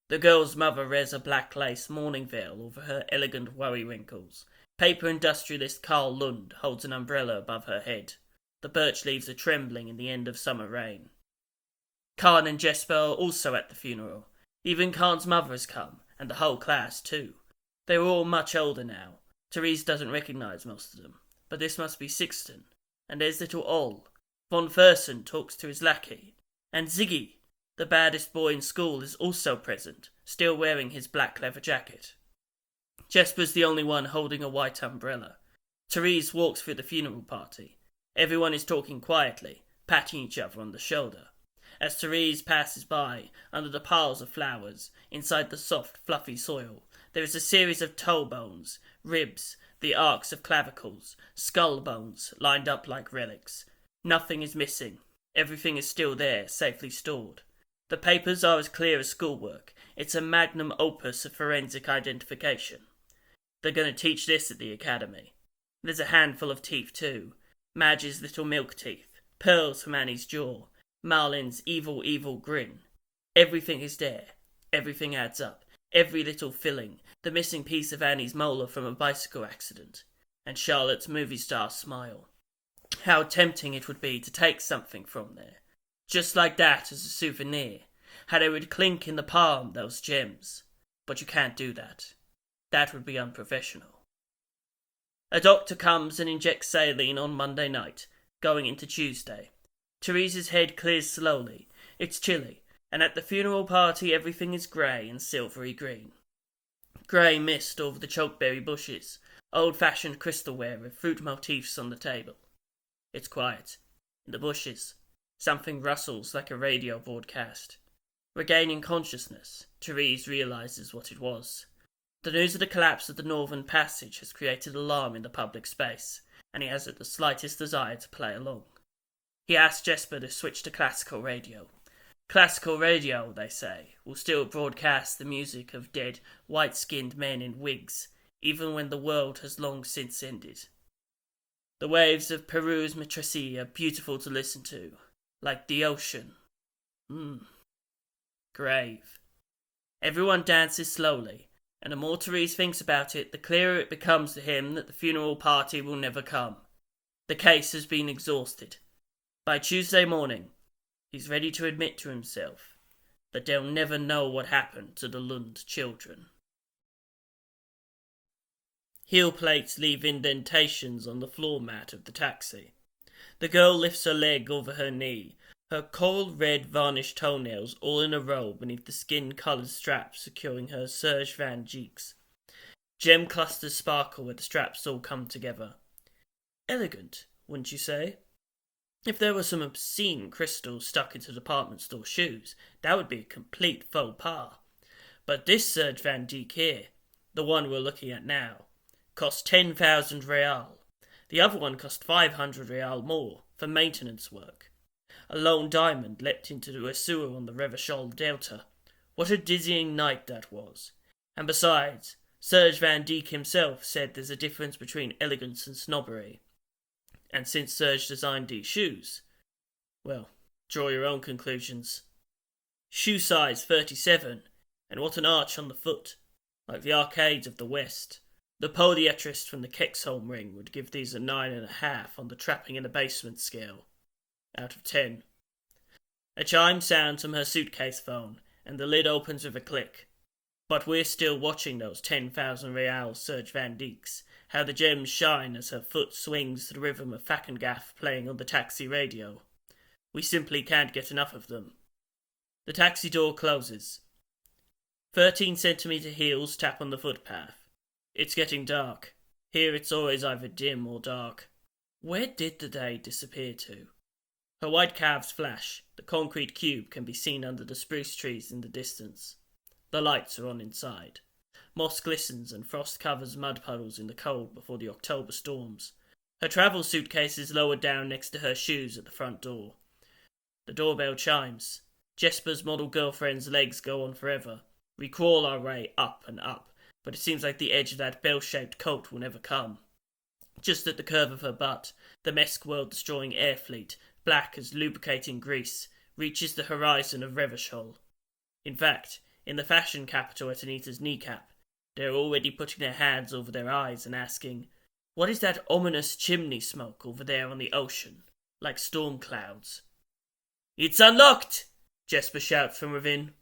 A: The girl's mother wears a black lace mourning veil over her elegant worry wrinkles. Paper industrialist Carl Lund holds an umbrella above her head. The birch leaves are trembling in the end of summer rain. Khan and Jesper are also at the funeral. Even Khan's mother has come, and the whole class too. They were all much older now. Tereesz doesn't recognise most of them, but this must be Sixten. And there's little Ol. Von Fersen talks to his lackey. And Ziggy, the baddest boy in school, is also present, still wearing his black leather jacket. Jesper's the only one holding a white umbrella. Tereesz walks through the funeral party. Everyone is talking quietly, patting each other on the shoulder. As Tereesz passes by, under the piles of flowers, inside the soft, fluffy soil, there is a series of toe bones, ribs, the arcs of clavicles, skull bones, lined up like relics. Nothing is missing. Everything is still there, safely stored. The papers are as clear as schoolwork. It's a magnum opus of forensic identification. They're going to teach this at the academy. There's a handful of teeth too. Madge's little milk teeth, pearls from Annie's jaw, Malin's evil grin. Everything is there. Everything adds up. Every little filling. The missing piece of Annie's molar from a bicycle accident. And Charlotte's movie star smile. How tempting it would be to take something from there. Just like that as a souvenir. How they would clink in the palm, those gems. But you can't do that. That would be unprofessional. A doctor comes and injects saline on Monday night, going into Tuesday. Tereesz's head clears slowly. It's chilly, and at the funeral party everything is grey and silvery green. Grey mist over the chokeberry bushes, old-fashioned crystalware with fruit motifs on the table. It's quiet. In the bushes, something rustles like a radio broadcast. Regaining consciousness, Tereesz realises what it was. The news of the collapse of the Northern Passage has created alarm in the public space, and he hasn't the slightest desire to play along. He asks Jesper to switch to classical radio. Classical radio, they say, will still broadcast the music of dead, white-skinned men in wigs, even when the world has long since ended. The waves of Peru's Matresse are beautiful to listen to, like the ocean. Grave. Everyone dances slowly, and the more Tereesz thinks about it, the clearer it becomes to him that the funeral party will never come. The case has been exhausted. By Tuesday morning, he's ready to admit to himself that they'll never know what happened to the Lund children. Heel plates leave indentations on the floor mat of the taxi. The girl lifts her leg over her knee, her coral red varnished toenails all in a row beneath the skin-coloured straps securing her serge van Dykes. Gem clusters sparkle where the straps all come together. Elegant, wouldn't you say? If there were some obscene crystals stuck into department store shoes, that would be a complete faux pas. But this serge van Dyke here, the one we're looking at now, cost 10,000 real. The other one cost 500 real more for maintenance work. A lone diamond leapt into a sewer on the Revachol Delta. What a dizzying night that was. And besides, Serge van Dyke himself said there's a difference between elegance and snobbery. And since Serge designed these shoes, well, draw your own conclusions. Shoe size 37, and what an arch on the foot, like the arcades of the West. The podiatrist from the Kexholm ring would give these a 9.5 on the trapping in the basement scale, out of 10. A chime sounds from her suitcase phone, and the lid opens with a click. But we're still watching those 10,000 real Serge Van Dijks, how the gems shine as her foot swings to the rhythm of Fackengaff playing on the taxi radio. We simply can't get enough of them. The taxi door closes. 13-centimeter heels tap on the footpath. It's getting dark. Here it's always either dim or dark. Where did the day disappear to? Her white calves flash. The concrete cube can be seen under the spruce trees in the distance. The lights are on inside. Moss glistens and frost covers mud puddles in the cold before the October storms. Her travel suitcase is lowered down next to her shoes at the front door. The doorbell chimes. Jesper's model girlfriend's legs go on forever. We crawl our way up and up, but it seems like the edge of that bell-shaped coat will never come. Just at the curve of her butt, the Mesk world-destroying air fleet, black as lubricating grease, reaches the horizon of Revachol. In fact, in the fashion capital at Anita's kneecap, they are already putting their hands over their eyes and asking, "What is that ominous chimney smoke over there on the ocean, like storm clouds?" "It's unlocked!" Jesper shouts from within.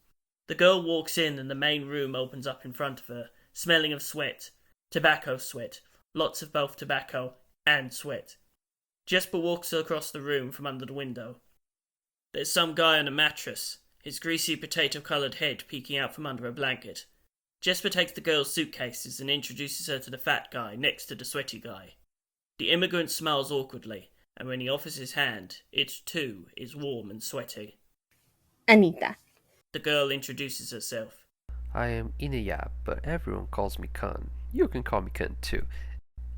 A: The girl walks in and the main room opens up in front of her, smelling of sweat. Tobacco sweat. Lots of both tobacco and sweat. Jesper walks across the room from under the window. There's some guy on a mattress, his greasy potato-coloured head peeking out from under a blanket. Jesper takes the girl's suitcases and introduces her to the fat guy next to the sweaty guy. The immigrant smiles awkwardly, and when he offers his hand, it too is warm and sweaty.
G: Anita.
A: The girl introduces herself.
F: I am Inaya, but everyone calls me Khan. You can call me Khan too.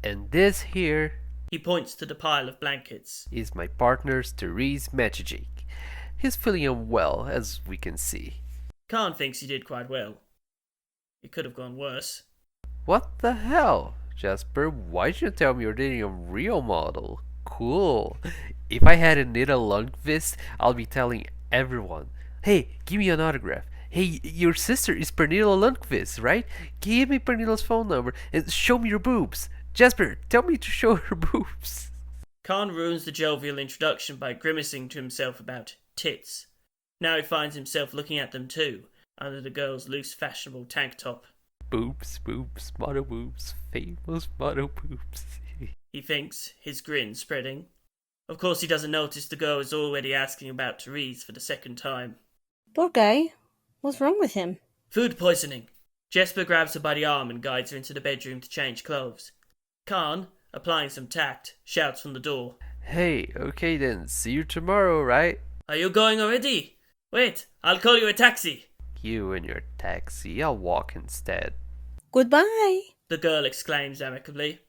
F: And this here...
A: He points to the pile of blankets.
F: ...is my partner's Tereesz Magic. He's feeling unwell, as we can see.
A: Khan thinks he did quite well. It could have gone worse.
F: What the hell? Jesper, why'd you tell me you're dating a real model? Cool. If I had Anita Lundqvist, I'll be telling everyone, "Hey, give me an autograph. Hey, your sister is Pernilla Lundqvist, right? Give me Pernilla's phone number and show me your boobs. Jesper, tell me to show her boobs."
A: Khan ruins the jovial introduction by grimacing to himself about tits. Now he finds himself looking at them too, under the girl's loose fashionable tank top.
F: Boobs, boobs, model boobs, famous model boobs.
A: He thinks, his grin spreading. Of course he doesn't notice the girl is already asking about Tereesz for the second time.
G: Poor guy. What's wrong with him?
A: Food poisoning. Jesper grabs her by the arm and guides her into the bedroom to change clothes. Khan, applying some tact, shouts from the door.
F: Hey, okay then, see you tomorrow, right?
A: Are you going already? Wait, I'll call you a taxi.
F: You and your taxi, I'll walk instead.
G: Goodbye,
A: the girl exclaims amicably.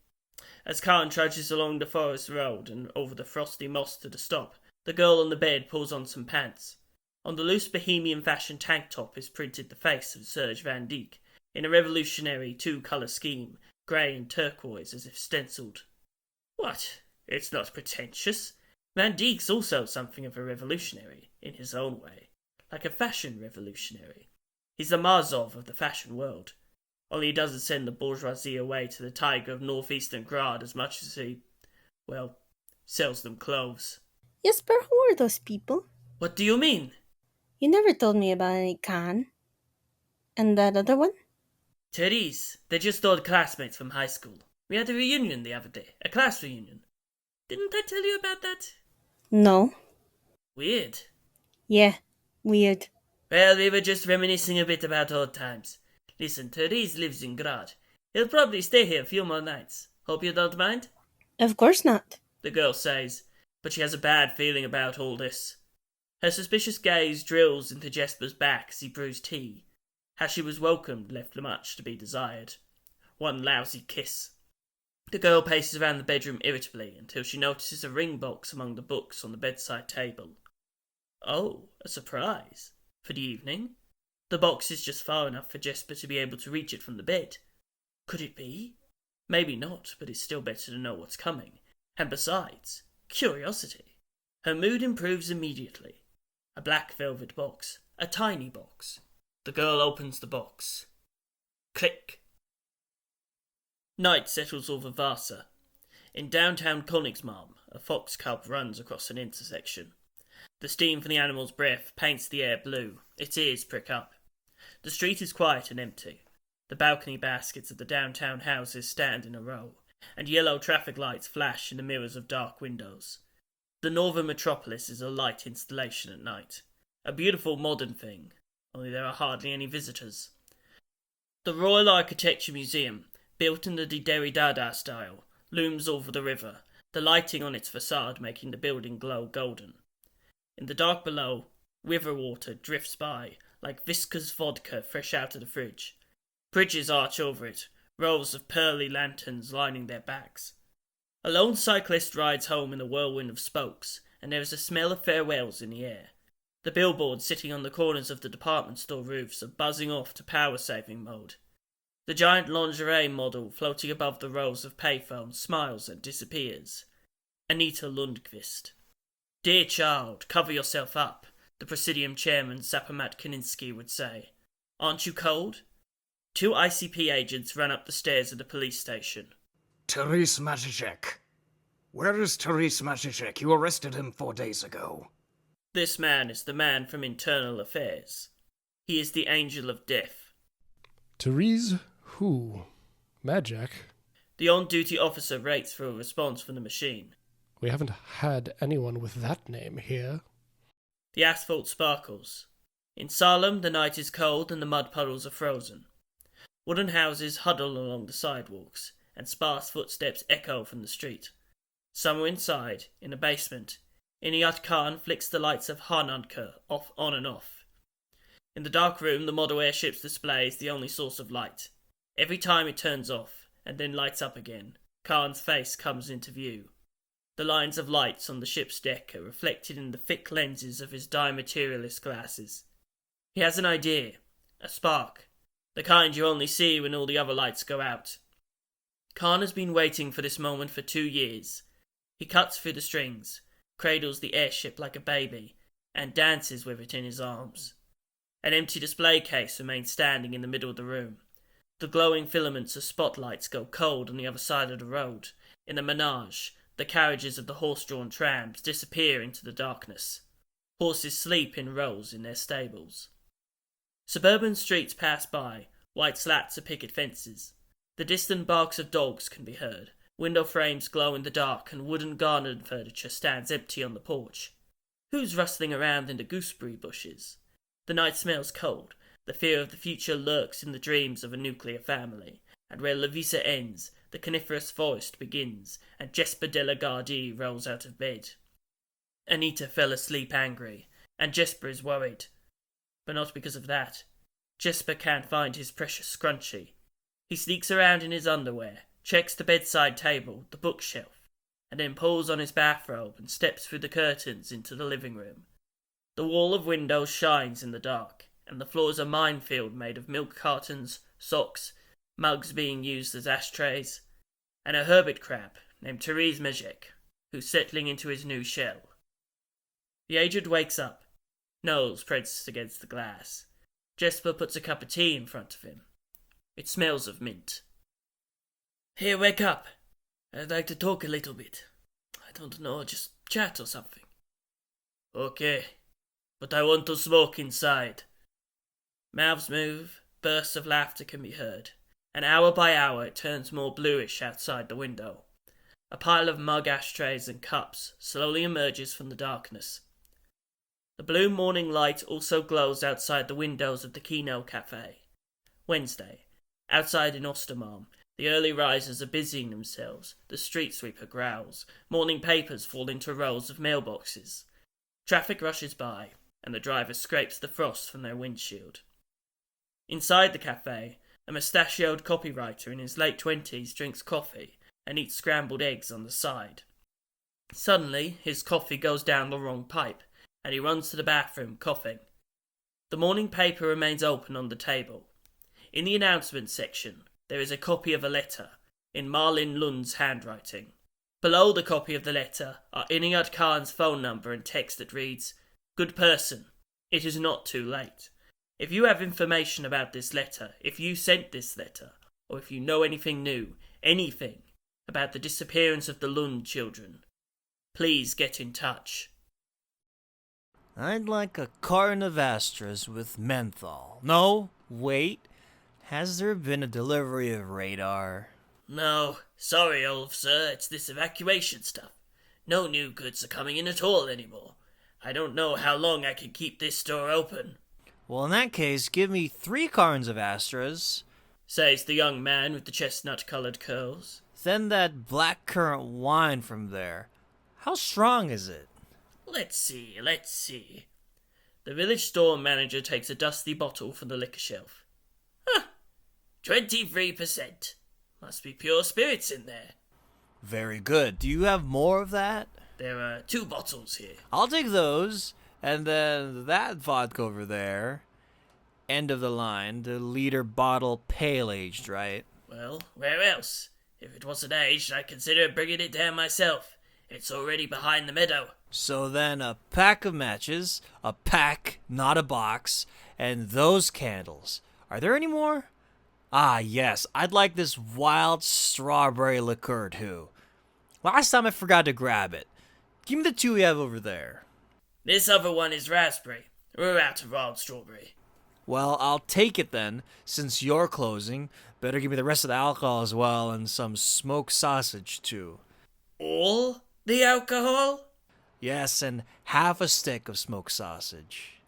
A: As Khan trudges along the forest road and over the frosty moss to the stop, the girl on the bed pulls on some pants. On the loose bohemian fashion tank top is printed the face of Serge Van Dijk, in a revolutionary two-colour scheme, grey and turquoise as if stencilled. What? It's not pretentious. Van Dijk's also something of a revolutionary, in his own way, like a fashion revolutionary. He's the Marzov of the fashion world. Only he doesn't send the bourgeoisie away to the tiger of northeastern Grad as much as he, well, sells them clothes.
G: Jesper, who are those people?
A: What do you mean?
G: You never told me about any Khan. And that other one?
A: Tereesz. They're just old classmates from high school. We had a reunion the other day, a class reunion. Didn't I tell you about that?
G: No.
A: Weird.
G: Yeah, weird.
A: Well, we were just reminiscing a bit about old times. Listen, Tereesz lives in Grad. He'll probably stay here a few more nights. Hope you don't mind?
G: Of course not,
A: the girl says, but she has a bad feeling about all this. Her suspicious gaze drills into Jesper's back as he brews tea. How she was welcomed left much to be desired. One lousy kiss. The girl paces around the bedroom irritably until she notices a ring box among the books on the bedside table. Oh, a surprise. For the evening? The box is just far enough for Jesper to be able to reach it from the bed. Could it be? Maybe not, but it's still better to know what's coming. And besides, curiosity. Her mood improves immediately. A black velvet box, A tiny box. The girl opens the box. Click. Night settles over Vasa. In downtown Königsmalm, a fox cub runs across an intersection. The steam from the animal's breath paints the air blue. Its ears prick up. The street is quiet and empty. The balcony baskets of the downtown houses stand in a row, and yellow traffic lights flash in the mirrors of dark windows. The northern metropolis is a light installation at night. A beautiful modern thing, only there are hardly any visitors. The Royal Architecture Museum, built in the Derrida style, looms over the river, the lighting on its facade making the building glow golden. In the dark below, river water drifts by, like viscous vodka fresh out of the fridge. Bridges arch over it, rows of pearly lanterns lining their backs. A lone cyclist rides home in a whirlwind of spokes, and there is a smell of farewells in the air. The billboards sitting on the corners of the department store roofs are buzzing off to power-saving mode. The giant lingerie model floating above the rows of payphones smiles and disappears. Anita Lundqvist. "Dear child, cover yourself up," the Presidium chairman Sapamat Kaninsky would say. "Aren't you cold?" Two ICP agents ran up the stairs of the police station.
L: Tereesz Maciejek. Where is Tereesz Maciejek? You arrested him 4 days ago.
A: This man is the man from Internal Affairs. He is the angel of death.
M: Tereesz who? Majek?
A: The on-duty officer waits for a response from the machine.
M: We haven't had anyone with that name here.
A: The asphalt sparkles. In Salem, the night is cold and the mud puddles are frozen. Wooden houses huddle along the sidewalks, and sparse footsteps echo from the street. Somewhere inside, in a basement, Inayat Khan flicks the lights of Hananka on and off. In the dark room, the model airship's display is the only source of light. Every time it turns off, and then lights up again, Khan's face comes into view. The lines of lights on the ship's deck are reflected in the thick lenses of his dimaterialist glasses. He has an idea, a spark, the kind you only see when all the other lights go out. Khan has been waiting for this moment for 2 years. He cuts through the strings, cradles the airship like a baby, and dances with it in his arms. An empty display case remains standing in the middle of the room. The glowing filaments of spotlights go cold on the other side of the road. In the menage, the carriages of the horse-drawn trams disappear into the darkness. Horses sleep in rows in their stables. Suburban streets pass by, white slats of picket fences. The distant barks of dogs can be heard. Window frames glow in the dark, and wooden garden furniture stands empty on the porch. Who's rustling around in the gooseberry bushes? The night smells cold. The fear of the future lurks in the dreams of a nuclear family, and where Lavisa ends, the coniferous forest begins, and Jesper de la Gardie rolls out of bed. Anita fell asleep angry, and Jesper is worried. But not because of that. Jesper can't find his precious scrunchie. He sneaks around in his underwear, checks the bedside table, the bookshelf, and then pulls on his bathrobe and steps through the curtains into the living room. The wall of windows shines in the dark, and the floor is a minefield made of milk cartons, socks, mugs being used as ashtrays, and a hermit crab named Tereesz Maciejek, who's settling into his new shell. The aged wakes up. Nose presses against the glass. Jesper puts a cup of tea in front of him. It smells of mint. "Here, wake up. I'd like to talk a little bit. I don't know, just chat or something." "Okay, but I want to smoke inside." Mouths move, bursts of laughter can be heard, and hour by hour it turns more bluish outside the window. A pile of mug ashtrays and cups slowly emerges from the darkness. The blue morning light also glows outside the windows of the Kino Cafe. Wednesday. Outside in Ostermalm, the early risers are busying themselves. The street sweeper growls. Morning papers fall into rows of mailboxes. Traffic rushes by, and the driver scrapes the frost from their windshield. Inside the cafe, a mustachioed copywriter in his late 20s drinks coffee and eats scrambled eggs on the side. Suddenly, his coffee goes down the wrong pipe, and he runs to the bathroom, coughing. The morning paper remains open on the table. In the announcement section, there is a copy of a letter, in Malin Lund's handwriting. Below the copy of the letter are Inayat Khan's phone number and text that reads, "Good person, It is not too late. If you have information about this letter, if you sent this letter, or if you know anything new, anything about the disappearance of the Lund children, please get in touch.
C: I'd like a carton of Astras with menthol. No, wait. Has there been a delivery of radar?
A: No, sorry, old sir, it's this evacuation stuff. No new goods are coming in at all anymore. I don't know how long I can keep this store open.
C: Well, in that case, give me 3 cartons of Astras.
A: Says the young man with the chestnut-coloured curls.
C: Then that blackcurrant wine from there. How strong is it?
A: Let's see. The village store manager takes a dusty bottle from the liquor shelf. 23%. Must be pure spirits in there.
C: Very good. Do you have more of that?
A: There are 2 bottles here.
C: I'll take those, and then that vodka over there. End of the line, the liter bottle pale-aged, right?
A: Well, where else? If it wasn't aged, I'd consider bringing it down myself. It's already behind the meadow.
C: So then a pack of matches, a pack, not a box, and those candles. Are there any more? Ah, yes, I'd like this wild strawberry liqueur, too. Last time I forgot to grab it. Give me the 2 we have over there.
A: This other one is raspberry. We're out of wild strawberry.
C: Well, I'll take it then, since you're closing. Better give me the rest of the alcohol as well, and some smoked sausage, too.
A: All the alcohol?
C: Yes, and half a stick of smoked sausage.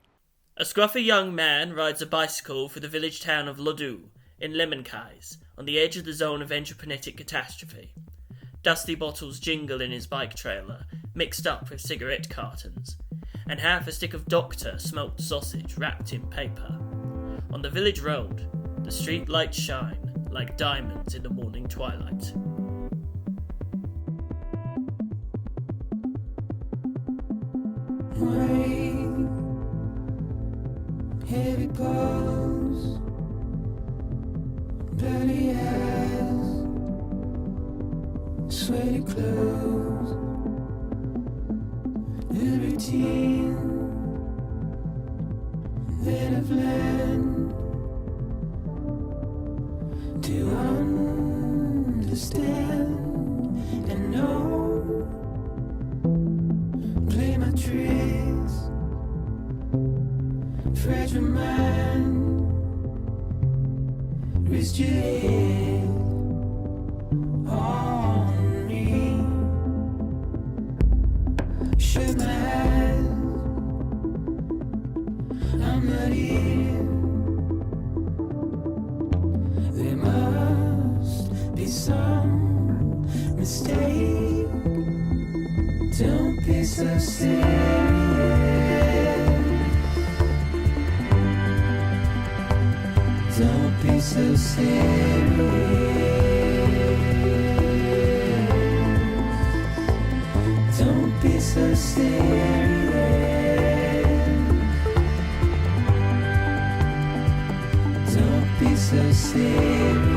A: A scruffy young man rides a bicycle through the village town of Lodu, in Lemonkais, on the edge of the zone of entropanetic catastrophe. Dusty bottles jingle in his bike trailer, mixed up with cigarette cartons, and half a stick of Doctor smoked sausage wrapped in paper. On the village road, the street lights shine like diamonds in the morning twilight.
N: Rain, heavy pulse, bloody eyes, sweaty clothes, the routine that I've learned to understand and know. Play my tricks, fragile mind, risk your head on me. Shut my eyes, I'm not here. There must be some mistake. Don't be so serious. Don't be so serious. Don't be so serious. Don't be so serious.